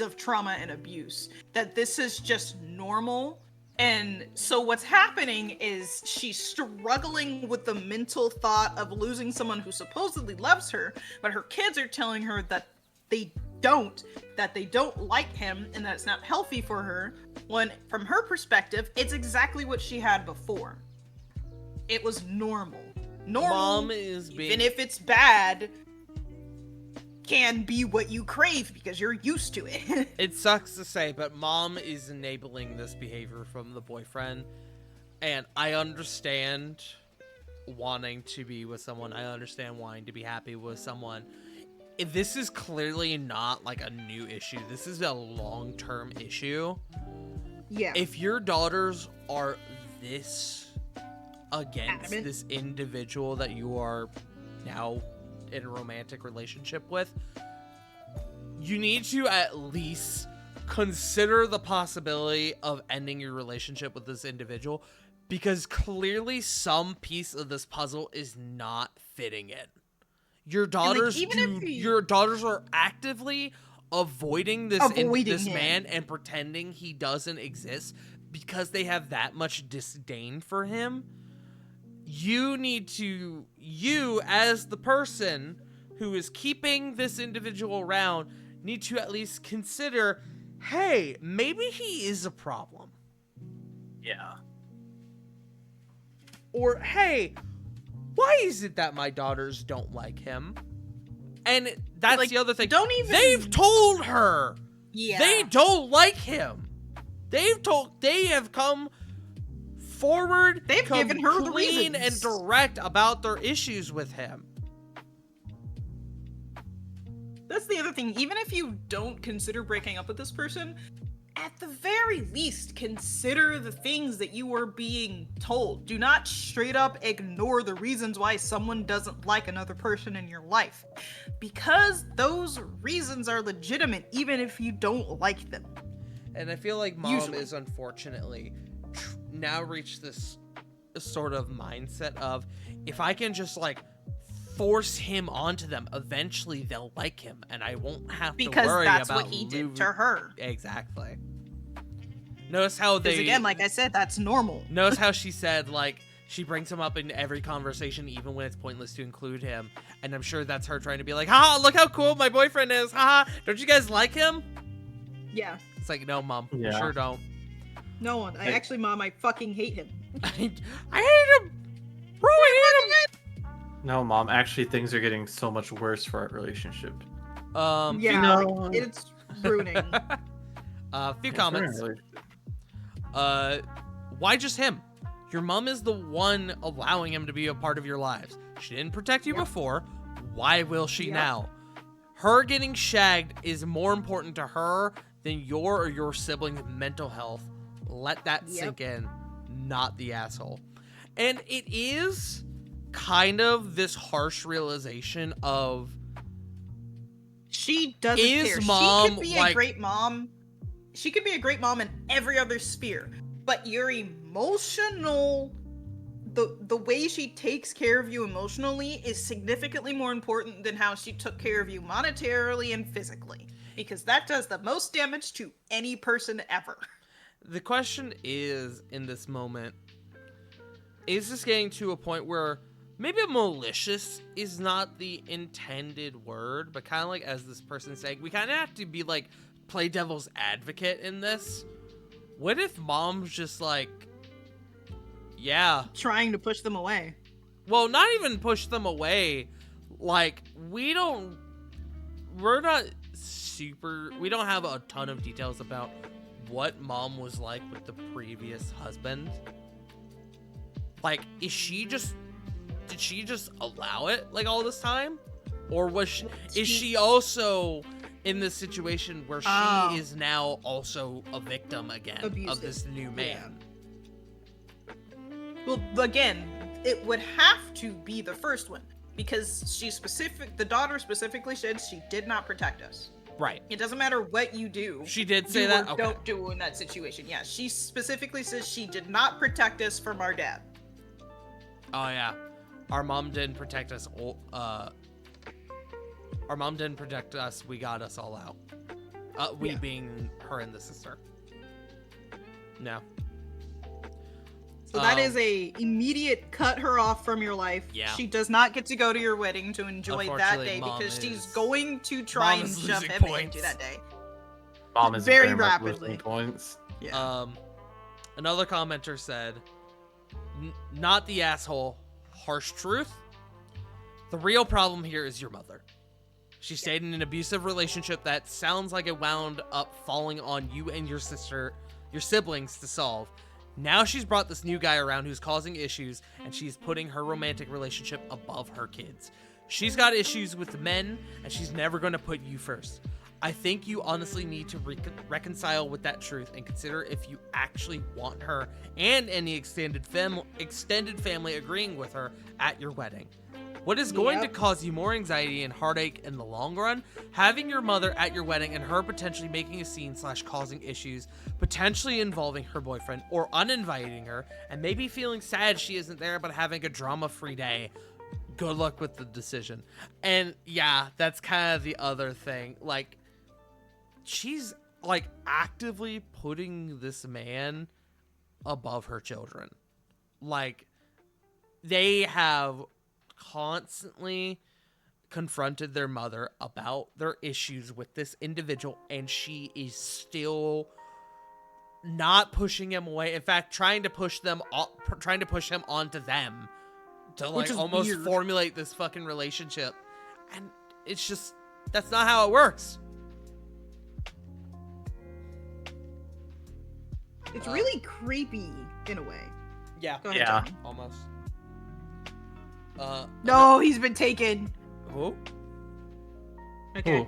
of trauma and abuse that this is just normal. And so what's happening is she's struggling with the mental thought of losing someone who supposedly loves her, but her kids are telling her that they don't like him and that it's not healthy for her, when from her perspective it's exactly what she had before. It was normal. Mom is being... Even if it's bad, can be what you crave because you're used to it. It sucks to say, but mom is enabling this behavior from the boyfriend. And I understand wanting to be with someone. I understand wanting to be happy with someone. This is clearly not like a new issue. This is a long-term issue. Yeah. If your daughters are this against Adamant. this individual that you are now in a romantic relationship with, you need to at least consider the possibility of ending your relationship with this individual, because clearly some piece of this puzzle is not fitting in. Your daughters your daughters are actively avoiding this him. man and pretending he doesn't exist because they have that much disdain for him. You as the person who is keeping this individual around need to at least consider, hey, maybe he is a problem. Yeah. Or, hey, why is it that my daughters don't like him? And that's Like, the other thing. they've told her. Yeah. They don't like him. They have come forward, They've given her the clean and reasons. direct about their issues with him. That's the other thing. Even if you don't consider breaking up with this person, at the very least, consider the things that you are being told. Do not straight up ignore the reasons why someone doesn't like another person in your life. Because those reasons are legitimate, even if you don't like them. And I feel like Mom Usually. is unfortunately now reached this sort of mindset of, if I can just like force him onto them, eventually they'll like him and I won't have to worry that's about what he did to her. Exactly. Notice how Because they again, like I said, that's normal. Notice how she said, like, she brings him up in every conversation, even when it's pointless to include him. And I'm sure that's her trying to be like, haha, look how cool my boyfriend is. Haha, don't you guys like him? Yeah. It's like, no, Mom, we Yeah. sure don't. No one. Actually, Mom, I fucking hate him. I hate him. Bro, I hate him. No, Mom. Actually, things are getting so much worse for our relationship. Yeah, No. like, it's ruining. Few comments. Why just him? Your mom is the one allowing him to be a part of your lives. She didn't protect you before. Why will she now? Her getting shagged is more important to her than your or your sibling's mental health. Let that sink in, not the asshole. And it is kind of this harsh realization of, She doesn't care. Mom, she could be like, a great mom. She could be a great mom in every other sphere. But your emotional, the way she takes care of you emotionally is significantly more important than how she took care of you monetarily and physically. Because that does the most damage to any person ever. the question is, in this moment, is this getting to a point where maybe malicious is not the intended word, but kind of like, as this person's saying, we kind of have to be like, play devil's advocate in this. What if Mom's just like, yeah, Trying to push them away. well, not even push them away, like, we don't have a ton of details about what Mom was like with the previous husband. Like, did she just allow it, like, all this time? Or is she also in this situation where she is now also a victim again of this new man? Well, again, it would have to be the first one. Because the daughter specifically said she did not protect us. Right. It doesn't matter what you do. She did say do that? or Okay. don't do in that situation. Yeah, she specifically says she did not protect us from our dad. Oh, yeah. Our mom didn't protect us. Our mom didn't protect us. We got us all out. We being her and the sister. No. So that is a immediate cut her off from your life. Yeah. She does not get to go to your wedding to enjoy that day Mom because she's is- going to try Mom and is shove losing him points. into that day. Mom is Very much rapidly. losing points. Yeah. Another commenter said, not the asshole, harsh truth. The real problem here is your mother. She stayed in an abusive relationship that sounds like it wound up falling on you and your siblings to solve. Now she's brought this new guy around who's causing issues, and she's putting her romantic relationship above her kids. She's got issues with the men, and she's never going to put you first. I think you honestly need to reconcile with that truth and consider if you actually want her and any extended family agreeing with her at your wedding. What is going to cause you more anxiety and heartache in the long run? Having your mother at your wedding and her potentially making a scene / causing issues, potentially involving her boyfriend, or uninviting her, and maybe feeling sad she isn't there but having a drama-free day. Good luck with the decision. And yeah, that's kind of the other thing. Like, she's like actively putting this man above her children. Like, they have constantly confronted their mother about their issues with this individual, and she is still not pushing him away. In fact, trying to push him onto them to like almost weird. formulate this fucking relationship. And it's just, that's not how it works. It's really creepy in a way. Yeah. Go ahead, Yeah. Johnny. Almost. No, he's been taken. Who? Okay. Ooh.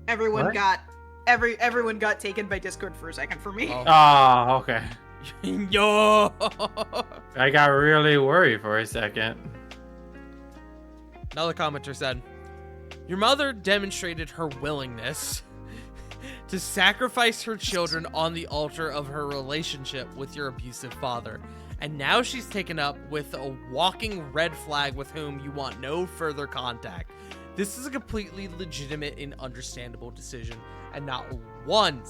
Everyone What? got Everyone got taken by Discord for a second for me. Oh. Oh, okay. Yo. I got really worried for a second. Another commenter said, "Your mother demonstrated her willingness to sacrifice her children on the altar of her relationship with your abusive father. And now she's taken up with a walking red flag with whom you want no further contact. This is a completely legitimate and understandable decision, and not one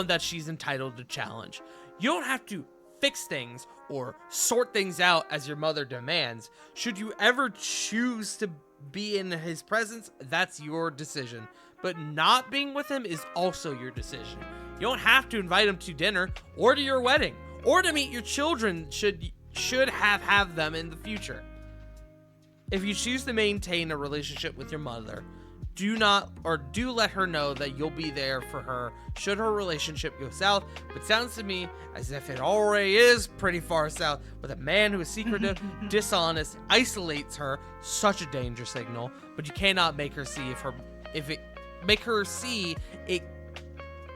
that she's entitled to challenge. You don't have to fix things or sort things out as your mother demands. Should you ever choose to be in his presence, that's your decision. But not being with him is also your decision. You don't have to invite him to dinner or to your wedding or to meet your children should have them in the future. If you choose to maintain a relationship with your mother, do let her know that you'll be there for her should her relationship go south. But it sounds to me as if it already is pretty far south, with a man who is secretive, dishonest, isolates her. Such a danger signal. But you cannot make her see But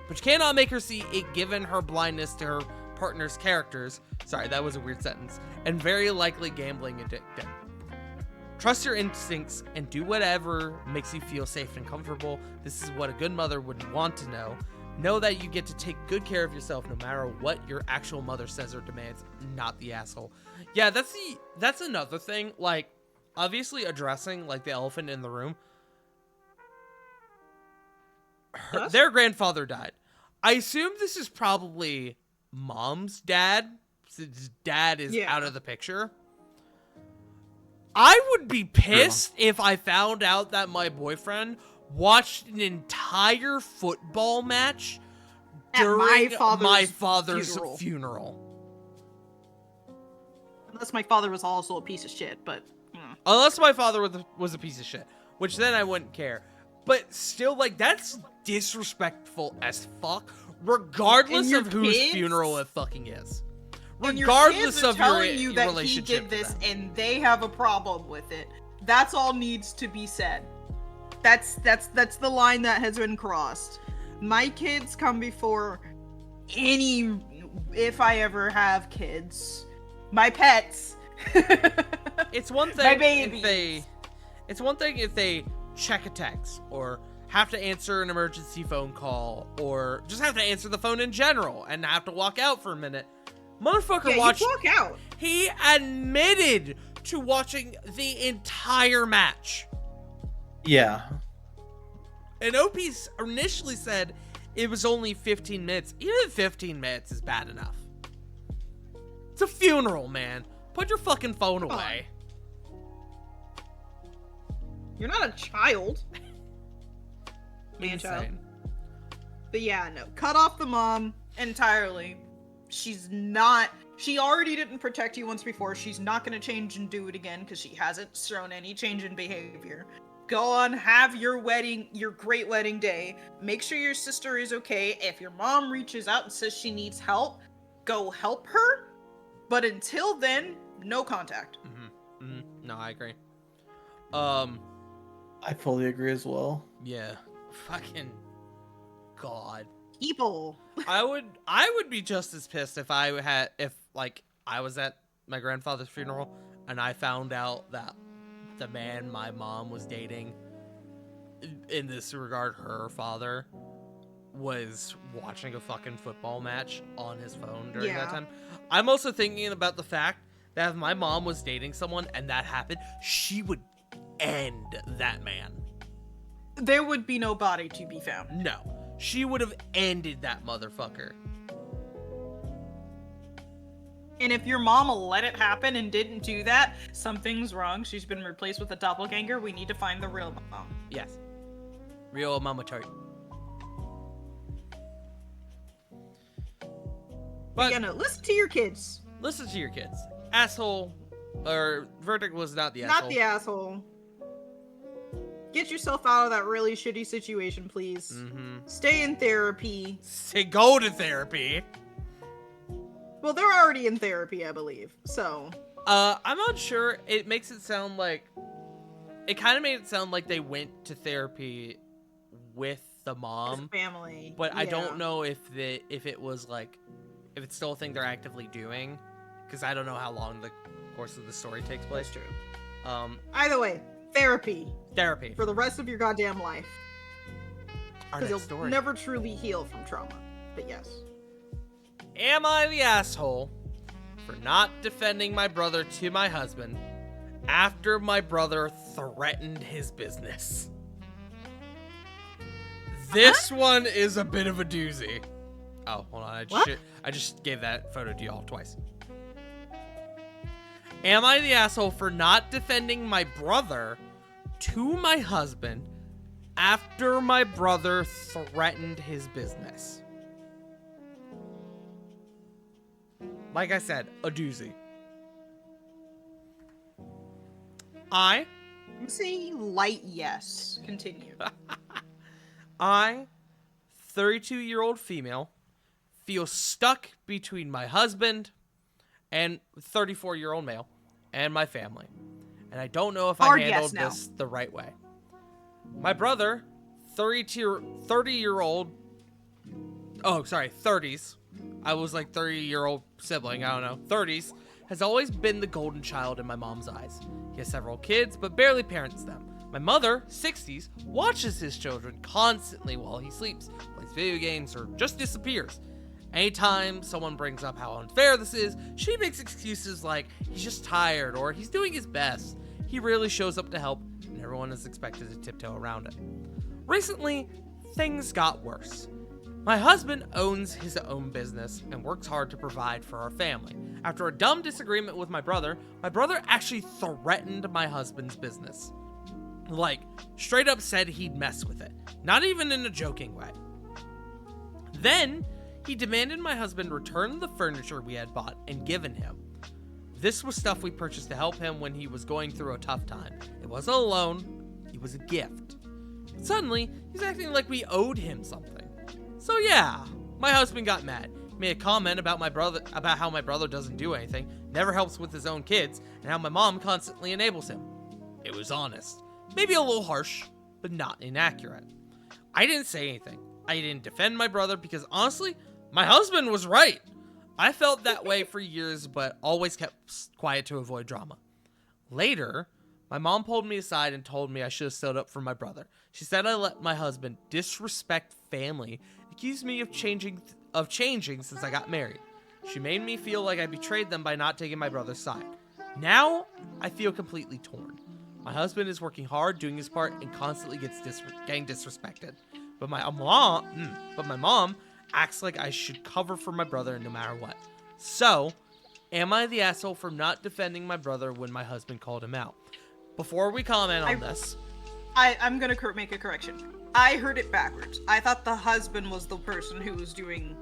you cannot make her see it given her blindness to her partner's characters. Sorry, that was a weird sentence. And very likely gambling addicted. Trust your instincts and do whatever makes you feel safe and comfortable. This is what a good mother would want to know. Know that you get to take good care of yourself no matter what your actual mother says or demands, not the asshole." Yeah, that's another thing. Like, obviously addressing like the elephant in the room. Their grandfather died. I assume this is probably mom's dad, since dad is out of the picture. I would be pissed if I found out that my boyfriend watched an entire football match during my father's funeral. Unless my father was also a piece of shit, but... Unless my father was a piece of shit, which then I wouldn't care. But still, like, that's disrespectful as fuck, regardless of whose funeral it fucking is. Regardless of your relationship that he did this and they have a problem with it. That's all needs to be said. That's the line that has been crossed. My kids come before any, if I ever have kids. My pets. It's one thing my babies. It's one thing if they check a text or have to answer an emergency phone call or just have to answer the phone in general and have to walk out for a minute. Motherfucker watched. Walk out. He admitted to watching the entire match. Yeah. And OP initially said it was only 15 minutes. Even 15 minutes is bad enough. It's a funeral, man. Put your fucking phone away. You're not a child. Man-child. But yeah, no. Cut off the mom entirely. She already didn't protect you once before. She's not going to change and do it again because she hasn't shown any change in behavior. Go on, have your wedding, your great wedding day. Make sure your sister is okay. If your mom reaches out and says she needs help, go help her. But until then, no contact. No, I agree. I fully agree as well. Yeah. Fucking God. People. I would be just as pissed if I was at my grandfather's funeral and I found out that the man my mom was dating, in this regard her father, was watching a fucking football match on his phone during that time. I'm also thinking about the fact that if my mom was dating someone and that happened, she would end that man. There would be no body to be found. No. She would have ended that motherfucker. And if your mama let it happen and didn't do that, something's wrong. She's been replaced with a doppelganger. We need to find the real mom. Yes. Real mama tart. But yeah, no, listen to your kids. Listen to your kids. Asshole. Or verdict was not the asshole. Not the asshole. Get yourself out of that really shitty situation, please. Stay in therapy. Say go to therapy. Well, they're already in therapy, I believe. So. I'm not sure. It makes it sound like. It kind of made it sound like they went to therapy with the mom. Family. But I don't know if it was like, if it's still a thing they're actively doing, because I don't know how long the course of the story takes place. That's true. Either way, therapy for the rest of your goddamn life. Because you'll never truly heal from trauma. But yes. Am I the asshole for not defending my brother to my husband after my brother threatened his business? This one is a bit of a doozy. Oh, hold on. I just gave that photo to y'all twice. Am I the asshole for not defending my brother to my husband after my brother threatened his business? Like I said, a doozy. I'm saying light yes. Continue. I, 32-year-old female, feel stuck between my husband and 34-year-old male and my family. And I don't know if I handled this the right way. My brother, 30-year-old, oh, sorry, 30s. I was like 30-year-old sibling, I don't know, 30s, has always been the golden child in my mom's eyes. He has several kids, but barely parents them. My mother, 60s, watches his children constantly while he sleeps, plays video games, or just disappears. Anytime someone brings up how unfair this is, she makes excuses like he's just tired or he's doing his best. He rarely shows up to help, and everyone is expected to tiptoe around it. Recently, things got worse. My husband owns his own business and works hard to provide for our family. After a dumb disagreement with my brother actually threatened my husband's business. Like, straight up said he'd mess with it. Not even in a joking way. Then, he demanded my husband return the furniture we had bought and given him. This was stuff we purchased to help him when he was going through a tough time. It wasn't a loan, it was a gift. Suddenly, he's acting like we owed him something. So yeah, my husband got mad. He made a comment about how my brother doesn't do anything, never helps with his own kids, and how my mom constantly enables him. It was honest. Maybe a little harsh, but not inaccurate. I didn't say anything. I didn't defend my brother because honestly, my husband was right. I felt that way for years, but always kept quiet to avoid drama. Later, my mom pulled me aside and told me I should have stood up for my brother. She said I let my husband disrespect family, accused me of changing since I got married. She made me feel like I betrayed them by not taking my brother's side. Now, I feel completely torn. My husband is working hard, doing his part, and constantly getting disrespected. But my mom acts like I should cover for my brother no matter what. So, am I the asshole for not defending my brother when my husband called him out? Before we comment on this, I'm gonna make a correction. I heard it backwards. I thought the husband was the person who was doing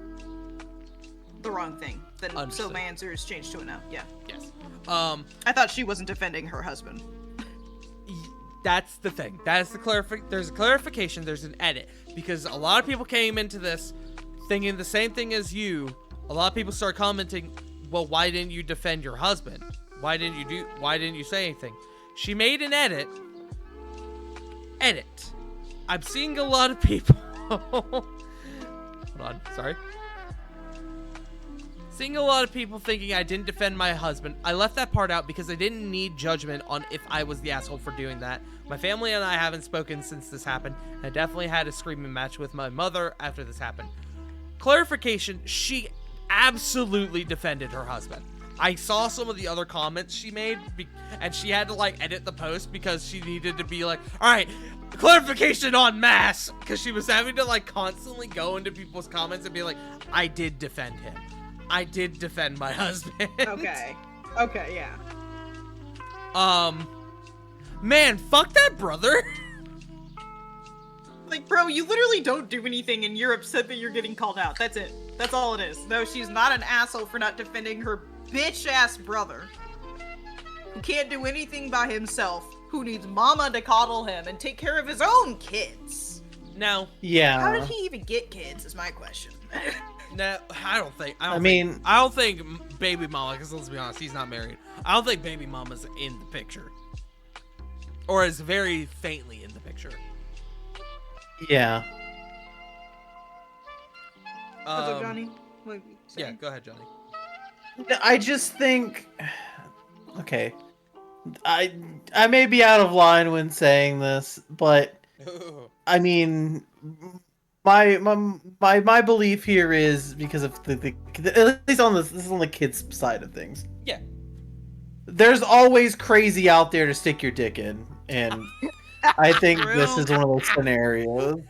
the wrong thing. Then, so my answer is changed to a no. Yeah. Yes. I thought she wasn't defending her husband. That's the thing. That's the there's a clarification. There's an edit because a lot of people came into this thinking the same thing as you. A lot of people start commenting, "Well, why didn't you defend your husband? Why didn't you say anything?" She made an edit. I'm seeing a lot of people. Hold on. Sorry. Seeing a lot of people thinking I didn't defend my husband. I left that part out because I didn't need judgment on if I was the asshole for doing that. My family and I haven't spoken since this happened. I definitely had a screaming match with my mother after this happened. Clarification, she absolutely defended her husband. I saw some of the other comments she made, and she had to, like, edit the post because she needed to be like, all right, clarification on mass, because she was having to, like, constantly go into people's comments and be like, I did defend him. I did defend my husband. Okay, yeah. Man, fuck that brother. Like, bro, you literally don't do anything and you're upset that you're getting called out. That's it. That's all it is. No, she's not an asshole for not defending her bitch-ass brother who can't do anything by himself, who needs mama to coddle him and take care of his own kids. No. Yeah. How did he even get kids is my question. No, I don't think baby mama, because let's be honest, he's not married. I don't think baby mama's in the picture. Or is very faintly in the picture. Yeah. What's up, Johnny? What you Yeah, saying? go ahead, Johnny. I just think, okay, I may be out of line when saying this, but I mean, my belief here is because of the at least on this is on the kids' side of things. Yeah. There's always crazy out there to stick your dick in, and I think this is one of those scenarios.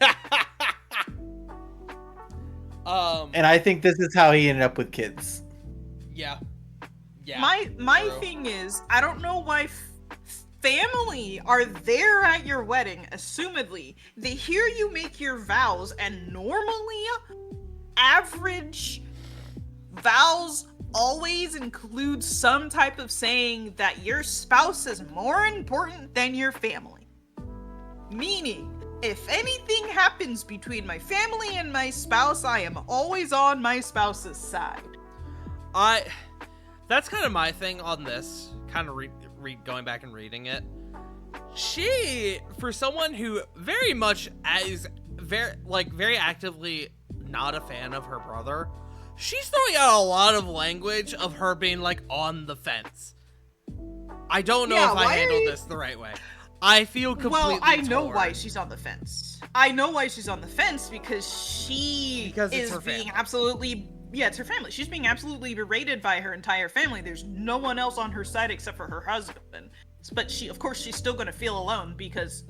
And I think this is how he ended up with kids. Yeah. Yeah. My true. thing is, I don't know why family are there at your wedding, assumedly. They hear you make your vows, and normally, average vows always include some type of saying that your spouse is more important than your family. Meaning, if anything happens between my family and my spouse, I am always on my spouse's side. That's kind of my thing on this. Kind of going back and reading it. She, for someone who very much is very actively not a fan of her brother, she's throwing out a lot of language of her being like on the fence. I don't know if I handled this the right way. I feel completely Well, I know torn. why she's on the fence. I know why she's on the fence because Because it's is her being family. absolutely it's her family. She's being absolutely berated by her entire family. There's no one else on her side except for her husband. But of course, she's still gonna feel alone because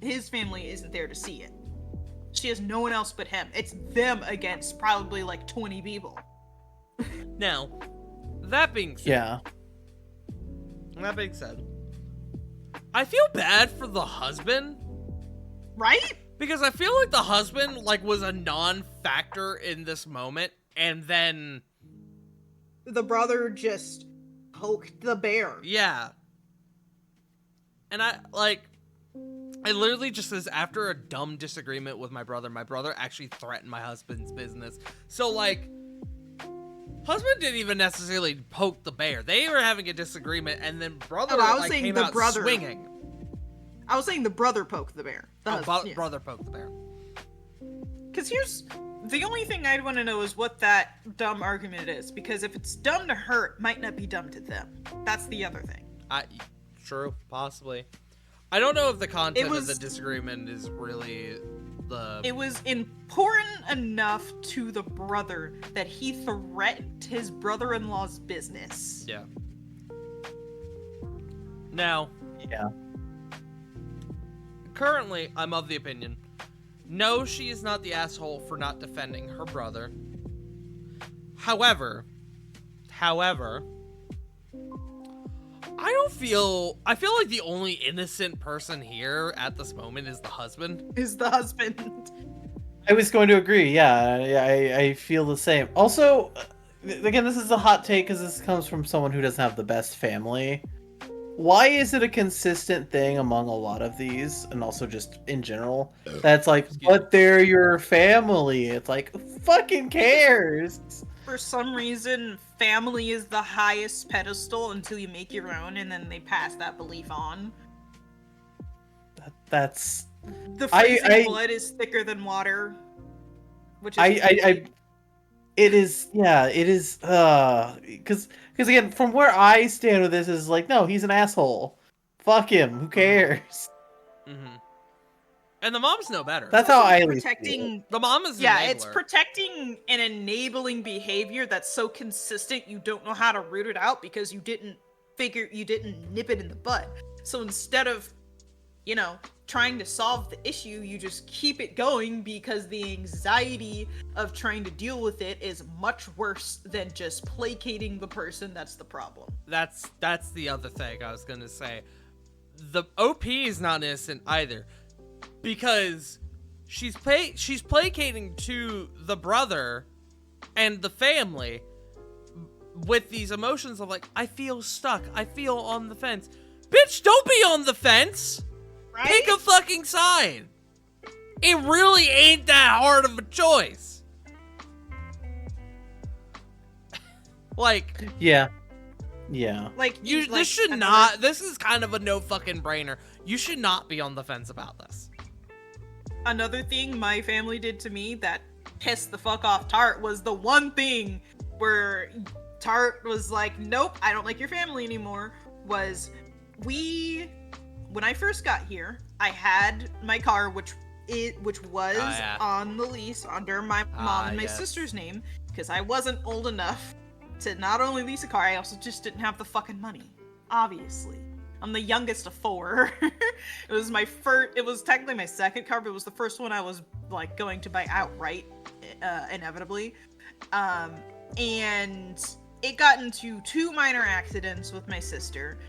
his family isn't there to see it. She has no one else but him. It's them against probably like 20 people. Now, that being said, Yeah. That being said, I feel bad for the husband. Right? Because I feel like the husband was a non-factor in this moment, and then The brother just poked the bear. yeah. And I literally just says after a dumb disagreement with my brother actually threatened my husband's business. So husband didn't even necessarily poke the bear. They were having a disagreement, and then brother No, I was saying came the out brother. swinging. I was saying the brother poked the bear. Brother poked the bear. Because here's the only thing I'd want to know is what that dumb argument is. Because if it's dumb to her, it might not be dumb to them. That's the other thing. True, possibly. I don't know if the content of was- the disagreement is really the. It was important enough to the brother that he threatened his brother-in-law's business. Yeah. Now, Yeah. currently, I'm of the opinion, no, she is not the asshole for not defending her brother. However, I feel like the only innocent person here at this moment is the husband. Is the husband. I was going to agree. Yeah, I feel the same. Also, again, this is a hot take because this comes from someone who doesn't have the best family. Why is it a consistent thing among a lot of these, and also just in general, that's like, but they're your family? It's like, fucking cares? For some reason, family is the highest pedestal until you make your own, and then they pass that belief on. That's... The phrasing blood is thicker than water. Which is it is, yeah, it is, because again, from where I stand with this is like, no, he's an asshole. Fuck him, who cares? Mm-hmm. And the mom's no better. That's how I protecting. The mom is an It's enabler. protecting an enabling behavior that's so consistent you don't know how to root it out because you didn't nip it in the bud. So instead of, trying to solve the issue, you just keep it going because the anxiety of trying to deal with it is much worse than just placating the person that's the problem. That's the other thing I was gonna say. The OP is not innocent either, because she's placating to the brother and the family with these emotions of like, I feel stuck, I feel on the fence. Bitch, don't be on the fence. Right? Pick a fucking side. It really ain't that hard of a choice. Yeah. This is kind of a no fucking brainer. You should not be on the fence about this. Another thing my family did to me that pissed the fuck off Tart was the one thing where Tart was like, nope, I don't like your family anymore. Was when I first got here, I had my car, which was on the lease under my mom and my sister's name, because I wasn't old enough to not only lease a car, I also just didn't have the fucking money. Obviously. I'm the youngest of 4. It was technically my second car, but it was the first one I was like going to buy outright, inevitably. And it got into 2 minor accidents with my sister,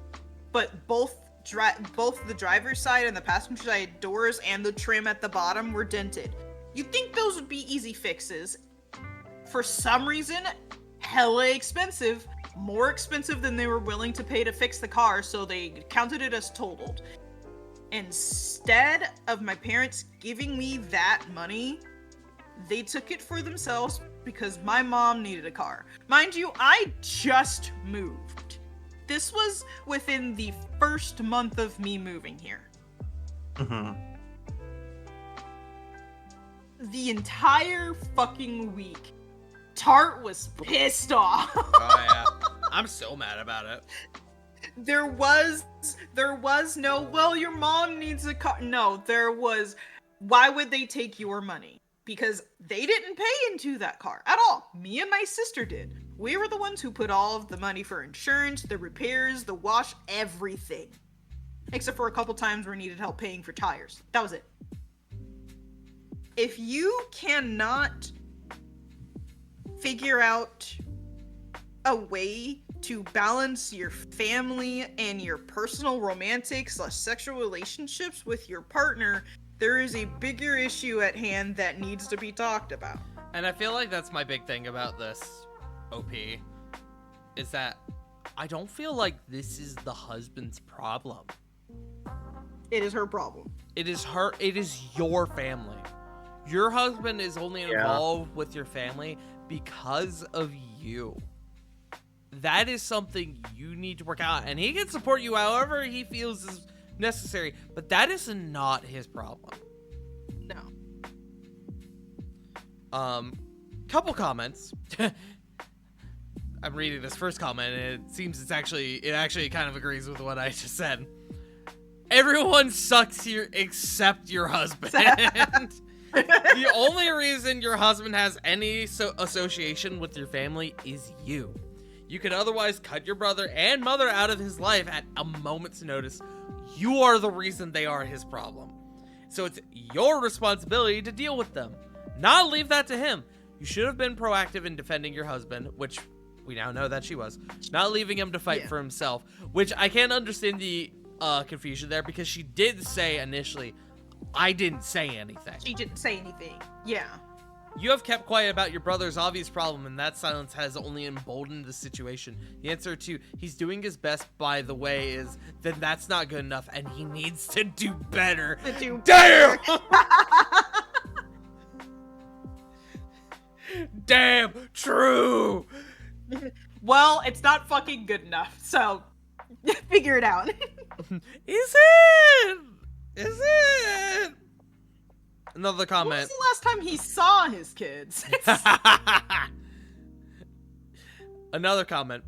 but both the driver's side and the passenger side doors and the trim at the bottom were dented. You'd think those would be easy fixes. For some reason, hella expensive. More expensive than they were willing to pay to fix the car, so they counted it as totaled. Instead of my parents giving me that money, they took it for themselves because my mom needed a car. Mind you, I just moved. This was within the first month of me moving here. Mm-hmm. The entire fucking week, Tart was pissed off. Oh yeah, I'm so mad about it. There was no, well, your mom needs a car. No, there was, why would they take your money? Because they didn't pay into that car at all. Me and my sister did. We were the ones who put all of the money for insurance, the repairs, the wash, everything. Except for a couple times where we needed help paying for tires. That was it. If you cannot figure out a way to balance your family and your personal romantic / sexual relationships with your partner, there is a bigger issue at hand that needs to be talked about. And I feel like that's my big thing about this, OP, is that I don't feel like this is the husband's problem. It is her problem. It is your family. Your husband is only involved with your family because of you. That is something you need to work out, and he can support you however he feels is necessary, but that is not his problem. No. Couple comments. I'm reading this first comment, and it seems it actually kind of agrees with what I just said. Everyone sucks here except your husband. The only reason your husband has any association with your family is you. You could otherwise cut your brother and mother out of his life at a moment's notice. You are the reason they are his problem. So it's your responsibility to deal with them, not leave that to him. You should have been proactive in defending your husband, which we now know that she was, not leaving him to fight for himself, which I can't understand the confusion there, because she did say initially, I didn't say anything. She didn't say anything. Yeah. You have kept quiet about your brother's obvious problem, and that silence has only emboldened the situation. The answer to he's doing his best, by the way, is then that's not good enough, and he needs to do better. Damn! Damn, true! Well, it's not fucking good enough, so figure it out. Is it? Is it? Another comment. When was the last time he saw his kids? Another comment.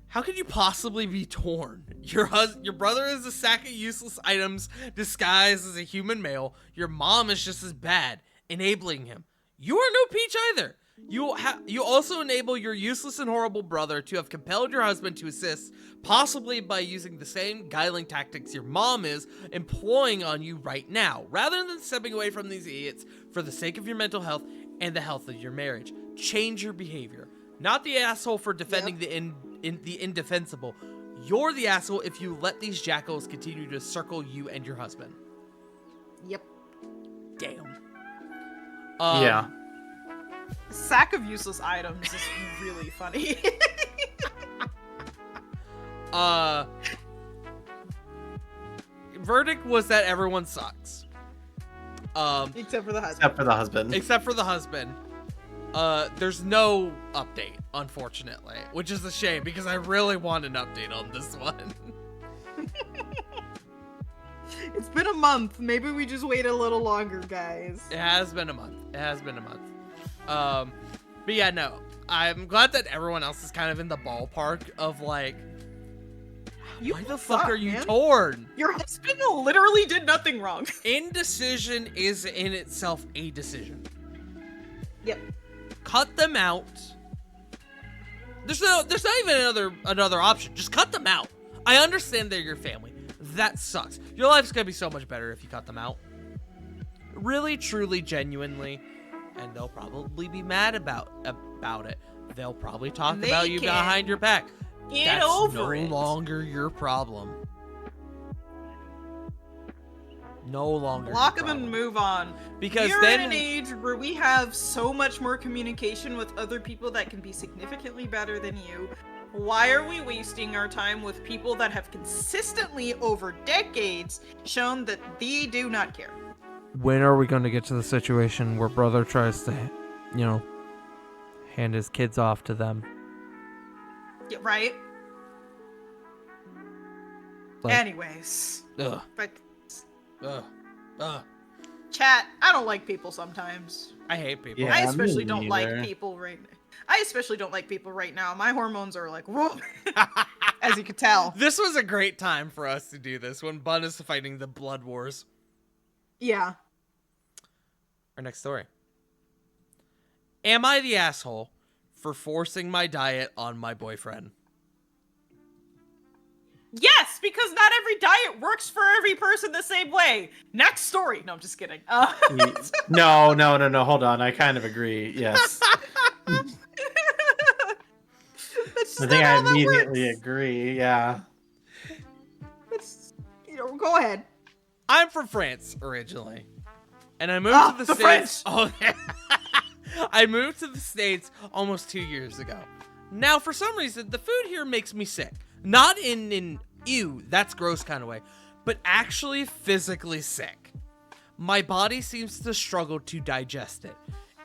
How could you possibly be torn? Your brother is a sack of useless items disguised as a human male. Your mom is just as bad, enabling him. You are no peach either. You also enable your useless and horrible brother to have compelled your husband to assist, possibly by using the same guiling tactics your mom is employing on you right now, rather than stepping away from these idiots for the sake of your mental health and the health of your marriage. Change your behavior. Not the asshole for defending the indefensible. You're the asshole if you let these jackals continue to circle you and your husband. Yep. Damn. Yeah. Sack of useless items is really funny. Verdict was that everyone sucks. Except for the husband. Except for the husband. Except for the husband. There's no update, unfortunately, which is a shame because I really want an update on this one. It's been a month. Maybe we just wait a little longer, guys. It has been a month. But yeah, no. I'm glad that everyone else is kind of in the ballpark of like, why the fuck are you torn? Your husband literally did nothing wrong. Indecision is in itself a decision. Yep. Cut them out. There's not even another option. Just cut them out. I understand they're your family. That sucks. Your life's gonna be so much better if you cut them out. Really, truly, genuinely. And they'll probably be mad about it. They'll probably talk about you behind your back. That's no longer your problem. No longer. Block them and move on. Because we're then in an age where we have so much more communication with other people that can be significantly better than you. Why are we wasting our time with people that have consistently over decades shown that they do not care? When are we going to get to the situation where brother tries to, hand his kids off to them? Yeah, right? Like, anyways. Ugh. But Ugh. chat, I don't like people sometimes. I hate people. Yeah, I especially don't me like neither. people right now. My hormones are like, whoa. As you could tell. This was a great time for us to do this when Bun is fighting the blood wars. Yeah. Our next story. Am I the asshole for forcing my diet on my boyfriend? Yes, because not every diet works for every person the same way. Next story. No, I'm just kidding. No. Hold on. I kind of agree. Yes. I think I immediately agree. Yeah. It's, go ahead. I'm from France originally, and I moved to the States. French. Oh, yeah. I moved to the States almost 2 years ago. Now, for some reason, the food here makes me sick. Not in ew, that's gross kind of way, but actually physically sick. My body seems to struggle to digest it.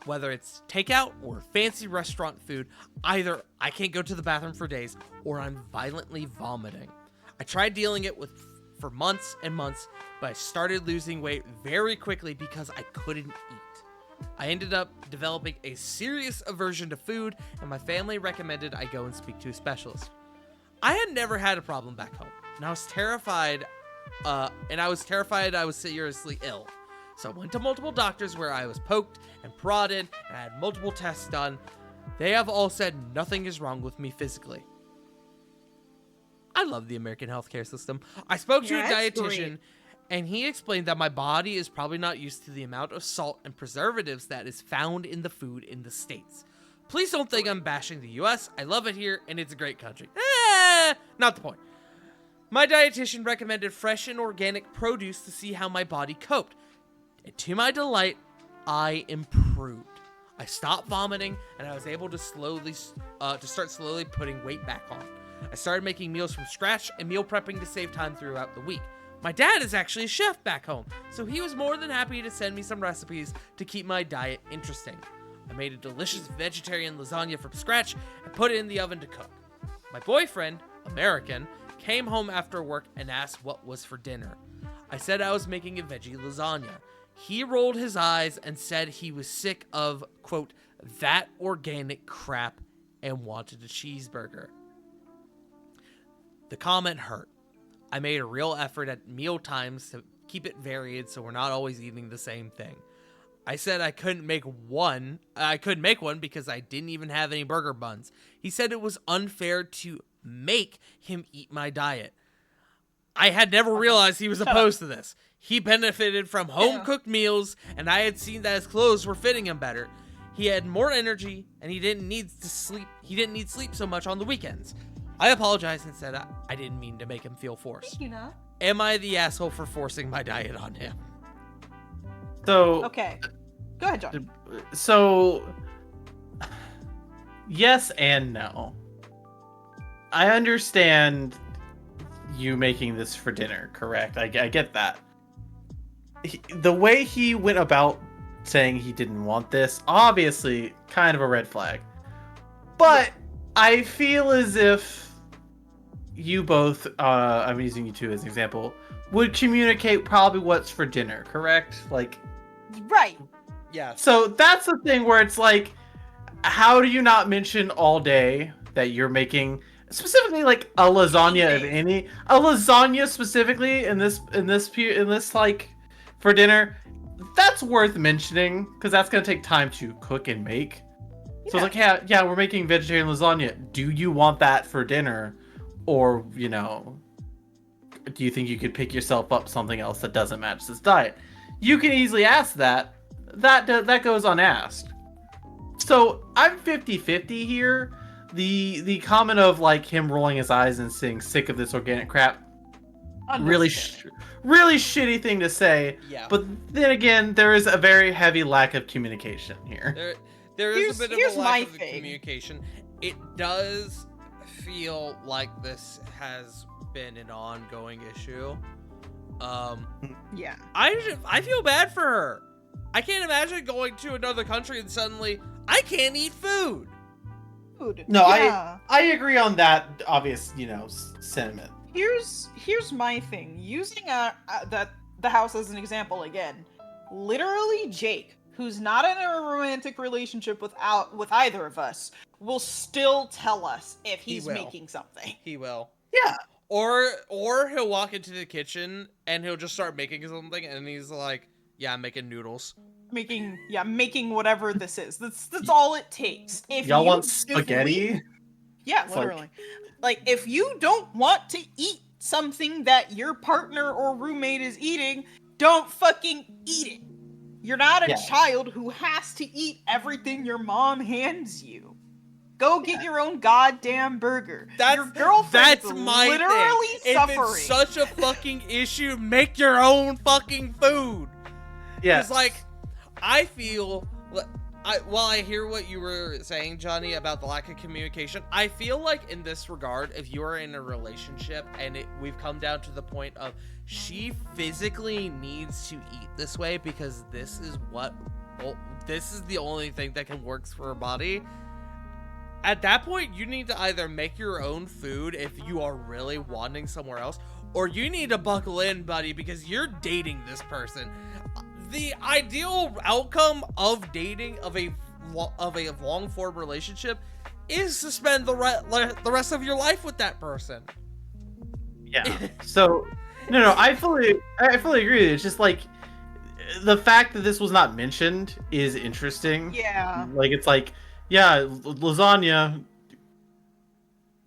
Whether it's takeout or fancy restaurant food, either I can't go to the bathroom for days or I'm violently vomiting. I tried dealing it with for months and months, but I started losing weight very quickly because I couldn't eat. I ended up developing a serious aversion to food, and my family recommended I go and speak to a specialist. I had never had a problem back home, and I was terrified I was seriously ill. So I went to multiple doctors where I was poked and prodded, and I had multiple tests done. They have all said nothing is wrong with me physically. I love the American healthcare system. I spoke to a dietitian, and he explained that my body is probably not used to the amount of salt and preservatives that is found in the food in the States. Please don't think I'm bashing the US. I love it here, and it's a great country. Not the point. My dietitian recommended fresh and organic produce to see how my body coped. And to my delight, I improved. I stopped vomiting, and I was able to start slowly putting weight back on. I started making meals from scratch and meal prepping to save time throughout the week. My dad is actually a chef back home, so he was more than happy to send me some recipes to keep my diet interesting. I made a delicious vegetarian lasagna from scratch and put it in the oven to cook. My boyfriend, American, came home after work and asked what was for dinner. I said I was making a veggie lasagna. He rolled his eyes and said he was sick of, quote, that organic crap and wanted a cheeseburger. The comment hurt. I made a real effort at meal times to keep it varied so we're not always eating the same thing. I said I couldn't make one because I didn't even have any burger buns. He said it was unfair to make him eat my diet. I had never realized he was opposed to this. He benefited from home-cooked meals, and I had seen that his clothes were fitting him better. He had more energy, and he didn't need sleep so much on the weekends. I apologized and said I didn't mean to make him feel forced. Am I the asshole for forcing my diet on him? So Okay. Go ahead, John. So yes and no. I understand you making this for dinner, correct? I get that. The way he went about saying he didn't want this, obviously kind of a red flag. But I feel as if you both, I'm using you two as an example, would communicate probably what's for dinner, correct? Like, Right. Yes. so that's the thing where it's like, how do you not mention all day that you're making specifically like a lasagna of a lasagna specifically in this like for dinner? That's worth mentioning because that's gonna take time to cook and make. So it's like, yeah, we're making vegetarian lasagna. Do you want that for dinner, or do you think you could pick yourself up something else that doesn't match this diet? You can easily ask that. That goes unasked. So I'm 50-50 here. The comment of like him rolling his eyes and saying sick of this organic crap, really shitty thing to say. Yeah. But then again, there is a very heavy lack of communication here. There is a bit of a lack of communication. It does feel like this has been an ongoing issue. Yeah. I feel bad for her. I can't imagine going to another country and suddenly I can't eat food. No, yeah. I agree on that obvious, sentiment. Here's my thing. Using the house as an example again. Literally, Jake, who's not in a romantic relationship with either of us, will still tell us if he's making something. He will. Yeah. Or he'll walk into the kitchen and he'll just start making something and he's like, yeah, I'm making noodles. Making whatever this is. That's all it takes. If y'all want spaghetti? Yeah, literally. Like, if you don't want to eat something that your partner or roommate is eating, don't fucking eat it. You're not a child who has to eat everything your mom hands you. Go get your own goddamn burger. Your girlfriend's literally suffering. If it's such a fucking issue, make your own fucking food. Yeah. It's like, I feel, while I hear what you were saying, Johnny, about the lack of communication, I feel like in this regard, if you are in a relationship and we've come down to the point of she physically needs to eat this way because this is the only thing that can work for her body. At that point, you need to either make your own food if you are really wanting somewhere else, or you need to buckle in, buddy, because you're dating this person. The ideal outcome of dating of a long form relationship is to spend the rest of your life with that person. Yeah. So no, I fully agree. It's just like the fact that this was not mentioned is interesting. Yeah. Like it's like, yeah, lasagna.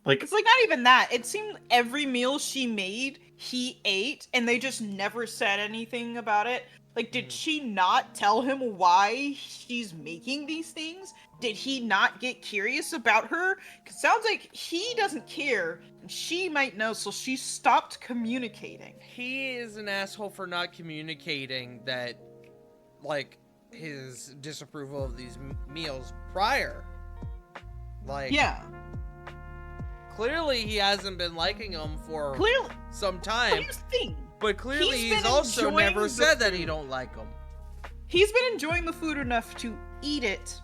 Like it's like not even that. It seemed every meal she made, he ate, and they just never said anything about it. Like, did she not tell him why she's making these things? Did he not get curious about her? 'Cause it sounds like he doesn't care, and she might know, so she stopped communicating. He is an asshole for not communicating that, like, his disapproval of these meals prior. Like, yeah. Clearly he hasn't been liking them for some time. But here's the thing. But clearly he's also never said that he don't like them. He's been enjoying the food enough to eat it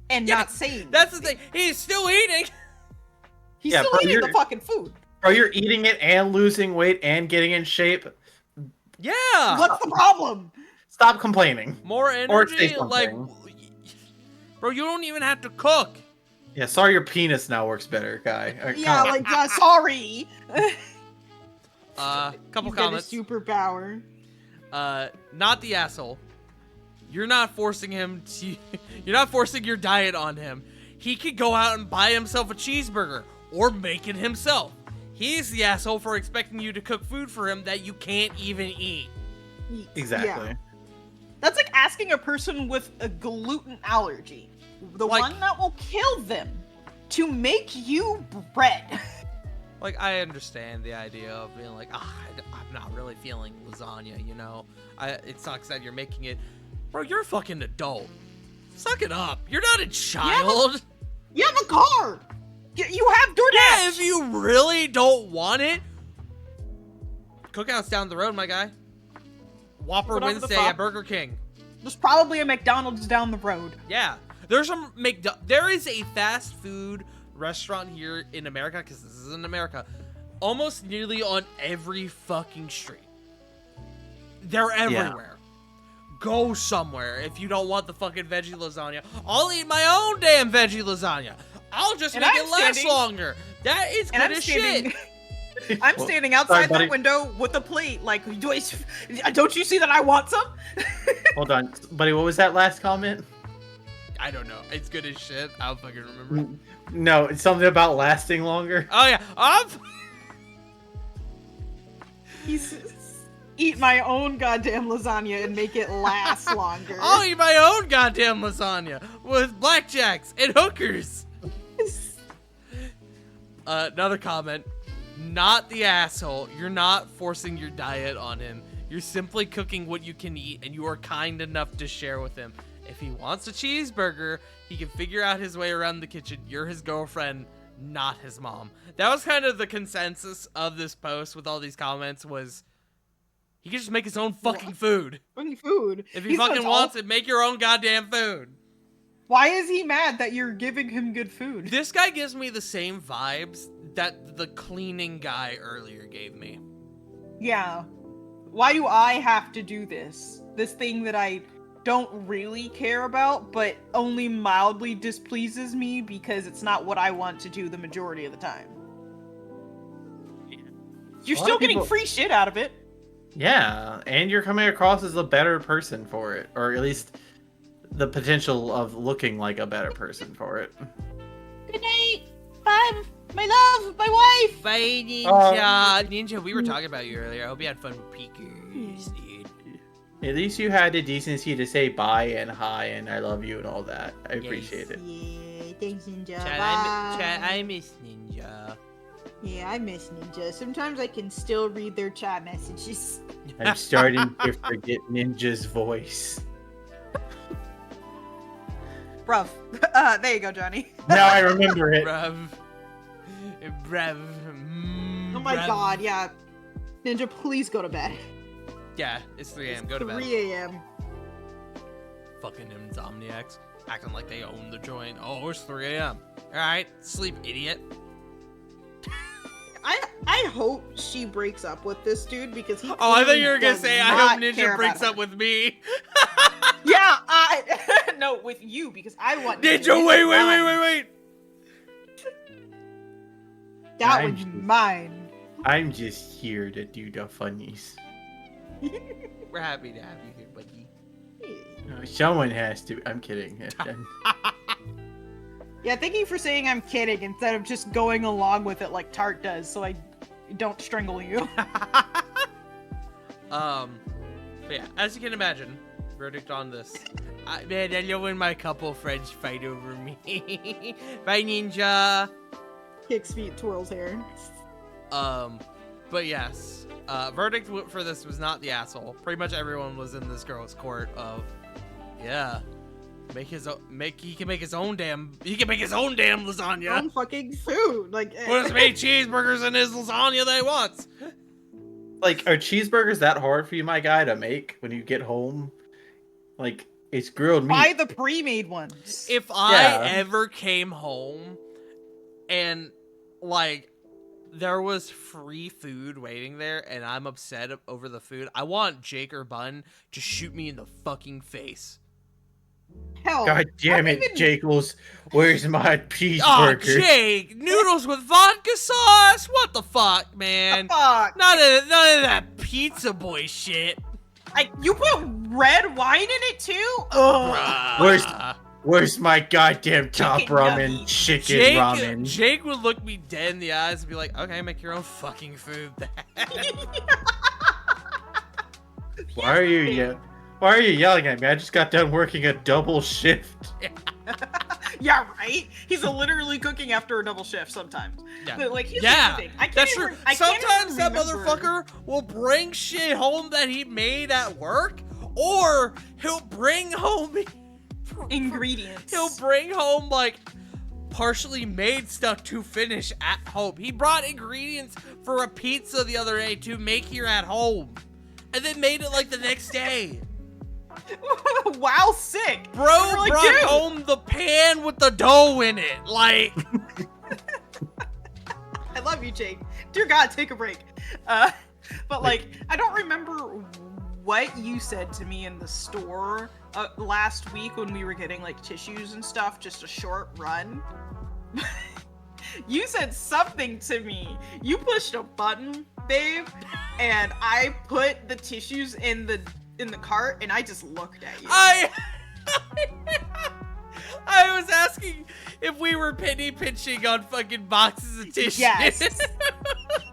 and not saying that's the thing. He's still eating. He's still eating the fucking food. Bro, you're eating it and losing weight and getting in shape. Yeah. What's the problem? Stop complaining. More energy, like, bro, you don't even have to cook. Yeah, sorry your penis now works better, guy. Yeah, like, sorry. Couple you comments. Get a superpower. Not the asshole. You're not forcing him to. You're not forcing your diet on him. He could go out and buy himself a cheeseburger or make it himself. He's the asshole for expecting you to cook food for him that you can't even eat. Exactly. Yeah. That's like asking a person with a gluten allergy, the one that will kill them, to make you bread. Like, I understand the idea of being like, I'm not really feeling lasagna, you know? It sucks that you're making it. Bro, you're a fucking adult. Suck it up. You're not a child. You have a car. You have DoorDash. Yeah, if you really don't want it, Cookout's down the road, my guy. Whopper Wednesday at Burger King. There's probably a McDonald's down the road. Yeah. There is a fast food restaurant here in America, because this is in America, almost nearly on every fucking street. They're everywhere. Go somewhere if you don't want the fucking veggie lasagna. I'll eat my own damn veggie lasagna. I'll just make it last longer. That is good as shit. I'm standing outside that window with a plate. Like, don't you see that I want some? Hold on, buddy. What was that last comment? I don't know. It's good as shit. I don't fucking remember. No, it's something about lasting longer. Oh yeah. Eat my own goddamn lasagna and make it last longer. I'll eat my own goddamn lasagna with blackjacks and hookers. Another comment. Not the asshole. You're not forcing your diet on him. You're simply cooking what you can eat, and you are kind enough to share with him. If he wants a cheeseburger, he can figure out his way around the kitchen. You're his girlfriend, not his mom. That was kind of the consensus of this post with all these comments was he can just make his own fucking food. If he fucking wants it, make your own goddamn food. Why is he mad that you're giving him good food? This guy gives me the same vibes that the cleaning guy earlier gave me. Yeah. Why do I have to do this? This thing that I don't really care about, but only mildly displeases me because it's not what I want to do the majority of the time. You're still getting free shit out of it. Yeah, and you're coming across as a better person for it, or at least the potential of looking like a better person for it. Good night. Bye, my love, my wife. Bye, Ninja. Ninja, we were talking about you earlier. I hope you had fun with Peekers, dude. At least you had the decency to say bye and hi and I love you and all that. I appreciate it. Yeah, thanks, Ninja. Chat, I miss Ninja. Yeah, I miss Ninja. Sometimes I can still read their chat messages. I'm starting to forget Ninja's voice. Bruv. There you go, Johnny. Now I remember it. Bruv. Oh my god, yeah. Ninja, please go to bed. Yeah, it's 3 a.m. Go to bed. 3 a.m. Fucking insomniacs. Acting like they own the joint. Oh, it's 3 a.m. Alright, sleep, idiot. I hope she breaks up with this dude because he. Oh, I thought you were gonna say I hope Ninja breaks up with me. Yeah, no, with you because I want Ninja. Wait. That one's mine. I'm just here to do the funnies. We're happy to have you here, buddy. Someone has to. I'm kidding. Yeah, thank you for saying I'm kidding instead of just going along with it like Tart does, so I don't strangle you. But yeah, as you can imagine, verdict on this. Man, I know when my couple friends fight over me. Bye, Ninja. Kicks feet, twirls hair. But yes, verdict for this was not the asshole. Pretty much everyone was in this girl's court of, yeah. He can make his own damn lasagna. Own fucking food. Like We'll just make cheeseburgers in his lasagna that he wants. Like, are cheeseburgers that hard for you, my guy, to make when you get home? Like, it's grilled meat. Buy the pre-made ones. If I ever came home and like there was free food waiting there and I'm upset over the food, I want Jake or Bun to shoot me in the fucking face. Hell, God damn it, Jakeles. Where's my cheeseburger? Oh, Jake! Noodles with vodka sauce? What the fuck, man? The fuck? None of that pizza boy shit. Like, you put red wine in it too? Ugh. Where's my goddamn top ramen chicken ramen? Jake would look me dead in the eyes and be like, okay, make your own fucking food then. Why are you yelling at me? I just got done working a double shift. Yeah, right? He's literally cooking after a double shift sometimes. Yeah, But, like, here's yeah, the thing. I can't that's even, true. I can't Sometimes even that remember. motherfucker will bring shit home that he made at work, or he'll bring home Ingredients. He'll bring home like partially made stuff to finish at home. He brought ingredients for a pizza the other day to make here at home, and then made it like the next day. Wow, sick. Bro like, brought dude. home the pan with the dough in it. Like, I love you, Jake. Dear God, take a break. But like, I don't remember what you said to me in the store last week when we were getting like tissues and stuff, just a short run. You said something to me. You pushed a button, babe, and I put the tissues in the cart, and I just looked at you. I was asking if we were penny pinching on fucking boxes of tissue. Yes.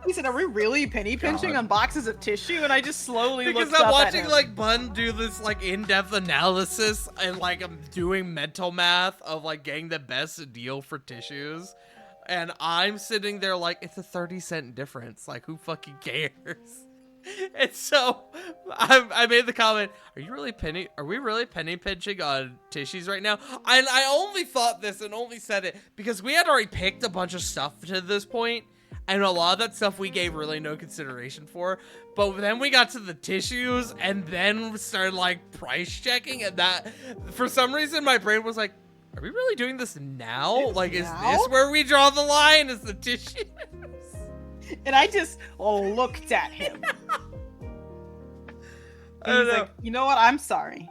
He said, "Are we really penny pinching on boxes of tissue?" And I just slowly because looked I'm up watching at him. like Bun do this like in-depth analysis, and like I'm doing mental math of like getting the best deal for tissues, and I'm sitting there like, it's a 30-cent difference. Like, who fucking cares? And so I made the comment, are we really penny pinching on tissues right now? And I only thought this and only said it because we had already picked a bunch of stuff to this point, and a lot of that stuff we gave really no consideration for. But then we got to the tissues and then started like price checking, and that for some reason my brain was like, are we really doing this now? Like, is this where we draw the line? Is the tissues? And I just looked at him. And he's like, you know what? I'm sorry.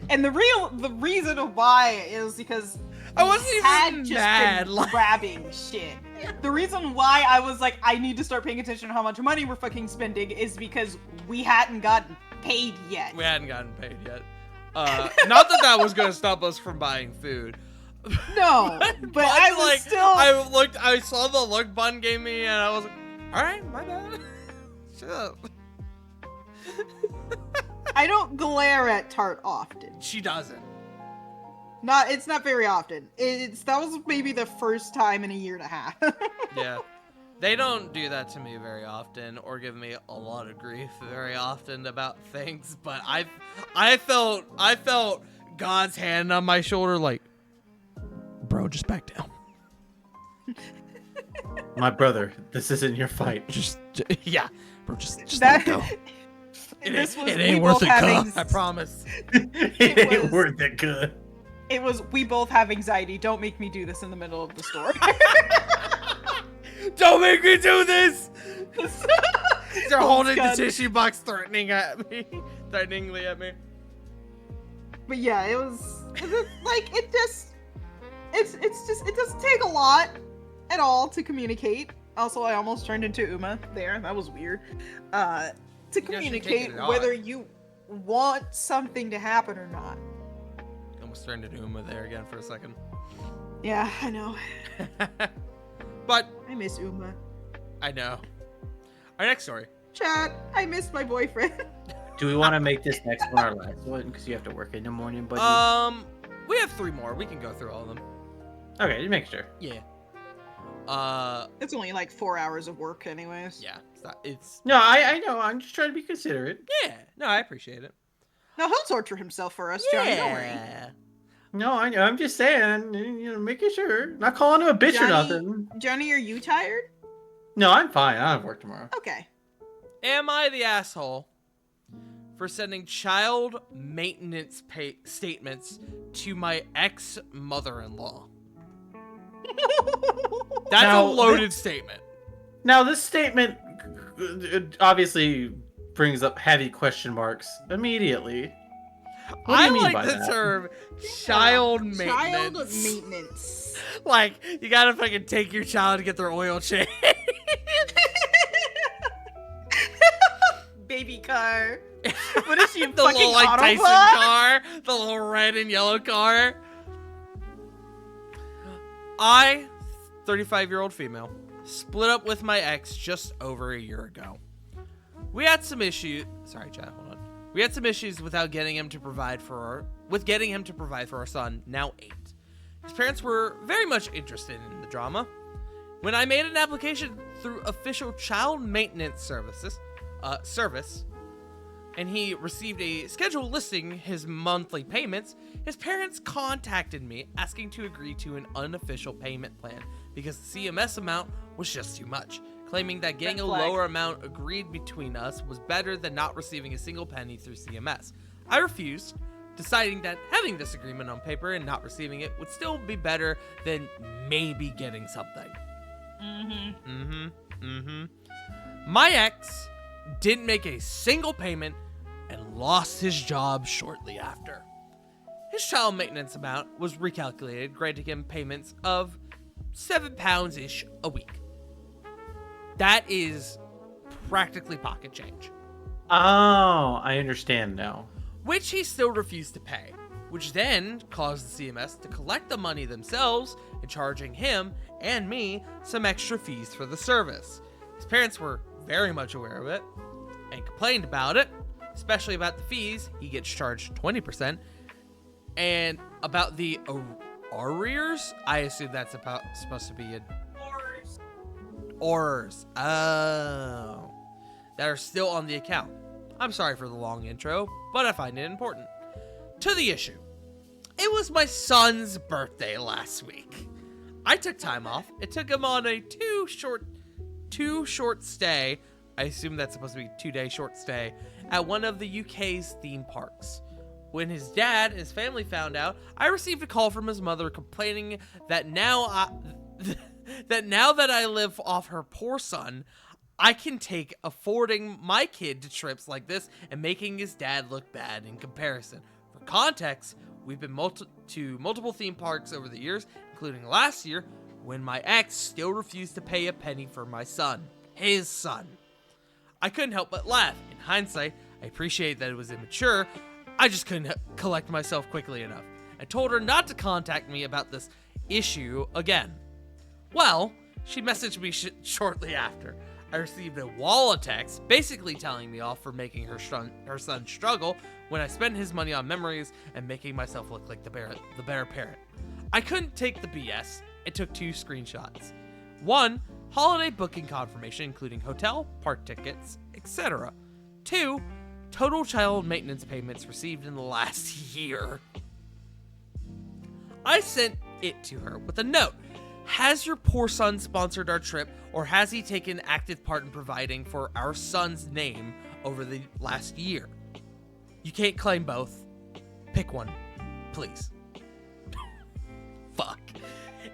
And the reason why is because I wasn't even just mad. Been grabbing shit. The reason why I was like, I need to start paying attention to how much money we're fucking spending is because we hadn't gotten paid yet. We hadn't gotten paid yet. Not that was gonna stop us from buying food. No, but I was like, still. I saw the look Bun gave me, and I was like, all right, my bad. Shut up. I don't glare at Tart often. She doesn't. It's not very often. That was maybe the first time in a year and a half. Yeah. They don't do that to me very often or give me a lot of grief very often about things, but I felt God's hand on my shoulder like, bro, just back down. My brother, this isn't your fight. Yeah, bro, just let it go. It ain't worth it, cuz. I promise. It ain't worth it, good. It was, we both have anxiety. Don't make me do this in the middle of the store. Don't make me do this! They're holding the God. tissue box threateningly at me. But yeah, it was like, it doesn't take a lot at all to communicate. Also, I almost turned into Uma there. That was weird. To communicate whether you want something to happen or not. Almost turned into Uma there again for a second. Yeah, I know. But I miss Uma. I know. Our next story. Chat, I miss my boyfriend. Do we want to make this next one our last one? Because you have to work in the morning, buddy. We have 3 more. We can go through all of them. Okay, just make sure. Yeah. It's only like 4 hours of work anyways. Yeah. It's No, I know. I'm just trying to be considerate. yeah. No, I appreciate it. No, he'll torture himself for us, Johnny. Don't worry. No, I know. I'm just saying, making sure. Not calling him a bitch or nothing. Johnny, are you tired? No, I'm fine. I have work tomorrow. Okay. Am I the asshole for sending child maintenance statements to my ex-mother-in-law? That's Now, a loaded statement. Now, this statement obviously brings up heavy question marks immediately. What do you mean like by the that? term child maintenance. Child maintenance. Like, you gotta fucking take your child to get their oil changed. Baby car. What is she, The fucking little, like, Autobot? Tyson car. The little red and yellow car. I, 35-year-old female, split up with my ex just over a year ago. We had some issues. Sorry, chat, hold on. We had some issues without getting him to provide for our son, now 8. His parents were very much interested in the drama. When I made an application through official child maintenance service, and he received a schedule listing his monthly payments, his parents contacted me asking to agree to an unofficial payment plan because the CMS amount was just too much, claiming that getting a lower amount agreed between us was better than not receiving a single penny through CMS. I refused, deciding that having this agreement on paper and not receiving it would still be better than maybe getting something. My ex didn't make a single payment and lost his job shortly after. His child maintenance amount was recalculated, granting him payments of £7-ish a week. That is practically pocket change. Oh, I understand now. Which he still refused to pay, which then caused the CMS to collect the money themselves and charging him and me some extra fees for the service. His parents were very much aware of it and complained about it, especially about the fees. He gets charged 20%. And about the arrears, I assume that's supposed to be Orders. Oh. That are still on the account. I'm sorry for the long intro, but I find it important. To the issue. It was my son's birthday last week. I took time off. It took him on a too short stay. I assume that's supposed to be a 2-day short stay at one of the UK's theme parks. When his dad and his family found out, I received a call from his mother complaining that now that I live off her poor son, I can take affording my kid to trips like this and making his dad look bad in comparison. For context, we've been to multiple theme parks over the years, including last year when my ex still refused to pay a penny for my son, his son. I couldn't help but laugh. In hindsight, I appreciate that it was immature. I just couldn't collect myself quickly enough. I told her not to contact me about this issue again. Well, she messaged me shortly after. I received a wall of text basically telling me off for making her son struggle when I spent his money on memories and making myself look like the better parent. I couldn't take the BS. It took 2 screenshots. 1, holiday booking confirmation including hotel, park tickets, etc. 2, total child maintenance payments received in the last year. I sent it to her with a note. Has your poor son sponsored our trip, or has he taken active part in providing for our son's name over the last year? You can't claim both. Pick one, please. Fuck.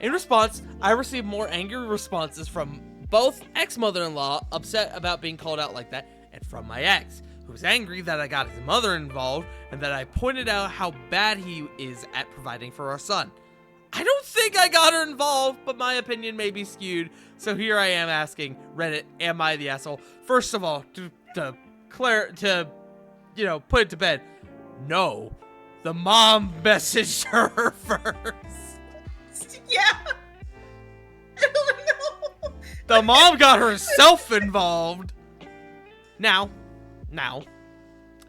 In response, I received more angry responses from both ex-mother-in-law, upset about being called out like that, and from my ex, who was angry that I got his mother involved and that I pointed out how bad he is at providing for our son. I don't think I got her involved, but my opinion may be skewed, so here I am asking Reddit, am I the asshole? First of all, to put it to bed, no. The mom messaged her first. Yeah. I don't know. The mom got herself involved. Now,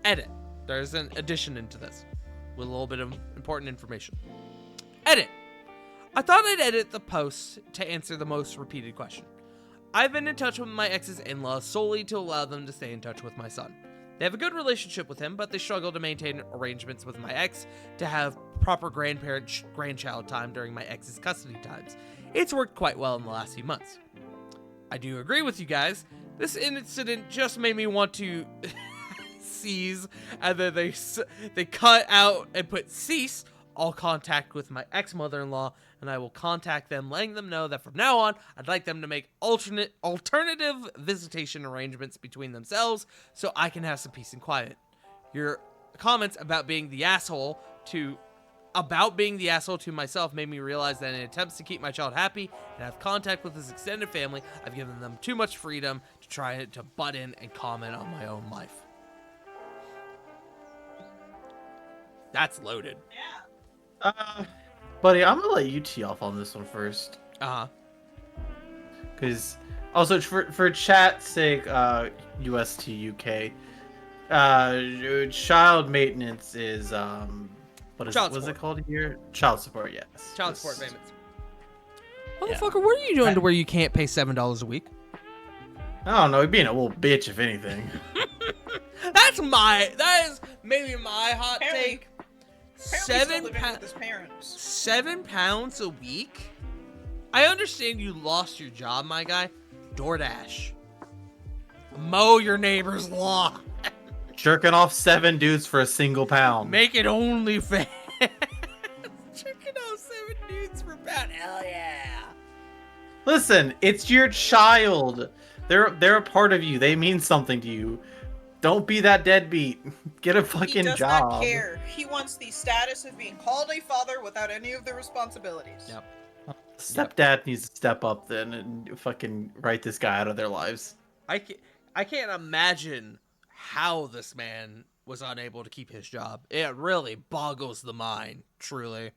edit. There's an addition into this with a little bit of important information. Edit. I thought I'd edit the post to answer the most repeated question. I've been in touch with my ex's in-laws solely to allow them to stay in touch with my son. They have a good relationship with him, but they struggle to maintain arrangements with my ex to have proper grandchild time during my ex's custody times. It's worked quite well in the last few months. I do agree with you guys. This incident just made me want to cease, and then they cut out and put cease all contact with my ex-mother-in-law, and I will contact them, letting them know that from now on, I'd like them to make alternative visitation arrangements between themselves so I can have some peace and quiet. Your comments about being the asshole to myself made me realize that in attempts to keep my child happy and have contact with his extended family, I've given them too much freedom to try to butt in and comment on my own life. That's loaded. Yeah. Buddy, I'm gonna let you tee off on this one first. Because also for chat's sake, UST UK, child maintenance is what is it called here? Child support, yes. Child support payments. Motherfucker, what are you doing to where you can't pay $7 a week? I don't know, you're being a little bitch, if anything. That is maybe my hot take. £7 a week? I understand you lost your job, my guy. DoorDash. Mow your neighbor's lawn. Jerking off 7 dudes for a single pound. Make it OnlyFans. Jerking off 7 dudes for a pound. Hell yeah. Listen, it's your child. They're a part of you. They mean something to you. Don't be that deadbeat. Get a He fucking does job. not care. He wants the status of being called a father without any of the responsibilities. Yep. Stepdad needs to step up then and fucking write this guy out of their lives. I can't imagine how this man was unable to keep his job. It really boggles the mind, truly.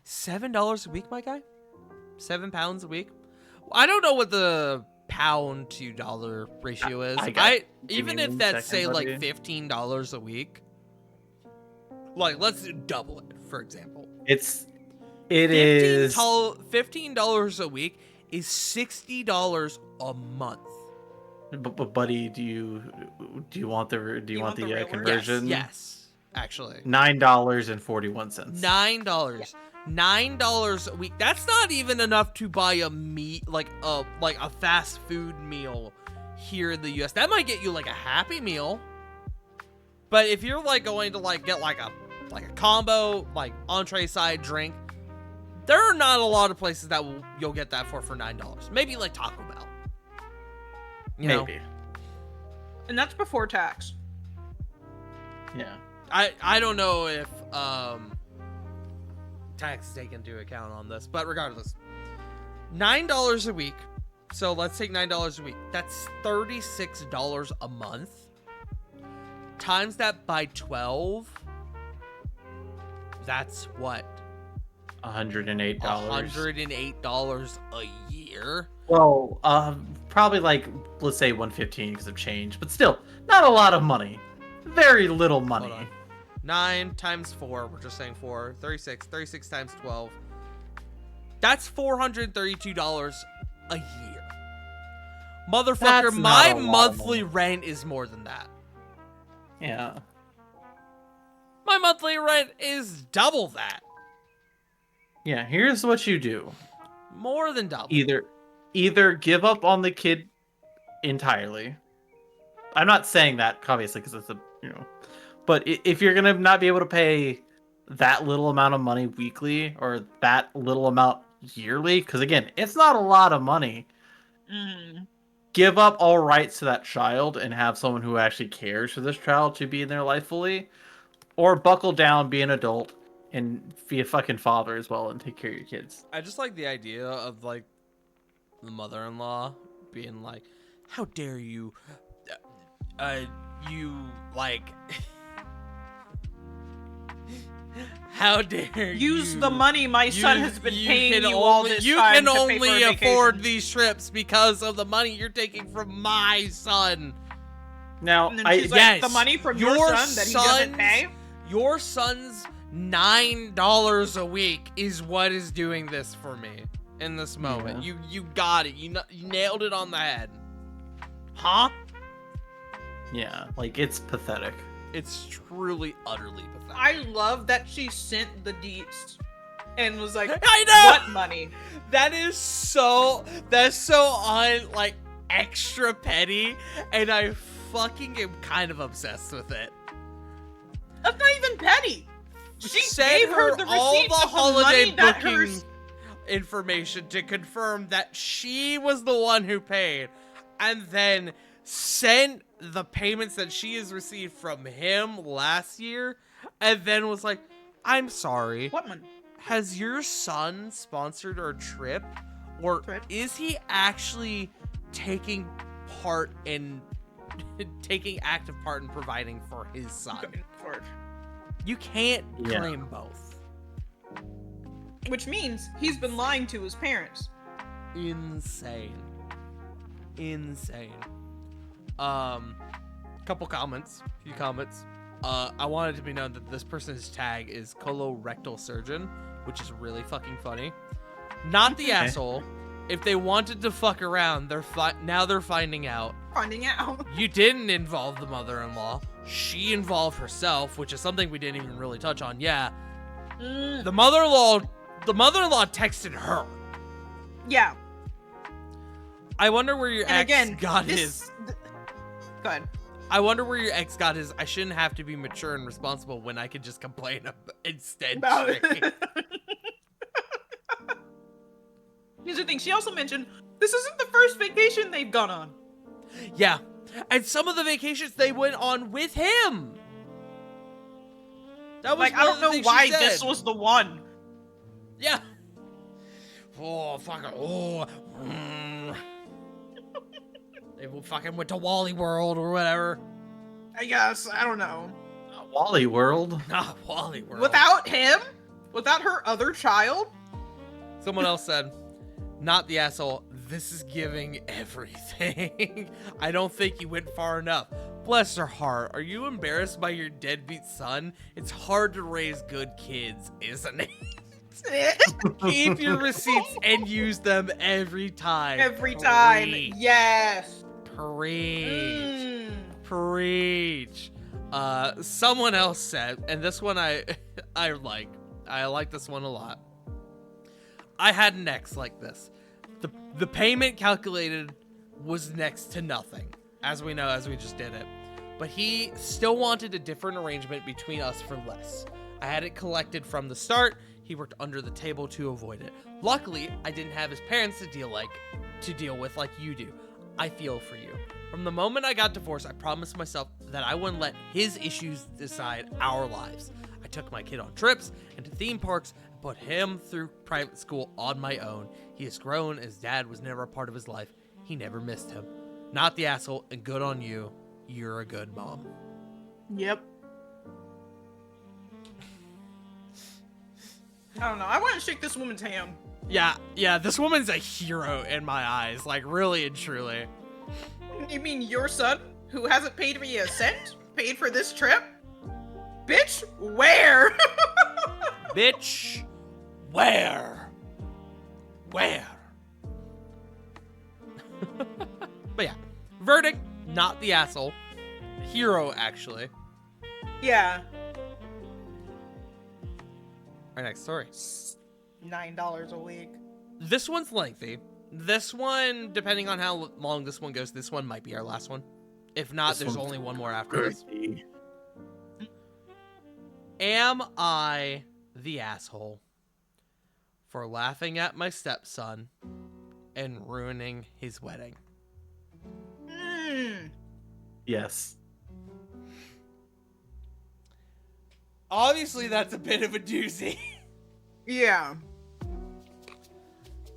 $7 a week, my guy? £7 a week? I don't know what the pound to dollar ratio is. Even if that's say like $15 a week. Like, let's double it, for example. $15 a week is $60 a month. But buddy, do you want the conversion? Yes, actually. $9.41. $9 a week. That's not even enough to buy a meat like a fast food meal here in the US. That might get you like a Happy Meal. But if you're like going to like get like a combo, like entree side drink, there are not a lot of places that you'll get that for $9. Maybe like Taco Bell. You know? And that's before tax. Yeah. I don't know if tax is taken into account on this, but regardless, $9 a week. So let's take $9 a week. That's $36 a month. Times that by 12. That's what? $108. $108 a year. Well, probably like, let's say 115 because of change, but still, not a lot of money. Very little money. Hold on. 9 times 4, we're just saying 4, 36. 36 times 12. That's $432 a year. Motherfucker, my monthly rent is more than that. Yeah. My monthly rent is double that. Yeah, here's what you do. More than double. Either give up on the kid entirely. I'm not saying that, obviously, because it's but if you're gonna not be able to pay that little amount of money weekly or that little amount yearly, because again, it's not a lot of money. Give up all rights to that child and have someone who actually cares for this child to be in their life fully, or buckle down, be an adult, and be a fucking father as well and take care of your kids. I just like the idea of like the mother-in-law being like, "How dare you? You like." How dare use you the money my son has been paying you all this you time can to only pay for a afford vacation. these trips because of the money you're taking from my son. Now, And then she's like, the money from your son that he doesn't pay? Your son's $9 a week is what is doing this for me in this moment. Yeah. You got it. You nailed it on the head. Huh? Yeah, like, it's pathetic. It's truly, utterly pathetic. I love that she sent the deets and was like, I know! what money? That's so like extra petty, and I fucking am kind of obsessed with it. That's not even petty. She Send gave her the all receipts the of holiday money that booking information to confirm that she was the one who paid, and then sent the payments that she has received from him last year, and then was like, "I'm sorry. What money? Has your son sponsored our trip, or is he actually taking active part in providing for his son?" You can't claim both. Which means he's been lying to his parents. Insane. Few comments. I wanted to be known that this person's tag is colorectal surgeon, which is really fucking funny. Not the asshole. If they wanted to fuck around, now they're finding out. You didn't involve the mother-in-law. She involved herself, which is something we didn't even really touch on. Yeah. The mother-in-law texted her. Yeah. I wonder where your ex got his. Go ahead. I wonder where your ex got his. I shouldn't have to be mature and responsible when I could just complain instead. Here's the thing. She also mentioned this isn't the first vacation they've gone on. Yeah. And some of the vacations they went on with him. That was Like, I one of don't the know things why she said. this was the one. Yeah. Oh, fuck it. Oh. They fucking went to Wally World or whatever. I guess. I don't know. Wally World. Ah, Wally World. Without him? Without her other child? Someone else said, not the asshole. This is giving everything. I don't think you went far enough. Bless her heart. Are you embarrassed by your deadbeat son? It's hard to raise good kids, isn't it? Keep your receipts and use them every time. Every time. Preach. Yes. Preach. Preach. Someone else said, and this one I like this one a lot. I had an ex like this. The payment calculated was next to nothing, as we know, as we just did it. But he still wanted a different arrangement between us for less. I had it collected from the start. He worked under the table to avoid it. Luckily, I didn't have his parents to deal with like you do. I feel for you. From the moment I got divorced, I promised myself that I wouldn't let his issues decide our lives. I took my kid on trips and to theme parks and put him through private school on my own. He has grown as dad was never a part of his life. He never missed him. Not the asshole, and good on you. You're a good mom. Yep. I don't know. I want to shake this woman's hand. Yeah, this woman's a hero in my eyes, like really and truly. You mean your son, who hasn't paid me a cent, paid for this trip? Bitch, where? Bitch, where? Where? But yeah, verdict, not the asshole. Hero, actually. Yeah. Our next story. $9 a week. This one's lengthy. This one, depending on how long this one goes, this one might be our last one. If not, there's only one more after this. Am I the asshole for laughing at my stepson and ruining his wedding? Yes. Obviously, that's a bit of a doozy. Yeah.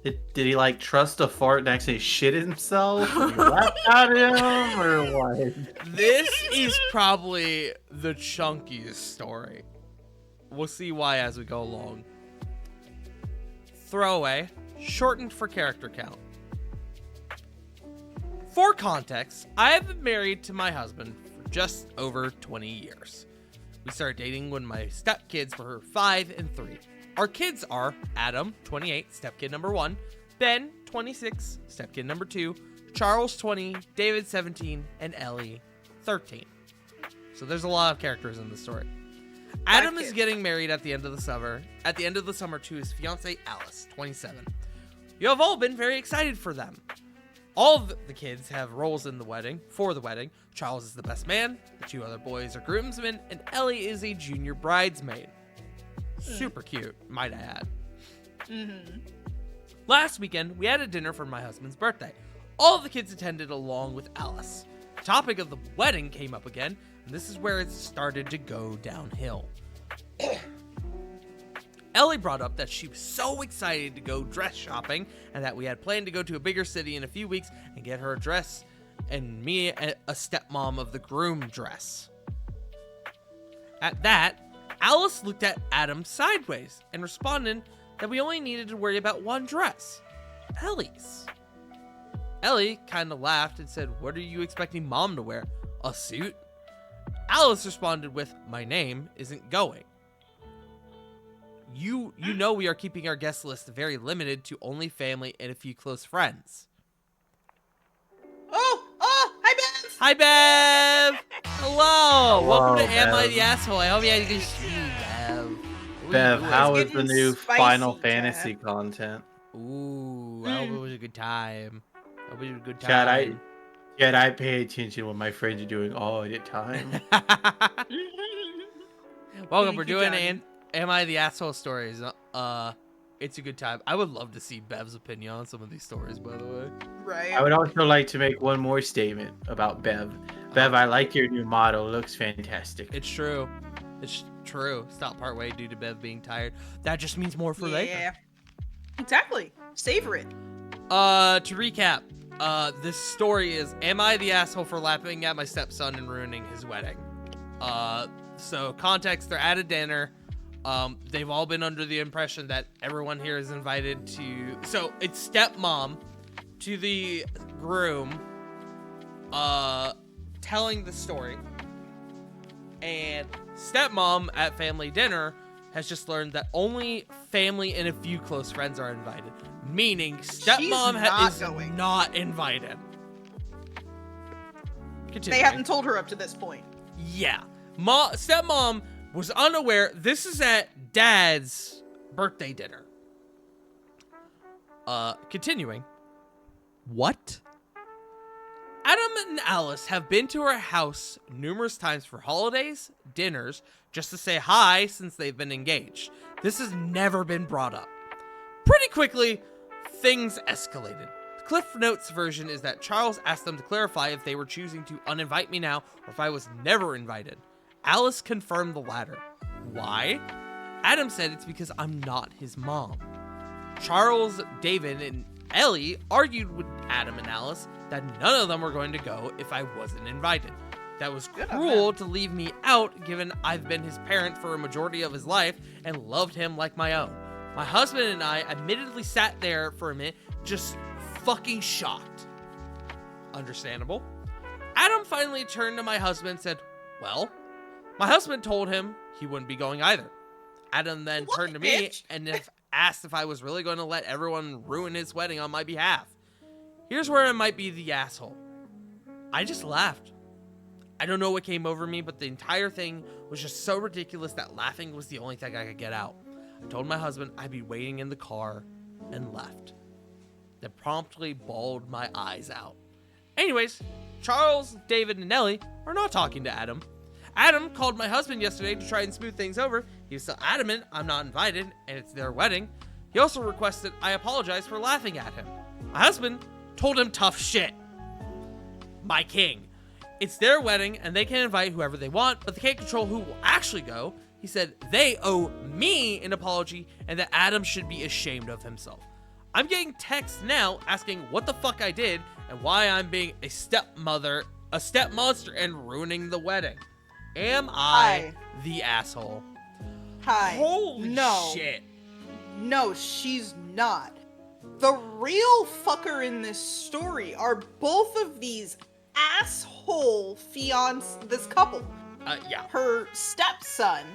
Did he like trust a fart and actually shit himself? And he laughed at him, or what? This is probably the chunkiest story. We'll see why as we go along. Throwaway, shortened for character count. For context, I have been married to my husband for just over 20 years. We started dating when my stepkids were 5 and 3. Our kids are Adam, 28, stepkid number 1, Ben, 26, stepkid number 2, Charles, 20, David, 17, and Ellie, 13. So there's a lot of characters in the story. Adam is getting married at the end of the summer to his fiancée Alice, 27. You have all been very excited for them. All of the kids have roles in the wedding. For the wedding, Charles is the best man, the 2 other boys are groomsmen, and Ellie is a junior bridesmaid. Super cute, might I add. Last weekend, we had a dinner for my husband's birthday. All of the kids attended along with Alice. The topic of the wedding came up again, and this is where it started to go downhill. Ellie brought up that she was so excited to go dress shopping and that we had planned to go to a bigger city in a few weeks and get her a dress and me a stepmom of the groom dress. At that, Alice looked at Adam sideways and responded that we only needed to worry about one dress, Ellie's. Ellie kind of laughed and said, "What are you expecting mom to wear? A suit?" Alice responded with, "My name isn't going. You know we are keeping our guest list very limited to only family and a few close friends." Oh, hi, Bev! Hi, Bev! Hello! Welcome to Am I Bev. the Asshole? I hope you had a good stream, Bev. Bev, how is Getting the new spicy, Final Chad. Fantasy content? Ooh, I hope it was a good time. I hope it was a good Chad, time. I pay attention what my friends are doing all the time. Welcome, Thank we're you, doing Johnny. Am I the Asshole stories. It's a good time. I would love to see Bev's opinion on some of these stories, by the way. Right. I would also like to make one more statement about Bev. Bev, I like your new motto. Looks fantastic. It's true. It's true. Stop partway due to Bev being tired. That just means more for later. Yeah. Exactly. Savor it. To recap, this story is, am I the asshole for laughing at my stepson and ruining his wedding? So context, they're at a dinner. They've all been under the impression that everyone here is invited to, so it's stepmom to the groom, telling the story, and stepmom at family dinner has just learned that only family and a few close friends are invited, meaning stepmom is not invited. Continuing. They hadn't told her up to this point. Yeah. Stepmom was unaware. This is at Dad's birthday dinner. Continuing. What? Adam and Alice have been to our house numerous times for holidays, dinners, just to say hi since they've been engaged. This has never been brought up. Pretty quickly, things escalated. The Cliff Notes version is that Charles asked them to clarify if they were choosing to uninvite me now or if I was never invited. Alice confirmed the latter. Why? Adam said it's because I'm not his mom. Charles, David, and Ellie argued with Adam and Alice that none of them were going to go if I wasn't invited. That was cruel to leave me out, given I've been his parent for a majority of his life and loved him like my own. My husband and I admittedly sat there for a minute, just fucking shocked. Understandable. Adam finally turned to my husband and said, well, my husband told him he wouldn't be going either. Adam then turned to me and asked if I was really going to let everyone ruin his wedding on my behalf. Here's where I might be the asshole. I just laughed. I don't know what came over me, but the entire thing was just so ridiculous that laughing was the only thing I could get out. I told my husband I'd be waiting in the car and left. Then promptly bawled my eyes out. Anyways, Charles, David, and Ellie are not talking to Adam. Adam called my husband yesterday to try and smooth things over. He was still adamant I'm not invited, and it's their wedding. He also requested I apologize for laughing at him. My husband told him tough shit. My king. It's their wedding, and they can invite whoever they want, but they can't control who will actually go. He said they owe me an apology, and that Adam should be ashamed of himself. I'm getting texts now asking what the fuck I did, and why I'm being a stepmother, a stepmonster, and ruining the wedding. Am I the asshole? Hi. Holy shit. No, she's not. The real fucker in this story are both of these asshole this couple. Yeah. Her stepson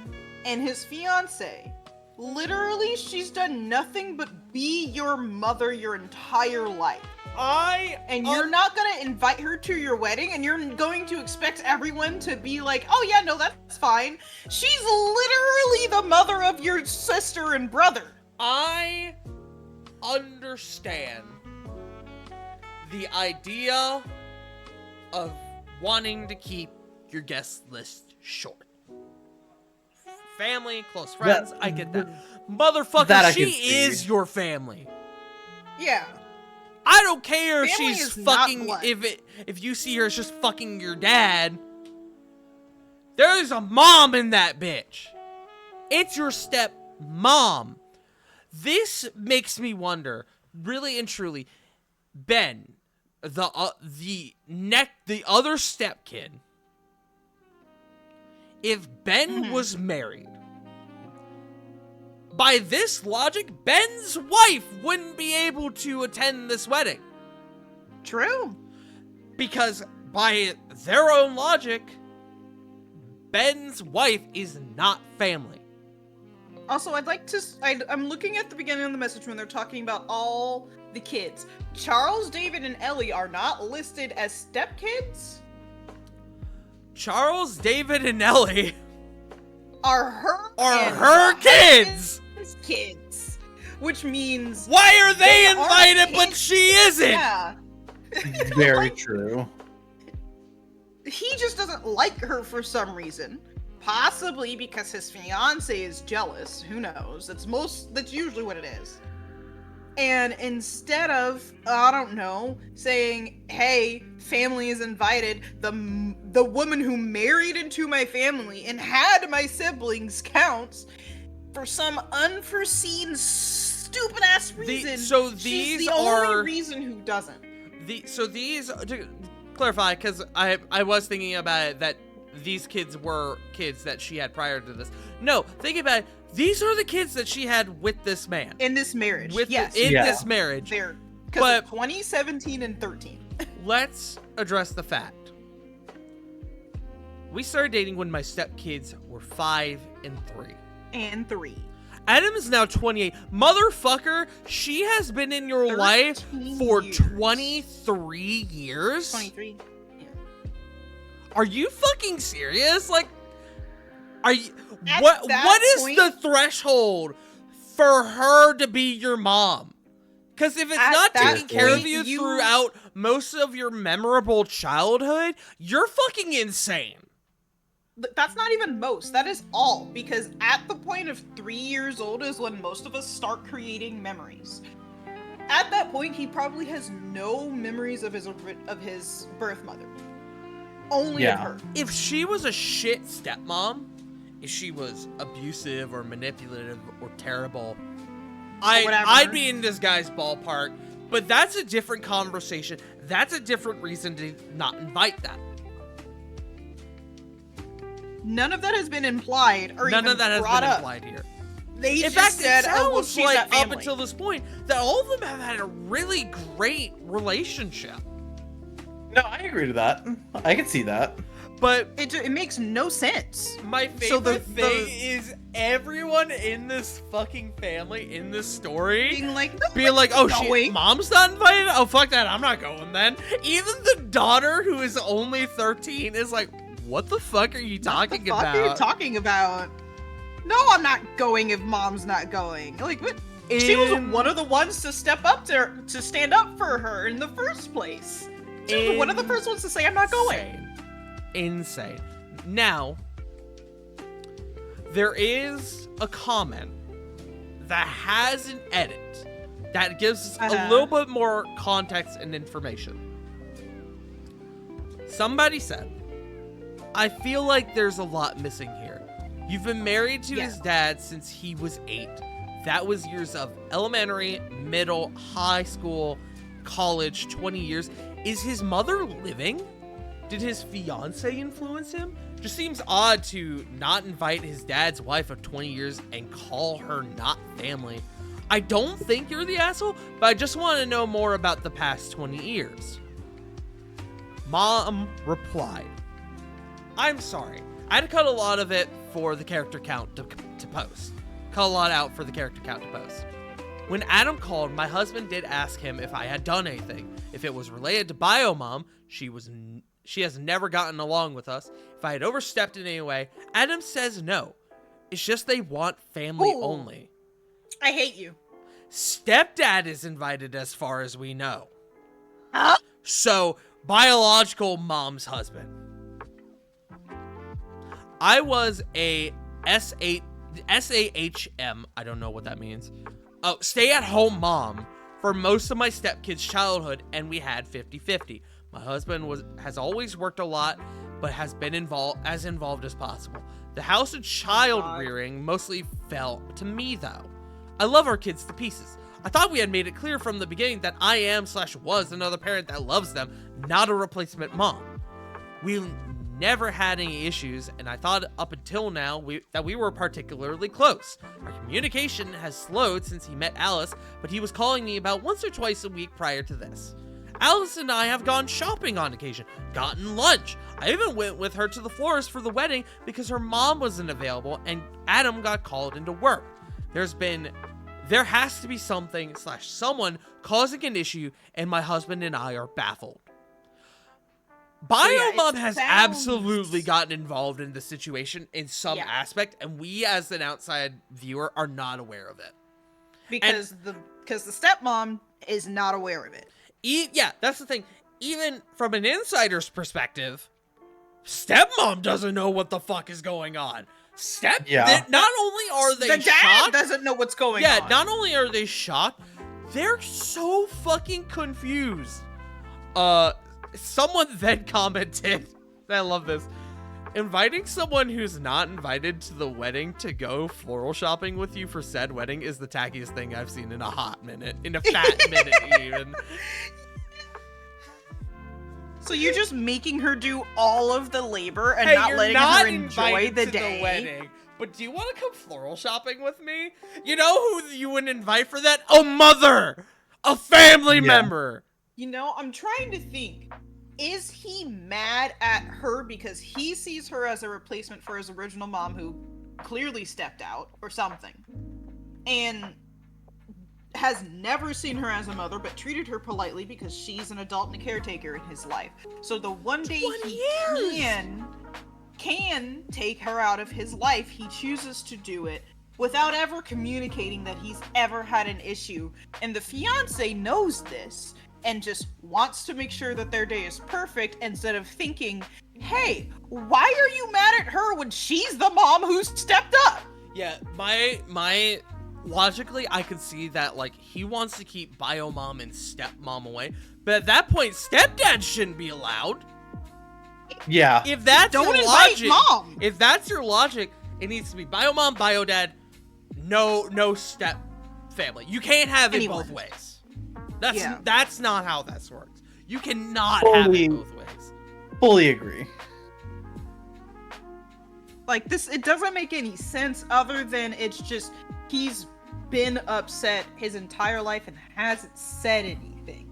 and his fiance. Literally, she's done nothing but be your mother your entire life. And you're not gonna invite her to your wedding, and you're going to expect everyone to be like, oh yeah, no, that's fine. She's literally the mother of your sister and brother. I understand the idea of wanting to keep your guest list short. Family, close friends, I get that. Motherfucker, she is your family. Yeah. I don't care if Family she's is fucking, not if you see her as just fucking your dad. There's a mom in that bitch. It's your step mom. This makes me wonder, really and truly, Ben, the other step kid, if Ben was married, by this logic, Ben's wife wouldn't be able to attend this wedding. True. Because by their own logic, Ben's wife is not family. Also, I'm looking at the beginning of the message when they're talking about all the kids. Charles, David, and Ellie are not listed as stepkids. Charles, David, and Ellie are her kids. Kids, which means why are they invited but she isn't? Yeah, very true. He just doesn't like her for some reason. Possibly because his fiance is jealous. Who knows? That's usually what it is. And instead of, I don't know, saying, hey, family is invited, the woman who married into my family and had my siblings counts, for some unforeseen stupid ass reason, she's the only reason who doesn't. So these, to clarify, because I was thinking about it, that these kids were kids that she had prior to this. No, think about it. These are the kids that she had with this man. In this marriage. This marriage. They're, because of 2017 and 13. Let's address the fact. We started dating when my stepkids were 5 and 3. And 3. Adam is now 28. Motherfucker, she has been in your life for 23 years? 23. Yeah. Are you fucking serious? Like, are you... What is the threshold for her to be your mom? Because if it's not taking care of you throughout most of your memorable childhood, you're fucking insane. That's not even most. That is all. Because at the point of 3 years old is when most of us start creating memories. At that point, he probably has no memories of his birth mother. Only of her. If she was a shit stepmom, if she was abusive or manipulative or terrible, I'd be in this guy's ballpark. But that's a different conversation. That's a different reason to not invite that. None of that has been implied or None even of that has brought been up. implied here. They In just fact, said, it sounds "Oh, well, she's like that family." up until this point that all of them have had a really great relationship. No, I agree to that. I can see that. But it makes no sense. my favorite thing is everyone in this fucking family in this story being like, oh shit, mom's not invited? Oh fuck that, I'm not going then. Even the daughter, who is only 13, is like, what the fuck are you talking about? What are you talking about? No, I'm not going if mom's not going. Like, what? She was one of the ones to step up to stand up for her in the first place. She was one of the first ones to say, I'm not going. Insane. Now, there is a comment that has an edit that gives us a little bit more context and information. Somebody said, I feel like there's a lot missing here. You've been married to his dad since he was 8. That was years of elementary, middle, high school, college, 20 years. Is his mother living? Did his fiance influence him? Just seems odd to not invite his dad's wife of 20 years and call her not family. I don't think you're the asshole, but I just want to know more about the past 20 years. Mom replied, I'm sorry. I had to cut a lot of it for the character count to post. Cut a lot out for the character count to post. When Adam called, my husband did ask him if I had done anything. If it was related to Biomom, she has never gotten along with us. If I had overstepped in any way, Adam says no. It's just they want family only. I hate you. Stepdad is invited as far as we know. Huh? So, biological mom's husband. I was a SAHM, I don't know what that means. Oh, stay-at-home mom for most of my stepkids' childhood, and we had 50-50. My husband has always worked a lot, but has been involved as possible. The house of child rearing mostly fell to me, though. I love our kids to pieces. I thought we had made it clear from the beginning that I am/was another parent that loves them, not a replacement mom. We never had any issues, and I thought up until now that we were particularly close. Our communication has slowed since he met Alice, but he was calling me about once or twice a week prior to this. Alice and I have gone shopping on occasion, gotten lunch. I even went with her to the florist for the wedding because her mom wasn't available and Adam got called into work. There has to be something/someone causing an issue, and my husband and I are baffled. Biomom has absolutely gotten involved in the situation in some aspect, and we as an outside viewer are not aware of it. Because the stepmom is not aware of it. Yeah, that's the thing. Even from an insider's perspective, Stepmom doesn't know what the fuck is going on. Yeah. Not only are they the dad shocked, doesn't know what's going on. yeah, not only are they shocked, they're so fucking confused. Someone then commented, I love this, inviting someone who's not invited to the wedding to go floral shopping with you for said wedding is the tackiest thing I've seen in a hot minute, in a fat minute even. So you're just making her do all of the labor and Hey, not you're letting not her enjoy invited the to day. the wedding, but do you want to come floral shopping with me? You know who you wouldn't invite for that? A mother! A family member! You know, I'm trying to think. Is he mad at her because he sees her as a replacement for his original mom who clearly stepped out or something? And has never seen her as a mother but treated her politely because she's an adult and a caretaker in his life. So the one day he can take her out of his life, he chooses to do it without ever communicating that he's ever had an issue. And the fiance knows this and just wants to make sure that their day is perfect instead of thinking, hey, why are you mad at her when she's the mom who stepped up? Yeah, my logically, I could see that, like, he wants to keep bio mom and stepmom away, but at that point, stepdad shouldn't be allowed. Yeah. If that's Don't your invite logic, mom. if that's your logic, it needs to be bio mom, bio dad, no step family. You can't have it both ways. That's not how this works. You cannot have it both ways. Fully agree. Like this, it doesn't make any sense other than it's just he's been upset his entire life and hasn't said anything.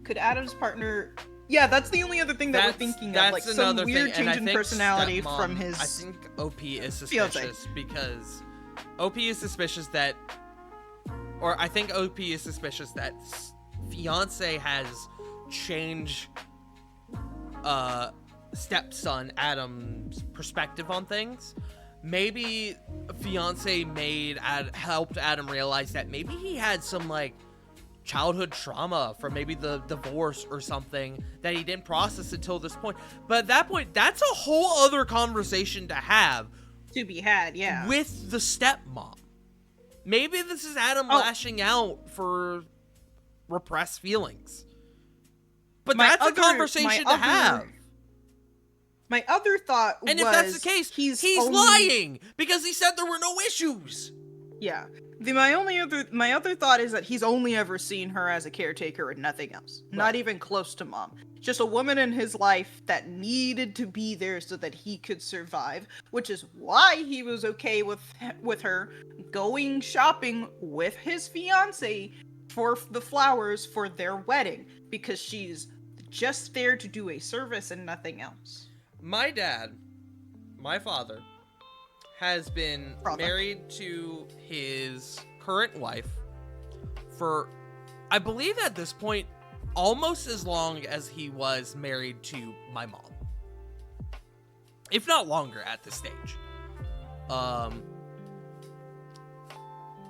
Could Adam's partner? Yeah, that's the only other thing that we're thinking of, like some weird change in personality from his. I think OP is suspicious because OP is suspicious that, or I think OP is suspicious that fiance has changed stepson Adam's perspective on things. Maybe fiance helped Adam realize that maybe he had some like childhood trauma from maybe the divorce or something that he didn't process until this point. But at that point, that's a whole other conversation to have. To be had, yeah. With the stepmom. Maybe this is Adam lashing out for repressed feelings. But that's a conversation to have. My other thought was... And if that's the case, he's lying! Because he said there were no issues! Yeah. My other thought is that he's only ever seen her as a caretaker and nothing else. Right. Not even close to mom. Just a woman in his life that needed to be there so that he could survive, which is why he was okay with her going shopping with his fiance for the flowers for their wedding, because she's just there to do a service and nothing else. My dad, my father, has been married to his current wife for, I believe at this point, almost as long as he was married to my mom. If not longer at this stage. I'm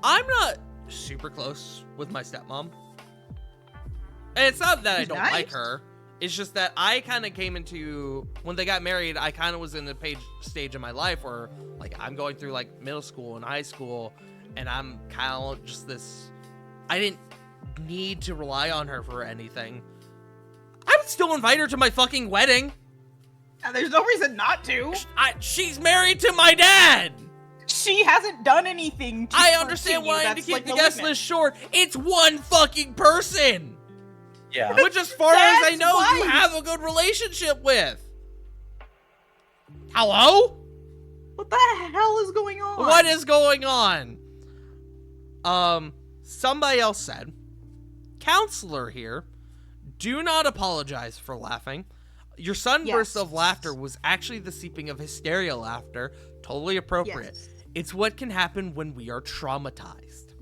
not super close with my stepmom. And it's not that I don't like her. It's just that I kind of came into, when they got married, I kind of was in the stage of my life where, like, I'm going through, like, middle school and high school, and I'm kind of just this, I didn't need to rely on her for anything. I would still invite her to my fucking wedding. There's no reason not to. She's married to my dad. She hasn't done anything to I understand wanting to keep the guest list short. It's one fucking person. Yeah. Which, as far as I know, you have a good relationship with. Hello? What the hell is going on? What is going on? Somebody else said, counselor here, do not apologize for laughing. Your sunburst of laughter was actually the seeping of hysteria laughter. Totally appropriate. Yes. It's what can happen when we are traumatized.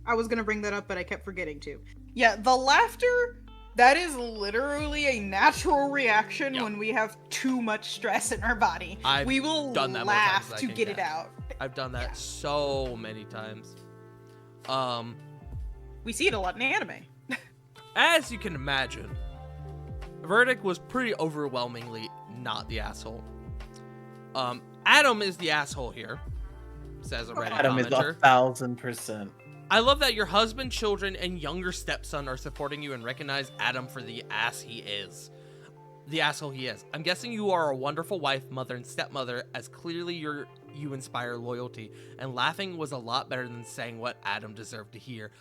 I was gonna bring that up, but I kept forgetting to. Yeah, the laughter, that is literally a natural reaction when we have too much stress in our body. We will laugh to get it out. I've done that so many times. We see it a lot in anime. As you can imagine, verdict was pretty overwhelmingly not the asshole. Adam is the asshole here, says a Reddit Adam is commenter. 1,000%. I love that your husband, children, and younger stepson are supporting you and recognize Adam for the ass he is. The asshole he is. I'm guessing you are a wonderful wife, mother, and stepmother, as clearly you inspire loyalty, and laughing was a lot better than saying what Adam deserved to hear,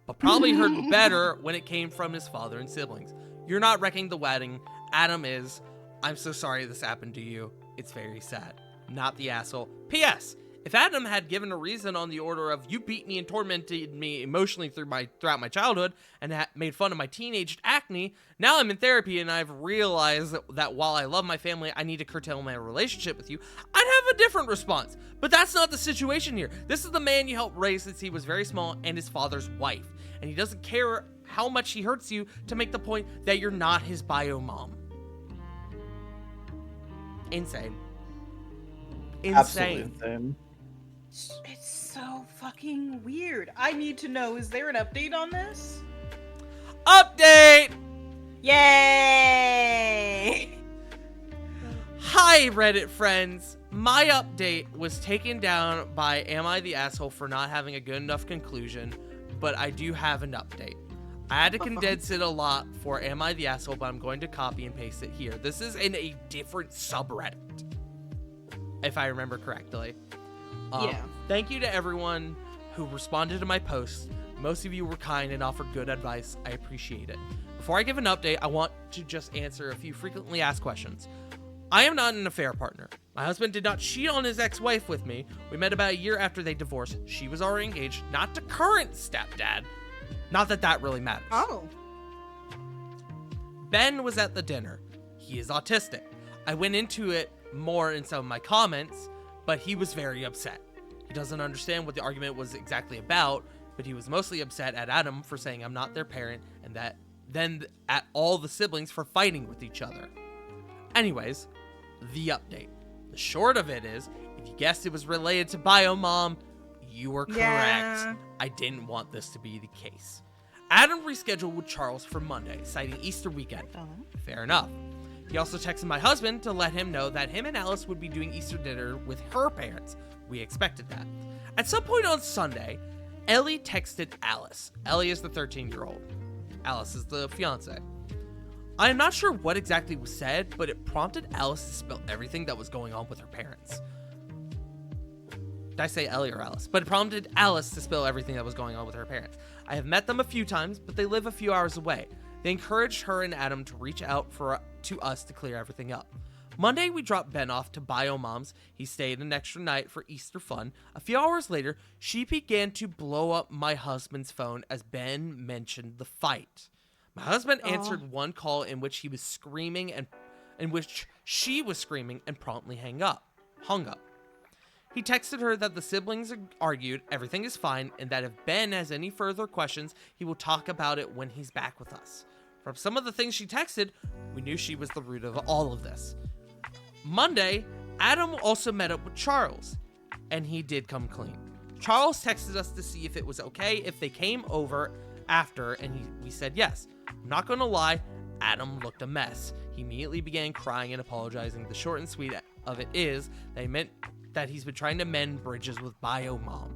but probably heard better when it came from his father and siblings. You're not wrecking the wedding. Adam is. I'm so sorry this happened to you. It's very sad. Not the asshole. P.S. If Adam had given a reason on the order of, you beat me and tormented me emotionally throughout my childhood and made fun of my teenage acne, now I'm in therapy and I've realized that while I love my family, I need to curtail my relationship with you, I'd have a different response. But that's not the situation here. This is the man you helped raise since he was very small and his father's wife. And he doesn't care how much he hurts you to make the point that you're not his bio mom. Insane. Absolutely insane. It's so fucking weird. I need to know, is there an update on this? Update! Yay! Hi, Reddit friends. My update was taken down by Am I the Asshole for not having a good enough conclusion, but I do have an update. I had to condense it a lot for Am I the Asshole, but I'm going to copy and paste it here. This is in a different subreddit, if I remember correctly. Yeah. Thank you to everyone who responded to my post. Most of you were kind and offered good advice. I appreciate it. Before I give an update, I want to just answer a few frequently asked questions. I am not an affair partner. My husband did not cheat on his ex-wife with me. We met about a year after they divorced. She was already engaged, not to current stepdad. Not that that really matters. Oh. Ben was at the dinner. He is autistic. I went into it more in some of my comments, but he was very upset. He doesn't understand what the argument was exactly about, but he was mostly upset at Adam for saying I'm not their parent, and then at all the siblings for fighting with each other. Anyways, the update. The short of it is, if you guessed it was related to Biomom, you were correct. Yeah. I didn't want this to be the case. Adam rescheduled with Charles for Monday, citing Easter weekend. Fair enough. He also texted my husband to let him know that him and Alice would be doing Easter dinner with her parents. We expected that. At some point on Sunday, Ellie texted Alice. Ellie is the 13-year-old. Alice is the fiance. I am not sure what exactly was said, but it prompted Alice to spill everything that was going on with her parents. Did I say Ellie or Alice? But it prompted Alice to spill everything that was going on with her parents. I have met them a few times, but they live a few hours away. They encouraged her and Adam to reach out to us to clear everything up. Monday, we dropped Ben off to Biomom's. He stayed an extra night for Easter fun. A few hours later, she began to blow up my husband's phone as Ben mentioned the fight. My husband answered one call in which he was screaming and in which she was screaming and promptly hung up. He texted her that the siblings argued, everything is fine, and that if Ben has any further questions, he will talk about it when he's back with us. From some of the things she texted, we knew she was the root of all of this. Monday, Adam also met up with Charles, and he did come clean. Charles texted us to see if it was okay if they came over after, and we said yes. I'm not gonna lie, Adam looked a mess. He immediately began crying and apologizing. The short and sweet of it is that he meant that he's been trying to mend bridges with Biomom.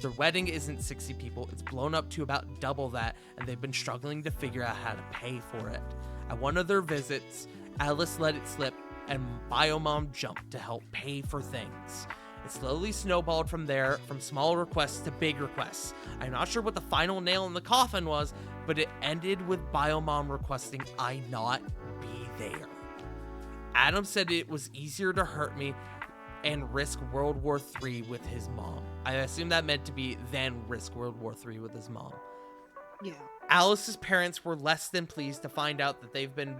Their wedding isn't 60 people, it's blown up to about double that, and they've been struggling to figure out how to pay for it. At one of their visits, Alice let it slip, and Biomom jumped to help pay for things. It slowly snowballed from there, from small requests to big requests. I'm not sure what the final nail in the coffin was, but it ended with Biomom requesting I not be there. Adam said it was easier to hurt me and risk World War III with his mom. I assume that meant to be then risk World War III with his mom. Yeah. Alice's parents were less than pleased to find out that they've been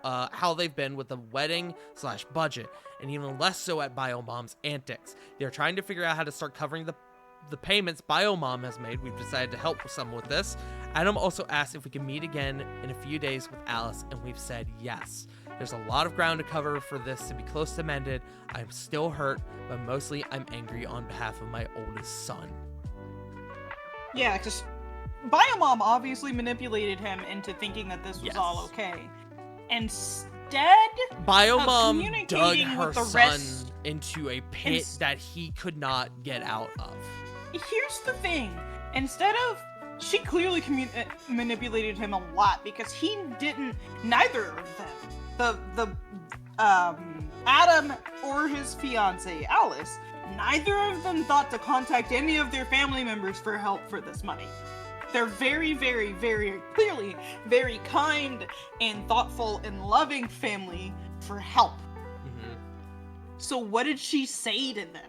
how they've been with the wedding/budget, and even less so at Biomom's antics. They're trying to figure out how to start covering the payments Biomom has made. We've decided to help some with this. Adam also asked if we can meet again in a few days with Alice, and we've said yes. There's a lot of ground to cover for this to be close to mended. I'm still hurt, but mostly I'm angry on behalf of my oldest son. Yeah, because Biomom obviously manipulated him into thinking that this was all okay. instead Biomom dug communicating her with the son rest- into a pit that he could not get out of. here's the thing. Instead of, she clearly manipulated him a lot because he didn't, neither of them, Adam or his fiance Alice, neither of them thought to contact any of their family members for help for this money. They're very, very, very clearly very kind and thoughtful and loving family for help. Mm-hmm. So what did she say to them?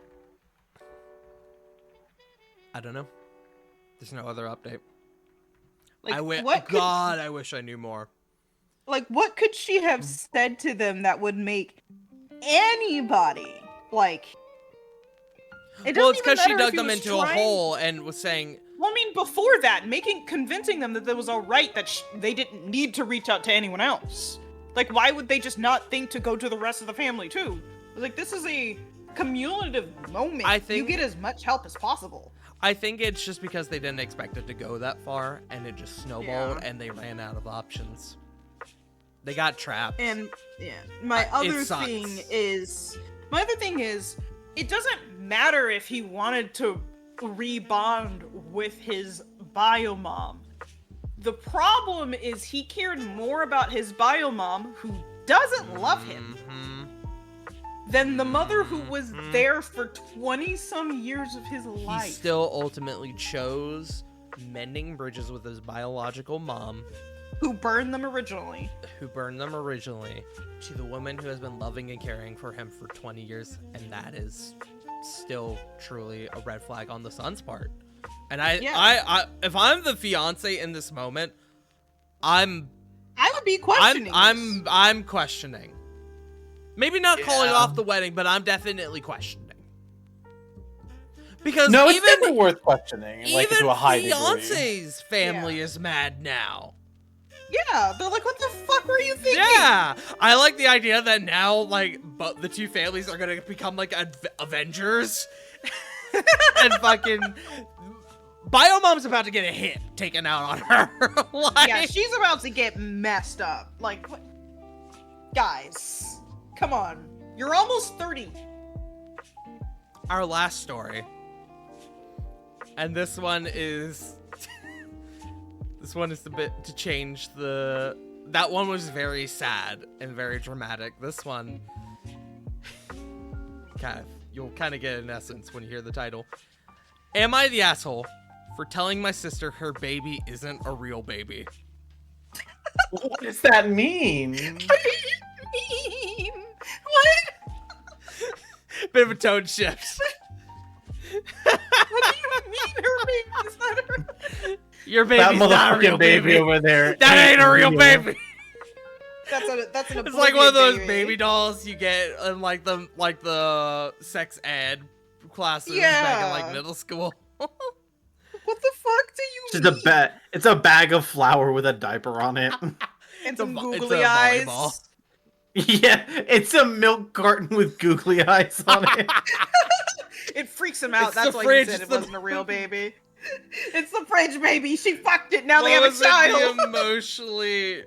I don't know. There's no other update. Like, I wish I knew more. Like, what could she have said to them that would make anybody, like... Well, it's because she dug them into a hole and was saying... Well, I mean, before that, convincing them that it was alright that they didn't need to reach out to anyone else. Like, why would they just not think to go to the rest of the family, too? Like, this is a cumulative moment. I think... You get as much help as possible. I think it's just because they didn't expect it to go that far, and it just snowballed, and they ran out of options. They got trapped. And, yeah, my other thing is, it doesn't matter if he wanted to rebond with his biomom. The problem is he cared more about his biomom, who doesn't love him, than the mother who was there for 20-some years of his life. He still ultimately chose mending bridges with his biological mom, who burned them originally, to the woman who has been loving and caring for him for 20 years, and that is still truly a red flag on the son's part. And I if I'm the fiance in this moment, I would be questioning. I'm questioning. Maybe not calling off the wedding, but I'm definitely questioning. Because it's never worth questioning. Like, even to a high fiance's family is mad now. Yeah, they're like, what the fuck were you thinking? Yeah, I like the idea that now, like, but the two families are gonna become like Avengers, and fucking Biomom's about to get a hit taken out on her. Like, yeah, she's about to get messed up. Like, what? Guys, come on, you're almost 30. Our last story, and this one is. This one is a bit to change the... That one was very sad and very dramatic. This one... You'll kind of get an essence when you hear the title. Am I the asshole for telling my sister her baby isn't a real baby? What does that mean? What do you mean? What? Bit of a tone shift. What do you mean her baby's not her? Your baby's not a real baby over there. That ain't a real baby. That's an It's like one of those baby dolls you get in like the sex ed classes back in like middle school. What the fuck do you mean? It's a bag of flour with a diaper on it. And some googly eyes. Yeah, it's a milk carton with googly eyes on it. It freaks him out. It's That's the why fridge, he said it it's the- wasn't a real baby. It's the fridge baby. She fucked it. Now they have What a was it? child. The emotionally...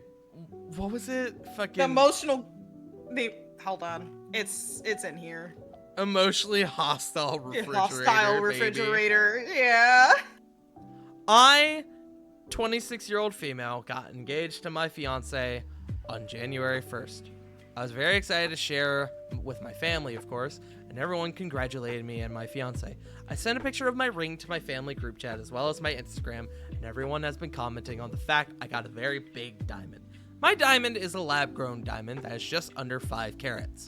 What was it? Fucking... The emotional... Hold on. It's in here. Emotionally hostile refrigerator. Yeah. I, 26-year-old female, got engaged to my fiance on January 1st. I was very excited to share with my family, of course, and everyone congratulated me and my fiance. I sent a picture of my ring to my family group chat as well as my Instagram, and everyone has been commenting on the fact I got a very big diamond. My diamond is a lab-grown diamond that is just under 5 carats.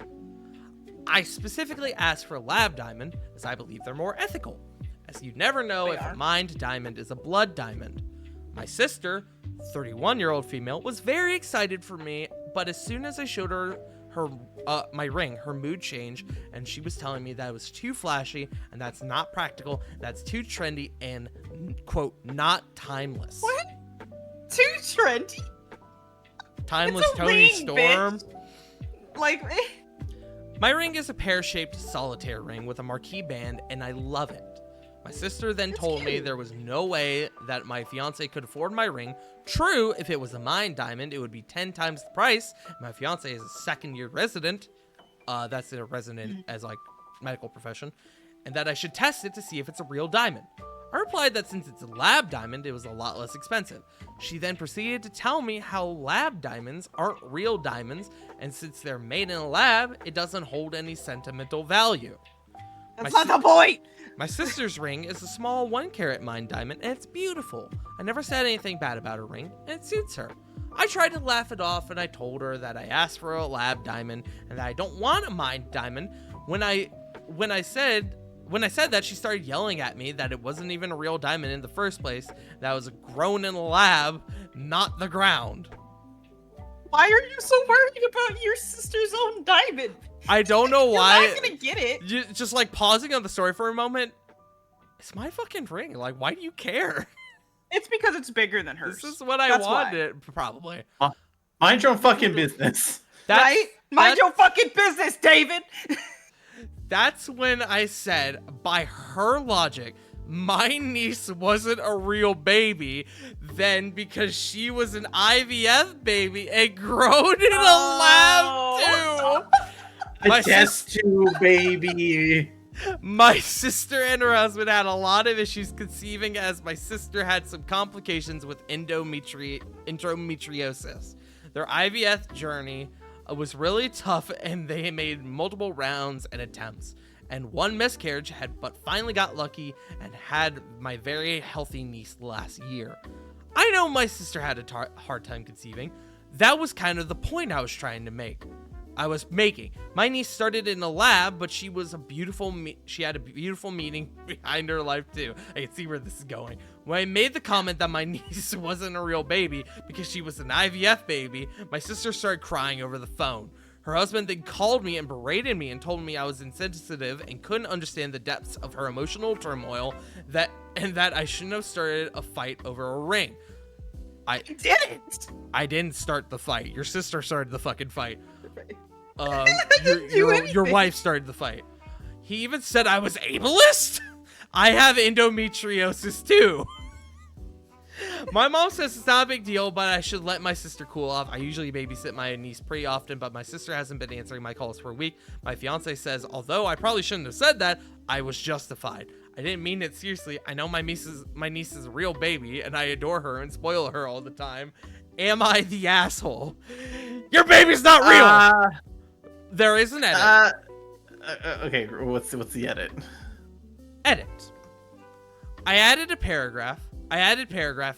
I specifically asked for a lab diamond as I believe they're more ethical, as you never know if a mined diamond is a blood diamond. My sister, 31-year-old female, was very excited for me, but as soon as I showed her my ring, her mood changed, and she was telling me that it was too flashy, and that's not practical, that's too trendy, and, quote, not timeless. What? Too trendy? Timeless It's a Tony ring, Storm? bitch. Like... My ring is a pear-shaped solitaire ring with a marquee band, and I love it. My sister then That's told me cute. there was no way that my fiance could afford my ring. True, if it was a mine diamond, it would be 10 times the price. My fiance is a second-year resident. That's a resident as, like, medical profession. And that I should test it to see if it's a real diamond. I replied that since it's a lab diamond, it was a lot less expensive. She then proceeded to tell me how lab diamonds aren't real diamonds, and since they're made in a lab, it doesn't hold any sentimental value. That's not the point! My sister's ring is a small 1-carat mine diamond, and it's beautiful. I never said anything bad about her ring, and it suits her. I tried to laugh it off, and I told her that I asked for a lab diamond, and that I don't want a mine diamond. When I said that, she started yelling at me that it wasn't even a real diamond in the first place, that it was grown in a lab, not the ground. Why are you so worried about your sister's own diamond? I don't know why. You're not gonna get it. Just like pausing on the story for a moment. It's my fucking ring. Like, why do you care? It's because it's bigger than hers. This is what I That's wanted, probably. Mind your own fucking business. Right? Mind your fucking business, David! That's when I said, by her logic, my niece wasn't a real baby, then because she was an IVF baby and grown in a lab too. A test tube, baby. My sister and her husband had a lot of issues conceiving, as my sister had some complications with endometriosis. Their IVF journey was really tough, and they made multiple rounds and attempts, and one miscarriage but finally got lucky and had my very healthy niece last year. I know my sister had a hard time conceiving. That was kind of the point I was trying to make. My niece started in a lab, but she was she had a beautiful meaning behind her life too. I can see where this is going. When I made the comment that my niece wasn't a real baby because she was an IVF baby, my sister started crying over the phone. Her husband then called me and berated me and told me I was insensitive and couldn't understand the depths of her emotional turmoil, that I shouldn't have started a fight over a ring. I didn't start the fight. Your sister started the fucking fight. Your wife started the fight. He even said I was ableist? I have endometriosis too. My mom says it's not a big deal, but I should let my sister cool off. I usually babysit my niece pretty often, but my sister hasn't been answering my calls for a week. My fiance says, although I probably shouldn't have said that, I was justified. I didn't mean it seriously. I know my niece is a real baby, and I adore her and spoil her all the time. Am I the asshole? Your baby's not real! There is an edit. Okay, what's the edit? Edit. I added paragraph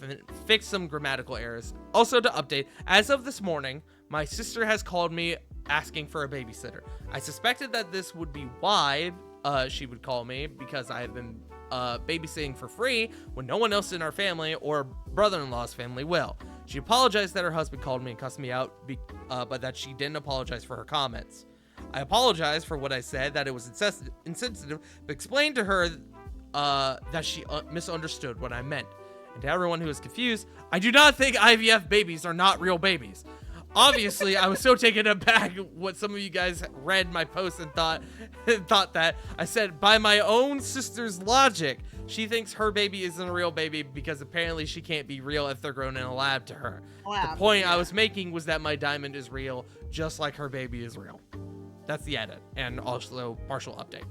and fixed some grammatical errors. Also, to update, as of this morning, my sister has called me asking for a babysitter. I suspected that this would be why she would call me, because I have been babysitting for free when no one else in our family or brother-in-law's family will. She apologized that her husband called me and cussed me out, but that she didn't apologize for her comments. I apologized for what I said, that it was insensitive, but explained to her that she misunderstood what I meant. And to everyone who is confused, I do not think IVF babies are not real babies. Obviously, I was so taken aback what some of you guys read my post and thought that I said, by my own sister's logic, she thinks her baby isn't a real baby because apparently she can't be real if they're grown in a lab to her. The point I was making was that my diamond is real, just like her baby is real. That's the edit, and also partial update.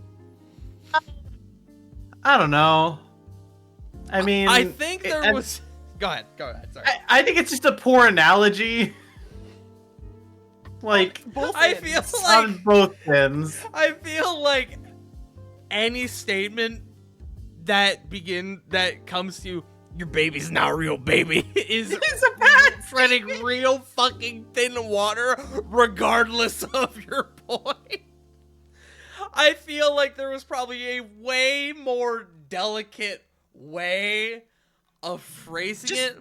I don't know. I mean, I think there was... Go ahead. Sorry. I think it's just a poor analogy. Like, I feel like on both ends. I feel like any statement that comes to your baby's not a real baby is a bad treading real fucking thin water, regardless of your point. I feel like there was probably a way more delicate way of phrasing it.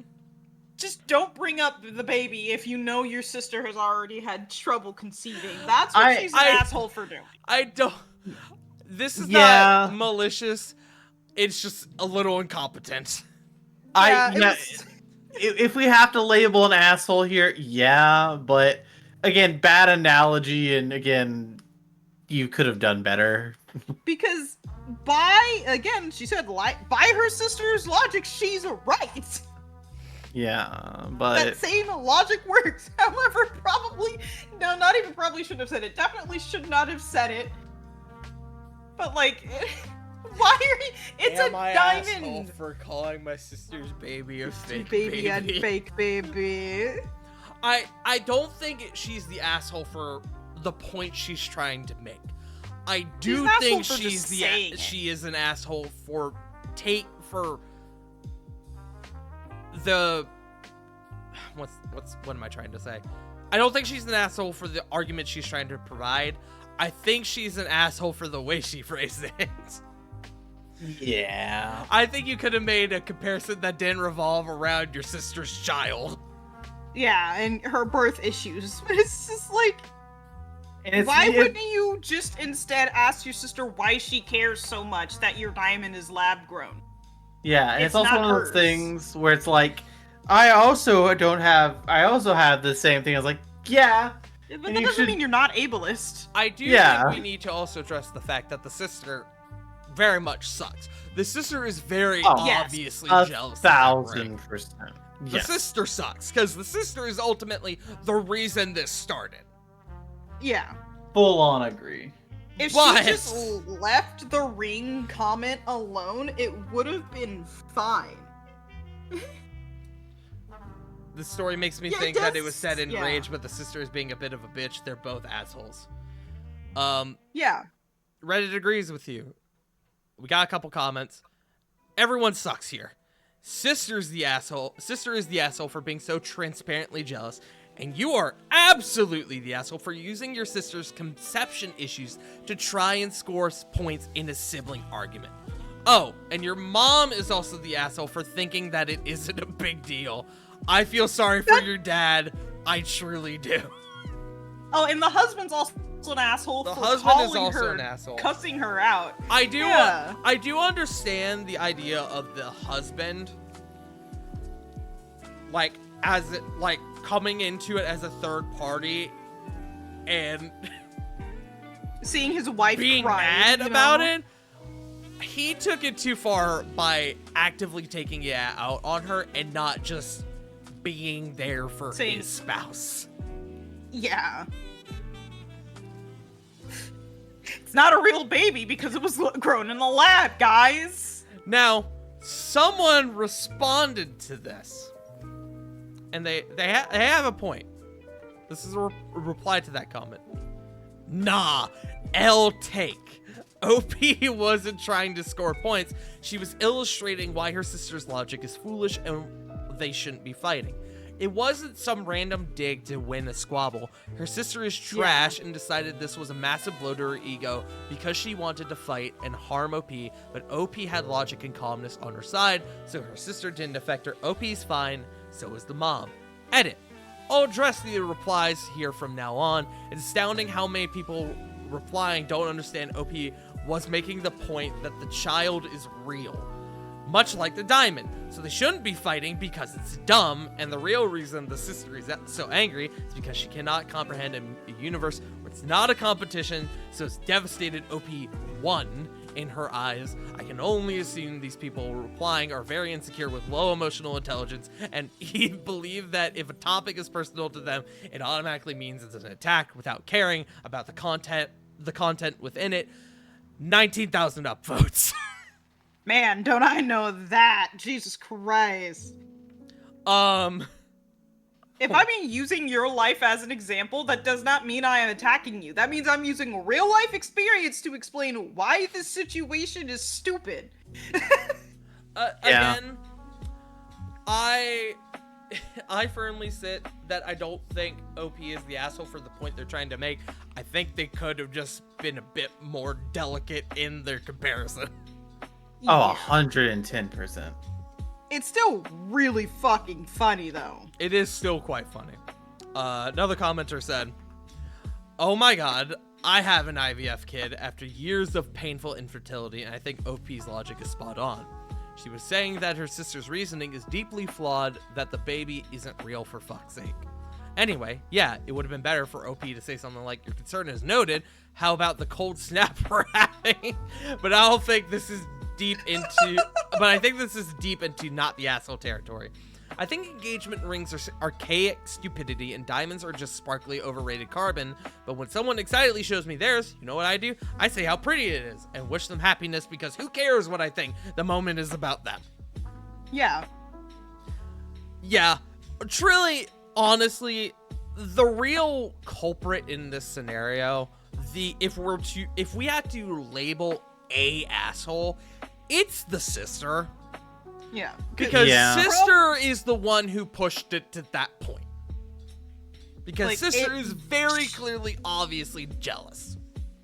Just don't bring up the baby if you know your sister has already had trouble conceiving. That's what she's an asshole for doing. I don't... This is not malicious. It's just a little incompetent. If we have to label an asshole here, yeah, but again, bad analogy, and again, you could have done better. Because she said, by her sister's logic, she's right. Yeah, but That same logic works. However, not even probably shouldn't have said it. Definitely should not have said it. But like, why are you? It's Am a I diamond. asshole for calling my sister's baby a fake Baby and fake baby. I don't think she's the asshole for the point she's trying to make. I do think she is an asshole for the what am I trying to say? I don't think she's an asshole for the argument she's trying to provide. I think she's an asshole for the way she phrased it. yeah. I think you could have made a comparison that didn't revolve around your sister's child. Yeah, and her birth issues. It's just like, And why wouldn't you just instead ask your sister why she cares so much that your diamond is lab grown? Yeah, and it's also not one of hers. those things where it's like, I also have the same thing. I was like, yeah. But And that you doesn't should- mean you're not ableist. I do Yeah. think we need to also address the fact that the sister very much sucks. The sister is very Oh, yes. obviously A jealous. of that ring. 1,000%. The Yes. sister sucks because the sister is ultimately the reason this started. Yeah. Full on agree. If But- she just left the ring comment alone, it would have been fine. The story makes me Yeah, it think that it does- was said in yeah. rage, but the sister is being a bit of a bitch. They're both assholes. Yeah. Reddit agrees with you. We got a couple comments. Everyone sucks here. Sister is the asshole for being so transparently jealous, and you are absolutely the asshole for using your sister's conception issues to try and score points in a sibling argument. Oh, and your mom is also the asshole for thinking that it isn't a big deal. I feel sorry for your dad. I truly do. Oh, and the husband's also an asshole The for husband is calling also her, an asshole. cussing her out. I do Yeah. I do understand the idea of the husband like coming into it as a third party and Seeing his wife being crying, mad you about know? it. He took it too far by actively taking it out on her and not just being there for Saying- his spouse. Yeah. It's not a real baby because it was grown in the lab, guys. Now, someone responded to this, and they have a point. This is a reply to that comment. Nah, L take. OP wasn't trying to score points. She was illustrating why her sister's logic is foolish and they shouldn't be fighting. It wasn't some random dig to win a squabble. Her sister is trash and decided this was a massive blow to her ego because she wanted to fight and harm OP, but OP had logic and calmness on her side, so her sister didn't affect her. OP's fine, so is the mom. Edit. I'll address the replies here from now on. It's astounding how many people replying don't understand OP was making the point that the child is real. Much like the diamond. So they shouldn't be fighting because it's dumb, and the real reason the sister is so angry is because she cannot comprehend a universe where it's not a competition, so it's devastated OP won in her eyes. I can only assume these people replying are very insecure with low emotional intelligence and believe that if a topic is personal to them, it automatically means it's an attack without caring about the content within it. 19,000 upvotes. Man, don't I know that? Jesus Christ. If I'm using your life as an example, that does not mean I am attacking you. That means I'm using real life experience to explain why this situation is stupid. Again, I firmly sit that I don't think OP is the asshole for the point they're trying to make. I think they could have just been a bit more delicate in their comparison. Oh, 110%. It's still really fucking funny, though. It is still quite funny. Another commenter said, "Oh my god, I have an IVF kid after years of painful infertility, and I think OP's logic is spot on. She was saying that her sister's reasoning is deeply flawed, that the baby isn't real for fuck's sake." Anyway, yeah, it would have been better for OP to say something like, your concern is noted. How about the cold snap we're having? But I don't think this is deep into, but I think this is deep into not the asshole territory. I think engagement rings are archaic stupidity and diamonds are just sparkly overrated carbon. But when someone excitedly shows me theirs, you know what I do? I say how pretty it is and wish them happiness because who cares what I think? The moment is about them. Yeah. Yeah, truly, honestly, the real culprit in this scenario, if we had to label a asshole, it's the sister. Yeah. Because sister is the one who pushed it to that point. Because like, sister is very clearly, obviously jealous.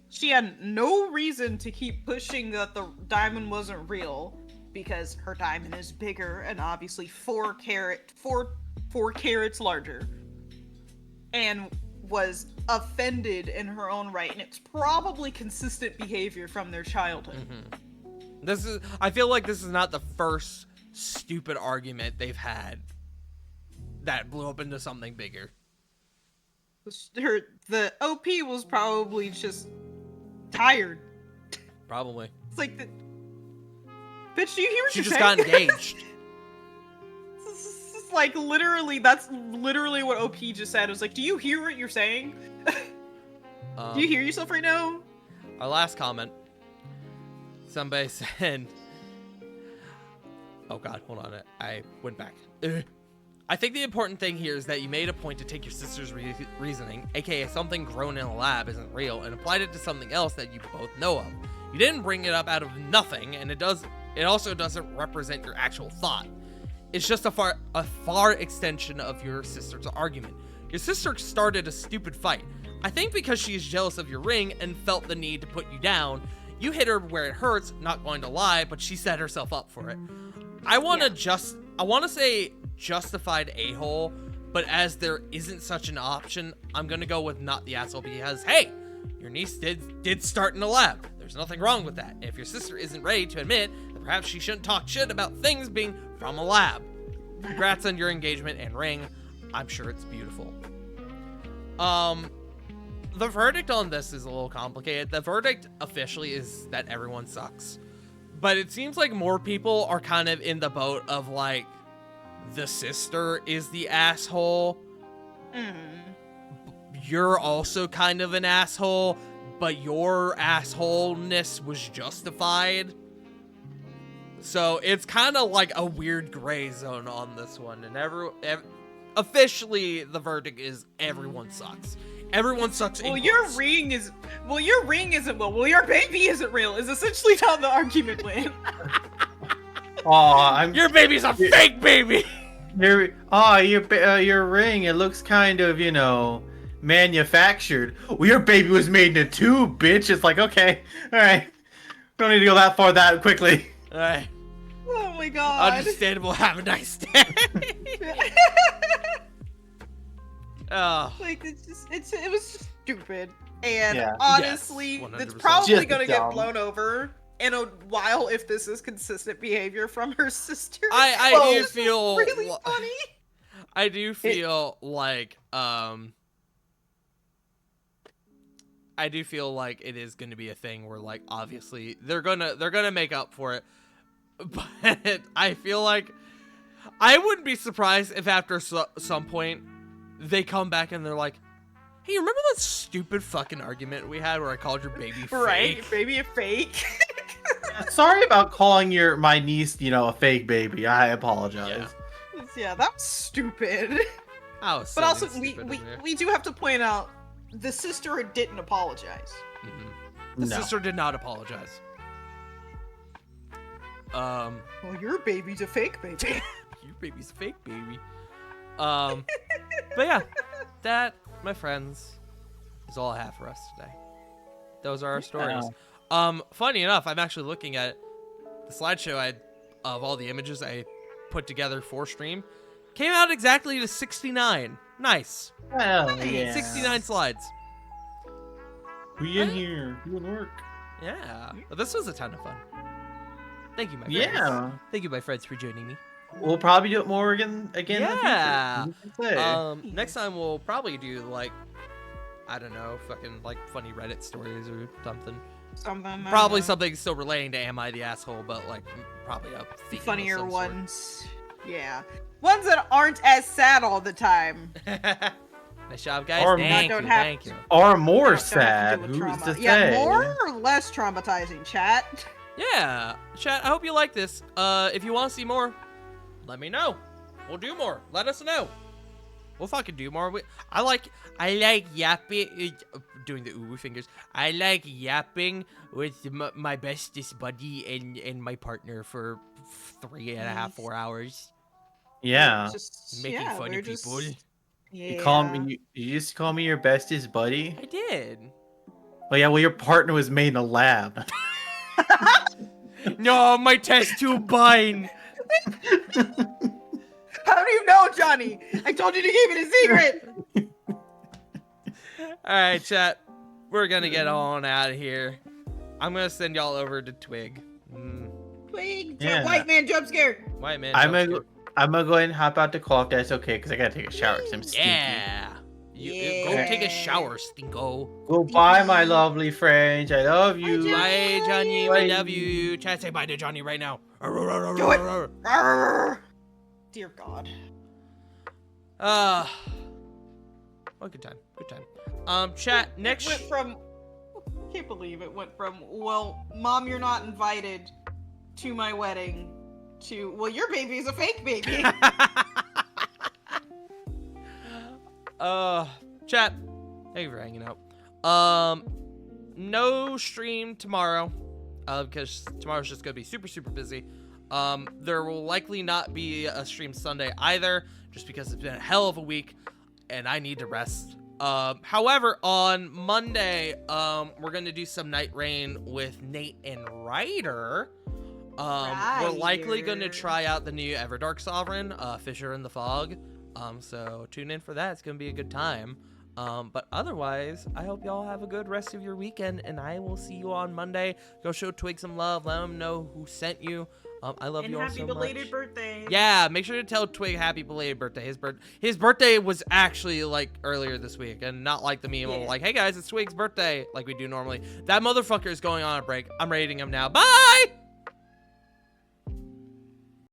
She had no reason to keep pushing that the diamond wasn't real, because her diamond is bigger and obviously 4 carats larger, and was offended in her own right, and it's probably consistent behavior from their childhood. I feel like this is not the first stupid argument they've had that blew up into something bigger. The OP was probably just tired. Probably. It's like, bitch, do you hear what She you're just saying? got engaged. It's like, literally, that's literally what OP just said. It was like, do you hear what you're saying? Do you hear yourself right now? Our last comment. Somebody said, oh god, hold on, I went back. I think the important thing here is that you made a point to take your sister's reasoning, aka something grown in a lab isn't real, and applied it to something else that you both know of. You didn't bring it up out of nothing, and it also doesn't represent your actual thought. It's just a far extension of your sister's argument. Your sister started a stupid fight. I think because she is jealous of your ring and felt the need to put you down, you hit her where it hurts, not going to lie, but she set herself up for it. I want to say justified a-hole, but as there isn't such an option, I'm going to go with not the asshole because, hey, your niece did start in a lab. There's nothing wrong with that. If your sister isn't ready to admit that perhaps she shouldn't talk shit about things being from a lab. Congrats on your engagement and ring. I'm sure it's beautiful. The verdict on this is a little complicated. The verdict officially is that everyone sucks. But it seems like more people are kind of in the boat of like, the sister is the asshole. You're also kind of an asshole, but your assholeness was justified. So it's kind of like a weird gray zone on this one. And officially, the verdict is everyone sucks. Everyone sucks. Well, your ring isn't real. Well, your baby isn't real. Is essentially how the argument went. Your baby's a fake baby. Your ring. It looks kind of, manufactured. Well, your baby was made in a tube, bitch. It's like, okay, all right. Don't need to go that far that quickly. All right. Oh my god. Understandable. Have a nice day. Oh. Like it was just stupid, and Yeah. honestly, Yes, it's 100%. probably Just gonna get dumb. blown over in a while if this is consistent behavior from her sister. I Oh, do this is feel really funny. I do feel like it is going to be a thing where like obviously they're gonna make up for it, but I feel like I wouldn't be surprised if after some point they come back and they're like, hey, remember that stupid fucking argument we had where I called your baby fake? Right, baby a fake. Sorry about calling my niece, a fake baby. I apologize. Yeah, that was stupid. I was But also, stupid in there. we do have to point out the sister didn't apologize. The No. sister did not apologize. Well, your baby's a fake baby. Your baby's fake, baby. But yeah, that, my friends, is all I have for us today. Those are our stories. Funny enough, I'm actually looking at the slideshow of all the images I put together for stream. Came out exactly to 69. Nice. Hell yeah. 69 slides. We in here doing work. Yeah. Well, this was a ton of fun. Thank you, my friends. Yeah. Thank you, my friends, for joining me. we'll probably do it more again Yeah. in the future. Who can say? Next time we'll probably do like, I don't know, fucking like funny Reddit stories or something. Probably something still relating to Am I the Asshole, but like probably a theme of funnier some sort. ones. Yeah. Ones that aren't as sad all the time. Nice job, guys. Or Thank don't you. have Thank to- you. Or more Don't have to sad. do with Who's trauma. to say? Yeah, more or less traumatizing, chat. Yeah, chat. I hope you like this. If you want to see more, let me know. We'll do more. Let us know. We'll fucking do more. I like yapping, doing the ooh fingers. I like yapping with my bestest buddy and my partner for 3.5, 4 hours. Yeah. Making fun of people. Yeah. You call me. You used to call me your bestest buddy. I did. Oh yeah. Well, your partner was made in a lab. No, my test tube bind. How do you know, Johnny? I told you to keep it a secret. All right, chat. We're gonna get on out of here. I'm gonna send y'all over to Twig. Twig, Yeah. white man jump scare. White man. I'm jump gonna scare. I'm gonna go ahead and hop out the clock. That's okay, because I gotta take a shower. Cause I'm stinky. Yeah. Go take a shower, Stinko. Goodbye, my lovely friends. I love you. Bye, Johnny. Bye. We love you. Chat, say bye to Johnny right now. Do it. Arrgh. Dear God. Well, good time. Good time. Chat, next. It went from. I can't believe it went from, well, Mom, you're not invited to my wedding, to, well, your baby is a fake baby. Chat, thank you for hanging out. No stream tomorrow, because tomorrow's just gonna be super, super busy. There will likely not be a stream Sunday either, just because it's been a hell of a week, and I need to rest. However, on Monday, we're gonna do some Night Rain with Nate and Ryder. We're likely gonna try out the new Everdark Sovereign, Fisher in the Fog. So tune in for that. It's gonna be a good time. But otherwise, I hope y'all have a good rest of your weekend, and I will see you on Monday. Go show Twig some love. Let him know who sent you. I love you all so much. And happy belated birthday. Yeah, make sure to tell Twig happy belated birthday. His birthday was actually like earlier this week, and not like the meme of like, hey guys, it's Twig's birthday, like we do normally. That motherfucker is going on a break. I'm rating him now. Bye!